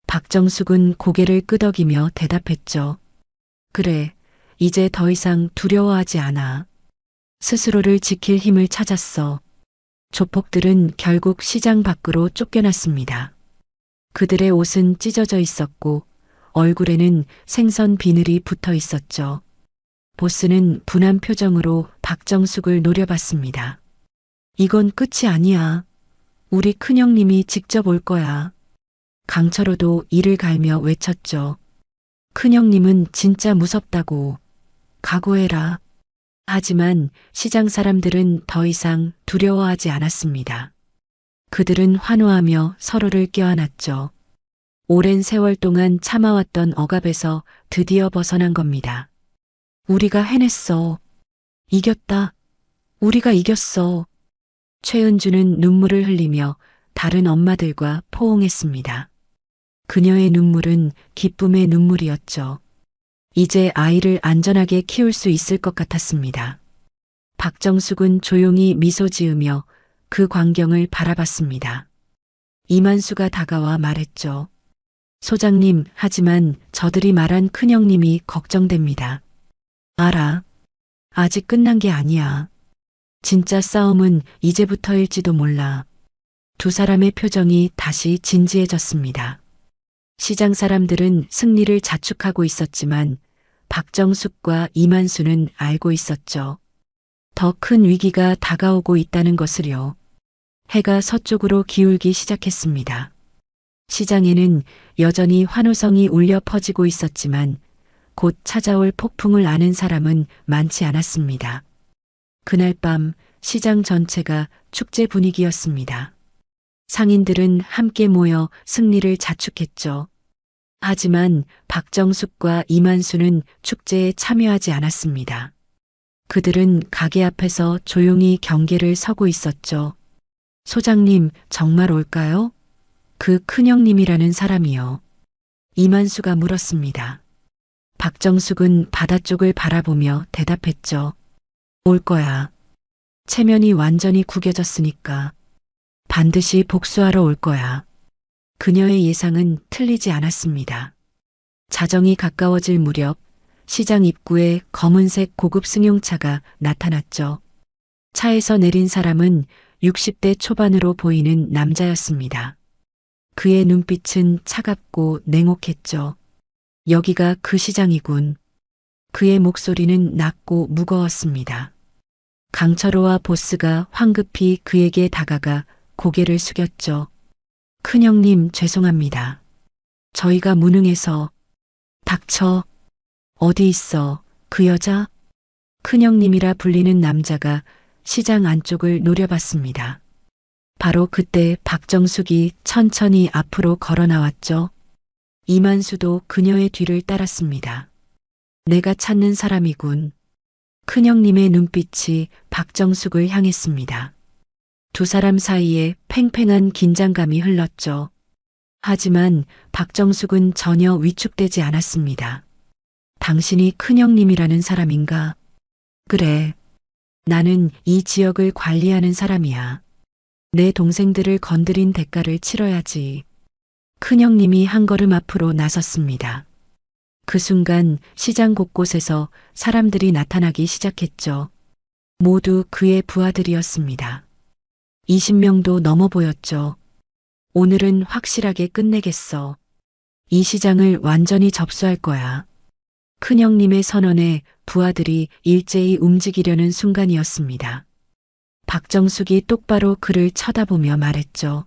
박정숙은 고개를 끄덕이며 대답했죠. 그래, 이제 더 이상 두려워하지 않아. 스스로를 지킬 힘을 찾았어. 조폭들은 결국 시장 밖으로 쫓겨났습니다. 그들의 옷은 찢어져 있었고 얼굴에는 생선 비늘이 붙어 있었죠. 보스는 분한 표정으로 박정숙을 노려봤습니다. 이건 끝이 아니야. 우리 큰형님이 직접 올 거야. 강철호도 이를 갈며 외쳤죠. 큰형님은 진짜 무섭다고. 각오해라. 하지만 시장 사람들은 더 이상 두려워하지 않았습니다. 그들은 환호하며 서로를 껴안았죠. 오랜 세월 동안 참아왔던 억압에서 드디어 벗어난 겁니다. 우리가 해냈어. 이겼다. 우리가 이겼어. 최은주는 눈물을 흘리며 다른 엄마들과 포옹했습니다. 그녀의 눈물은 기쁨의 눈물이었죠. 이제 아이를 안전하게 키울 수 있을 것 같았습니다. 박정숙은 조용히 미소 지으며 그 광경을 바라봤습니다. 이만수가 다가와 말했죠. 소장님, 하지만 저들이 말한 큰형님이 걱정됩니다. 알아. 아직 끝난 게 아니야. 진짜 싸움은 이제부터일지도 몰라. 두 사람의 표정이 다시 진지해졌습니다. 시장 사람들은 승리를 자축하고 있었지만 박정숙과 이만수는 알고 있었죠. 더 큰 위기가 다가오고 있다는 것을요. 해가 서쪽으로 기울기 시작했습니다. 시장에는 여전히 환호성이 울려 퍼지고 있었지만 곧 찾아올 폭풍을 아는 사람은 많지 않았습니다. 그날 밤 시장 전체가 축제 분위기였습니다. 상인들은 함께 모여 승리를 자축했죠. 하지만 박정숙과 이만수는 축제에 참여하지 않았습니다. 그들은 가게 앞에서 조용히 경계를 서고 있었죠. 소장님, 정말 올까요? 그 큰형님이라는 사람이요. 이만수가 물었습니다. 박정숙은 바다 쪽을 바라보며 대답했죠. 올 거야. 체면이 완전히 구겨졌으니까. 반드시 복수하러 올 거야. 그녀의 예상은 틀리지 않았습니다. 자정이 가까워질 무렵 시장 입구에 검은색 고급 승용차가 나타났죠. 차에서 내린 사람은 60대 초반으로 보이는 남자였습니다. 그의 눈빛은 차갑고 냉혹했죠. 여기가 그 시장이군. 그의 목소리는 낮고 무거웠습니다. 강철호와 보스가 황급히 그에게 다가가 고개를 숙였죠. 큰형님 죄송합니다. 저희가 무능해서. 닥쳐. 어디 있어, 그 여자? 큰형님이라 불리는 남자가 시장 안쪽을 노려봤습니다. 바로 그때 박정숙이 천천히 앞으로 걸어 나왔죠. 이만수도 그녀의 뒤를 따랐습니다. 내가 찾는 사람이군. 큰형님의 눈빛이 박정숙을 향했습니다. 두 사람 사이에 팽팽한 긴장감이 흘렀죠. 하지만 박정숙은 전혀 위축되지 않았습니다. 당신이 큰형님이라는 사람인가? 그래. 나는 이 지역을 관리하는 사람이야. 내 동생들을 건드린 대가를 치러야지. 큰형님이 한 걸음 앞으로 나섰습니다. 그 순간 시장 곳곳에서 사람들이 나타나기 시작했죠. 모두 그의 부하들이었습니다. 20명도 넘어 보였죠. 오늘은 확실하게 끝내겠어. 이 시장을 완전히 접수할 거야. 큰형님의 선언에 부하들이 일제히 움직이려는 순간이었습니다. 박정숙이 똑바로 그를 쳐다보며 말했죠.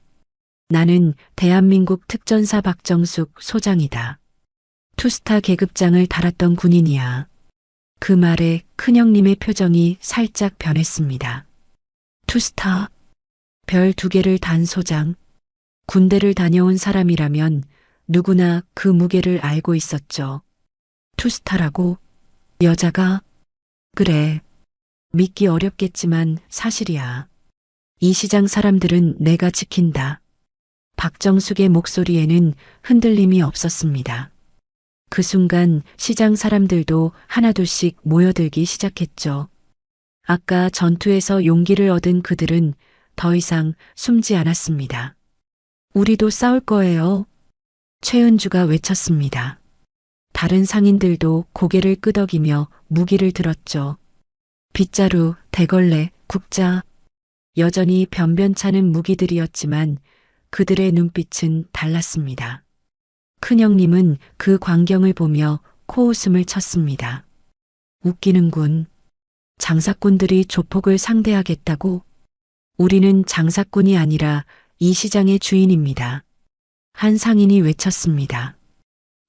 나는 대한민국 특전사 박정숙 소장이다. 투스타 계급장을 달았던 군인이야. 그 말에 큰형님의 표정이 살짝 변했습니다. 투스타? 별 2개를 단 소장. 군대를 다녀온 사람이라면 누구나 그 무게를 알고 있었죠. 투스타라고? 여자가? 그래. 믿기 어렵겠지만 사실이야. 이 시장 사람들은 내가 지킨다. 박정숙의 목소리에는 흔들림이 없었습니다. 그 순간 시장 사람들도 하나둘씩 모여들기 시작했죠. 아까 전투에서 용기를 얻은 그들은 더 이상 숨지 않았습니다. 우리도 싸울 거예요. 최은주가 외쳤습니다. 다른 상인들도 고개를 끄덕이며 무기를 들었죠. 빗자루, 대걸레, 국자, 여전히 변변찮은 무기들이었지만 그들의 눈빛은 달랐습니다. 큰형님은 그 광경을 보며 코웃음을 쳤습니다. 웃기는군. 장사꾼들이 조폭을 상대하겠다고? 우리는 장사꾼이 아니라 이 시장의 주인입니다. 한 상인이 외쳤습니다.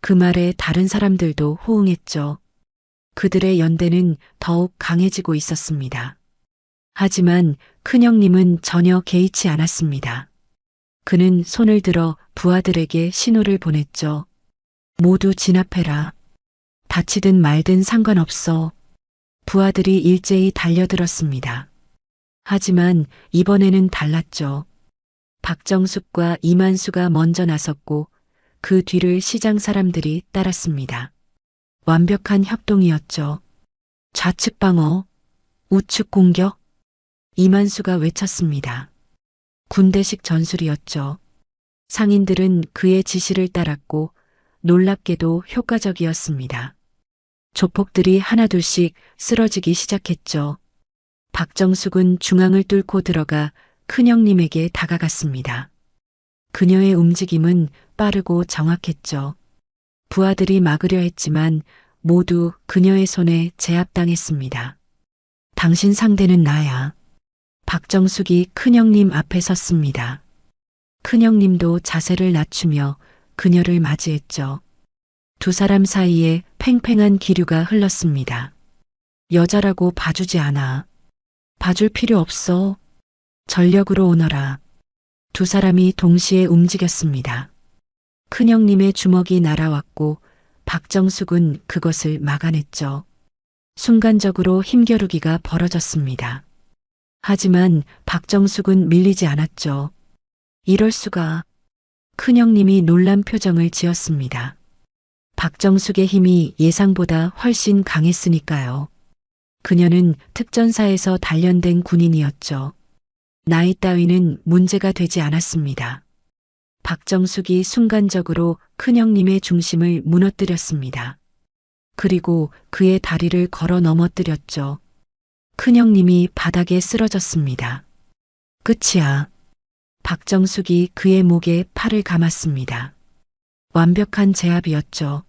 그 말에 다른 사람들도 호응했죠. 그들의 연대는 더욱 강해지고 있었습니다. 하지만 큰형님은 전혀 개의치 않았습니다. 그는 손을 들어 부하들에게 신호를 보냈죠. 모두 진압해라. 다치든 말든 상관없어. 부하들이 일제히 달려들었습니다. 하지만 이번에는 달랐죠. 박정숙과 이만수가 먼저 나섰고 그 뒤를 시장 사람들이 따랐습니다. 완벽한 협동이었죠. 좌측 방어, 우측 공격. 이만수가 외쳤습니다. 군대식 전술이었죠. 상인들은 그의 지시를 따랐고 놀랍게도 효과적이었습니다. 조폭들이 하나둘씩 쓰러지기 시작했죠. 박정숙은 중앙을 뚫고 들어가 큰형님에게 다가갔습니다. 그녀의 움직임은 빠르고 정확했죠. 부하들이 막으려 했지만 모두 그녀의 손에 제압당했습니다. 당신 상대는 나야. 박정숙이 큰형님 앞에 섰습니다. 큰형님도 자세를 낮추며 그녀를 맞이했죠. 두 사람 사이에 팽팽한 기류가 흘렀습니다. 여자라고 봐주지 않아. 봐줄 필요 없어. 전력으로 오너라. 두 사람이 동시에 움직였습니다. 큰형님의 주먹이 날아왔고 박정숙은 그것을 막아냈죠. 순간적으로 힘겨루기가 벌어졌습니다. 하지만 박정숙은 밀리지 않았죠. 이럴 수가. 큰형님이 놀란 표정을 지었습니다. 박정숙의 힘이 예상보다 훨씬 강했으니까요. 그녀는 특전사에서 단련된 군인이었죠. 나이 따위는 문제가 되지 않았습니다. 박정숙이 순간적으로 큰형님의 중심을 무너뜨렸습니다. 그리고 그의 다리를 걸어 넘어뜨렸죠. 큰형님이 바닥에 쓰러졌습니다. 끝이야. 박정숙이 그의 목에 팔을 감았습니다. 완벽한 제압이었죠.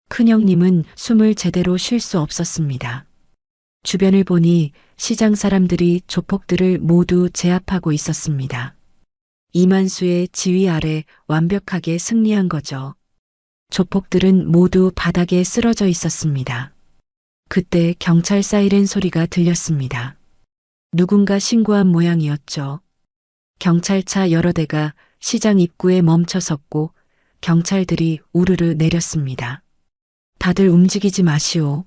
큰형님은 숨을 제대로 쉴 수 없었습니다. 주변을 보니 시장 사람들이 조폭들을 모두 제압하고 있었습니다. 이만수의 지휘 아래 완벽하게 승리한 거죠. 조폭들은 모두 바닥에 쓰러져 있었습니다. 그때 경찰 사이렌 소리가 들렸습니다. 누군가 신고한 모양이었죠. 경찰차 여러 대가 시장 입구에 멈춰 섰고 경찰들이 우르르 내렸습니다. 다들 움직이지 마시오.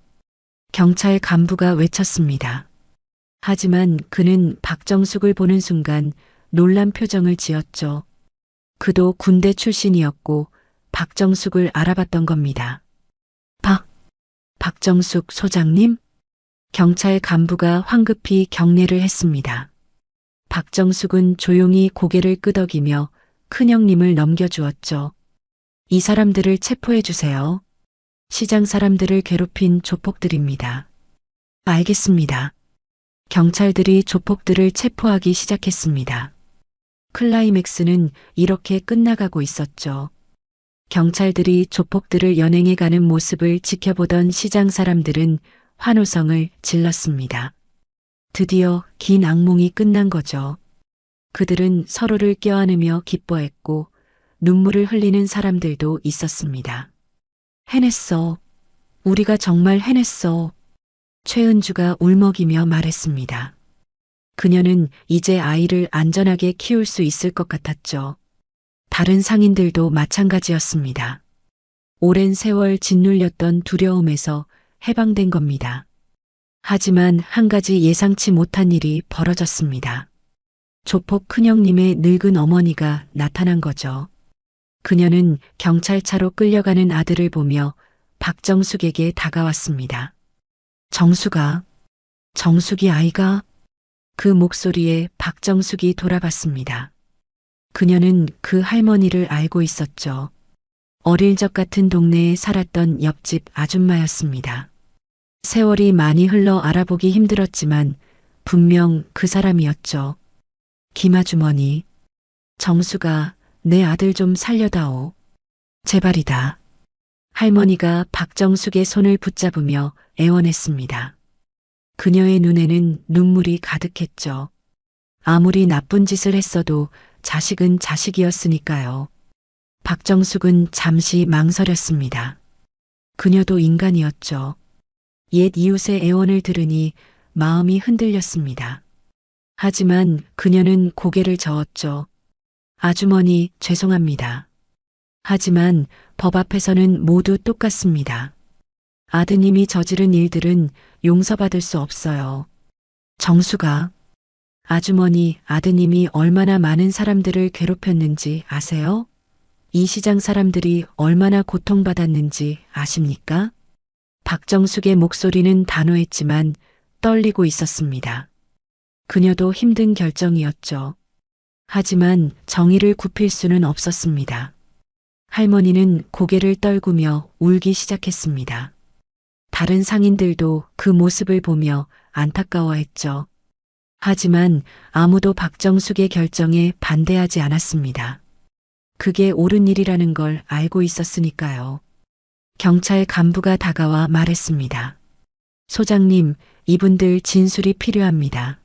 경찰 간부가 외쳤습니다. 하지만 그는 박정숙을 보는 순간 놀란 표정을 지었죠. 그도 군대 출신이었고 박정숙을 알아봤던 겁니다. 박정숙 소장님? 경찰 간부가 황급히 경례를 했습니다. 박정숙은 조용히 고개를 끄덕이며 큰형님을 넘겨주었죠. 이 사람들을 체포해 주세요. 시장 사람들을 괴롭힌 조폭들입니다. 알겠습니다. 경찰들이 조폭들을 체포하기 시작했습니다. 클라이맥스는 이렇게 끝나가고 있었죠. 경찰들이 조폭들을 연행해 가는 모습을 지켜보던 시장 사람들은 환호성을 질렀습니다. 드디어 긴 악몽이 끝난 거죠. 그들은 서로를 껴안으며 기뻐했고 눈물을 흘리는 사람들도 있었습니다. 해냈어. 우리가 정말 해냈어. 최은주가 울먹이며 말했습니다. 그녀는 이제 아이를 안전하게 키울 수 있을 것 같았죠. 다른 상인들도 마찬가지였습니다. 오랜 세월 짓눌렸던 두려움에서 해방된 겁니다. 하지만 한 가지 예상치 못한 일이 벌어졌습니다. 조폭 큰형님의 늙은 어머니가 나타난 거죠. 그녀는 경찰차로 끌려가는 아들을 보며 박정숙에게 다가왔습니다. 정숙이 아이가? 그 목소리에 박정숙이 돌아봤습니다. 그녀는 그 할머니를 알고 있었죠. 어릴 적 같은 동네에 살았던 옆집 아줌마였습니다. 세월이 많이 흘러 알아보기 힘들었지만 분명 그 사람이었죠. 김아주머니, 정수가 내 아들 좀 살려다오. 제발이다. 할머니가 박정숙의 손을 붙잡으며 애원했습니다. 그녀의 눈에는 눈물이 가득했죠. 아무리 나쁜 짓을 했어도 자식은 자식이었으니까요. 박정숙은 잠시 망설였습니다. 그녀도 인간이었죠. 옛 이웃의 애원을 들으니 마음이 흔들렸습니다. 하지만 그녀는 고개를 저었죠. 아주머니, 죄송합니다. 하지만 법 앞에서는 모두 똑같습니다. 아드님이 저지른 일들은 용서받을 수 없어요. 정수가, 아주머니, 아드님이 얼마나 많은 사람들을 괴롭혔는지 아세요? 이 시장 사람들이 얼마나 고통받았는지 아십니까? 박정숙의 목소리는 단호했지만 떨리고 있었습니다. 그녀도 힘든 결정이었죠. 하지만 정의를 굽힐 수는 없었습니다. 할머니는 고개를 떨구며 울기 시작했습니다. 다른 상인들도 그 모습을 보며 안타까워했죠. 하지만 아무도 박정숙의 결정에 반대하지 않았습니다. 그게 옳은 일이라는 걸 알고 있었으니까요. 경찰 간부가 다가와 말했습니다. 소장님, 이분들 진술이 필요합니다.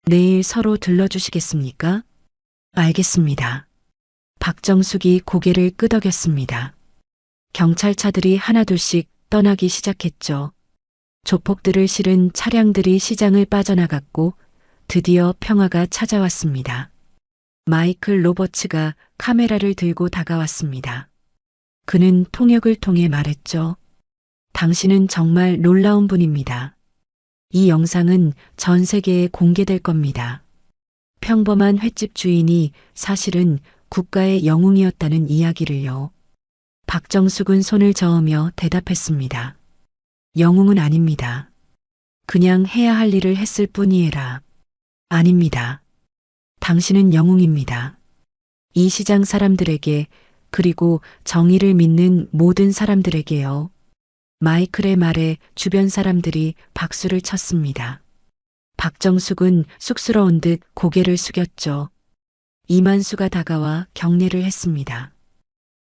내일 서로 들러주시겠습니까? 알겠습니다. 박정숙이 고개를 끄덕였습니다. 경찰차들이 하나둘씩 떠나기 시작했죠. 조폭들을 실은 차량들이 시장을 빠져나갔고 드디어 평화가 찾아왔습니다. 마이클 로버츠가 카메라를 들고 다가왔습니다. 그는 통역을 통해 말했죠. 당신은 정말 놀라운 분입니다. 이 영상은 전 세계에 공개될 겁니다. 평범한 횟집 주인이 사실은 국가의 영웅이었다는 이야기를요. 박정숙은 손을 저으며 대답했습니다. 영웅은 아닙니다. 그냥 해야 할 일을 했을 뿐이에라. 아닙니다. 당신은 영웅입니다. 이 시장 사람들에게 그리고 정의를 믿는 모든 사람들에게요. 마이클의 말에 주변 사람들이 박수를 쳤습니다. 박정숙은 쑥스러운 듯 고개를 숙였죠. 이만수가 다가와 경례를 했습니다.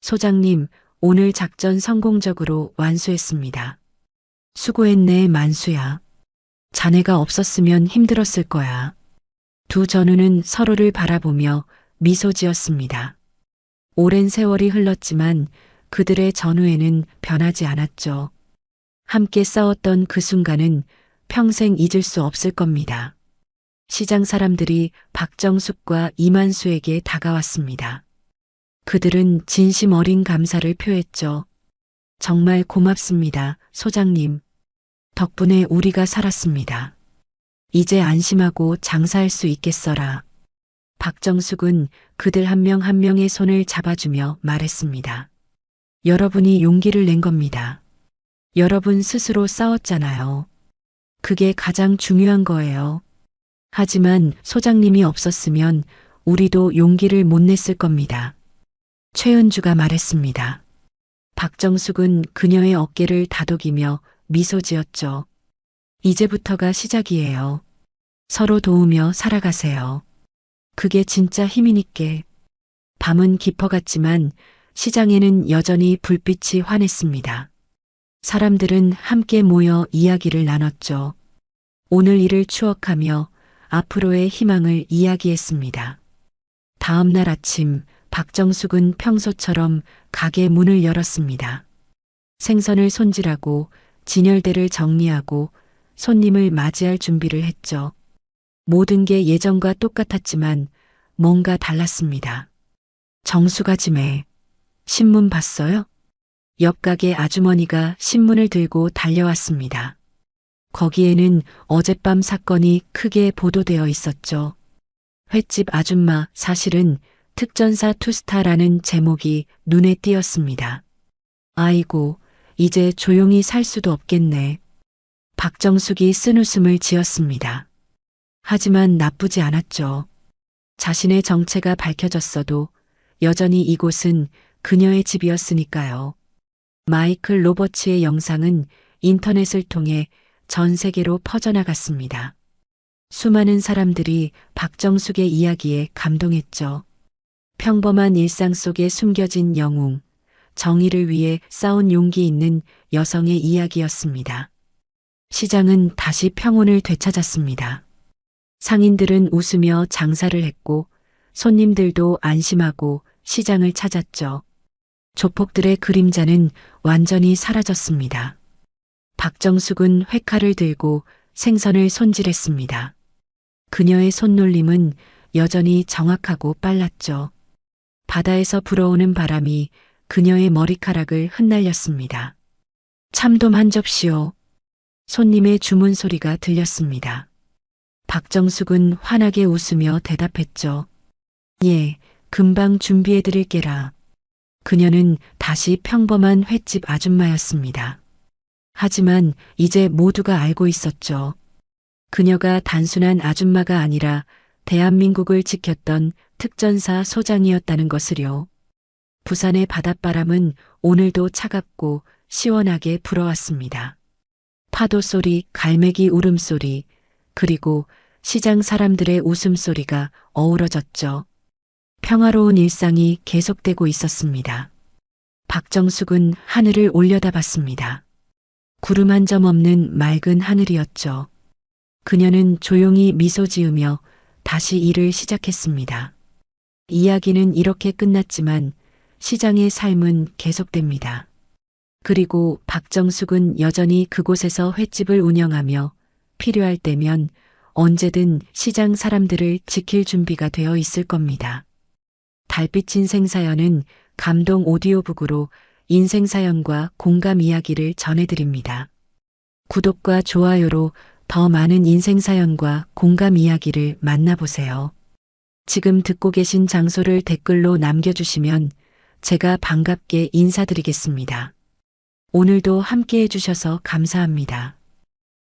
소장님, 오늘 작전 성공적으로 완수했습니다. 수고했네, 만수야. 자네가 없었으면 힘들었을 거야. 두 전우는 서로를 바라보며 미소 지었습니다. 오랜 세월이 흘렀지만 그들의 전우에는 변하지 않았죠. 함께 싸웠던 그 순간은 평생 잊을 수 없을 겁니다. 시장 사람들이 박정숙과 이만수에게 다가왔습니다. 그들은 진심 어린 감사를 표했죠. 정말 고맙습니다, 소장님. 덕분에 우리가 살았습니다. 이제 안심하고 장사할 수 있겠어라. 박정숙은 그들 한 명 한 명의 손을 잡아주며 말했습니다. 여러분이 용기를 낸 겁니다. 여러분 스스로 싸웠잖아요. 그게 가장 중요한 거예요. 하지만 소장님이 없었으면 우리도 용기를 못 냈을 겁니다. 최은주가 말했습니다. 박정숙은 그녀의 어깨를 다독이며 미소 지었죠. 이제부터가 시작이에요. 서로 도우며 살아가세요. 그게 진짜 힘이니께. 밤은 깊어갔지만 시장에는 여전히 불빛이 환했습니다. 사람들은 함께 모여 이야기를 나눴죠. 오늘 일을 추억하며 앞으로의 희망을 이야기했습니다. 다음 날 아침 박정숙은 평소처럼 가게 문을 열었습니다. 생선을 손질하고 진열대를 정리하고 손님을 맞이할 준비를 했죠. 모든 게 예전과 똑같았지만 뭔가 달랐습니다. 정수가지매. 신문 봤어요? 옆 가게 아주머니가 신문을 들고 달려왔습니다. 거기에는 어젯밤 사건이 크게 보도되어 있었죠. 횟집 아줌마 사실은 특전사 투스타라는 제목이 눈에 띄었습니다. 아이고, 이제 조용히 살 수도 없겠네. 박정숙이 쓴웃음을 지었습니다. 하지만 나쁘지 않았죠. 자신의 정체가 밝혀졌어도 여전히 이곳은 그녀의 집이었으니까요. 마이클 로버츠의 영상은 인터넷을 통해 전 세계로 퍼져나갔습니다. 수많은 사람들이 박정숙의 이야기에 감동했죠. 평범한 일상 속에 숨겨진 영웅, 정의를 위해 싸운 용기 있는 여성의 이야기였습니다. 시장은 다시 평온을 되찾았습니다. 상인들은 웃으며 장사를 했고 손님들도 안심하고 시장을 찾았죠. 조폭들의 그림자는 완전히 사라졌습니다. 박정숙은 회칼을 들고 생선을 손질했습니다. 그녀의 손놀림은 여전히 정확하고 빨랐죠. 바다에서 불어오는 바람이 그녀의 머리카락을 흩날렸습니다. 참돔 한 접시요. 손님의 주문 소리가 들렸습니다. 박정숙은 환하게 웃으며 대답했죠. 예, 금방 준비해드릴게라. 그녀는 다시 평범한 횟집 아줌마였습니다. 하지만 이제 모두가 알고 있었죠. 그녀가 단순한 아줌마가 아니라 대한민국을 지켰던 특전사 소장이었다는 것을요. 부산의 바닷바람은 오늘도 차갑고 시원하게 불어왔습니다. 파도 소리, 갈매기 울음소리, 그리고 시장 사람들의 웃음소리가 어우러졌죠. 평화로운 일상이 계속되고 있었습니다. 박정숙은 하늘을 올려다봤습니다. 구름 한 점 없는 맑은 하늘이었죠. 그녀는 조용히 미소 지으며 다시 일을 시작했습니다. 이야기는 이렇게 끝났지만 시장의 삶은 계속됩니다. 그리고 박정숙은 여전히 그곳에서 횟집을 운영하며 필요할 때면 언제든 시장 사람들을 지킬 준비가 되어 있을 겁니다. 달빛 인생사연은 감동 오디오북으로 인생사연과 공감 이야기를 전해드립니다. 구독과 좋아요로 더 많은 인생사연과 공감 이야기를 만나보세요. 지금 듣고 계신 장소를 댓글로 남겨주시면 제가 반갑게 인사드리겠습니다. 오늘도 함께 해주셔서 감사합니다.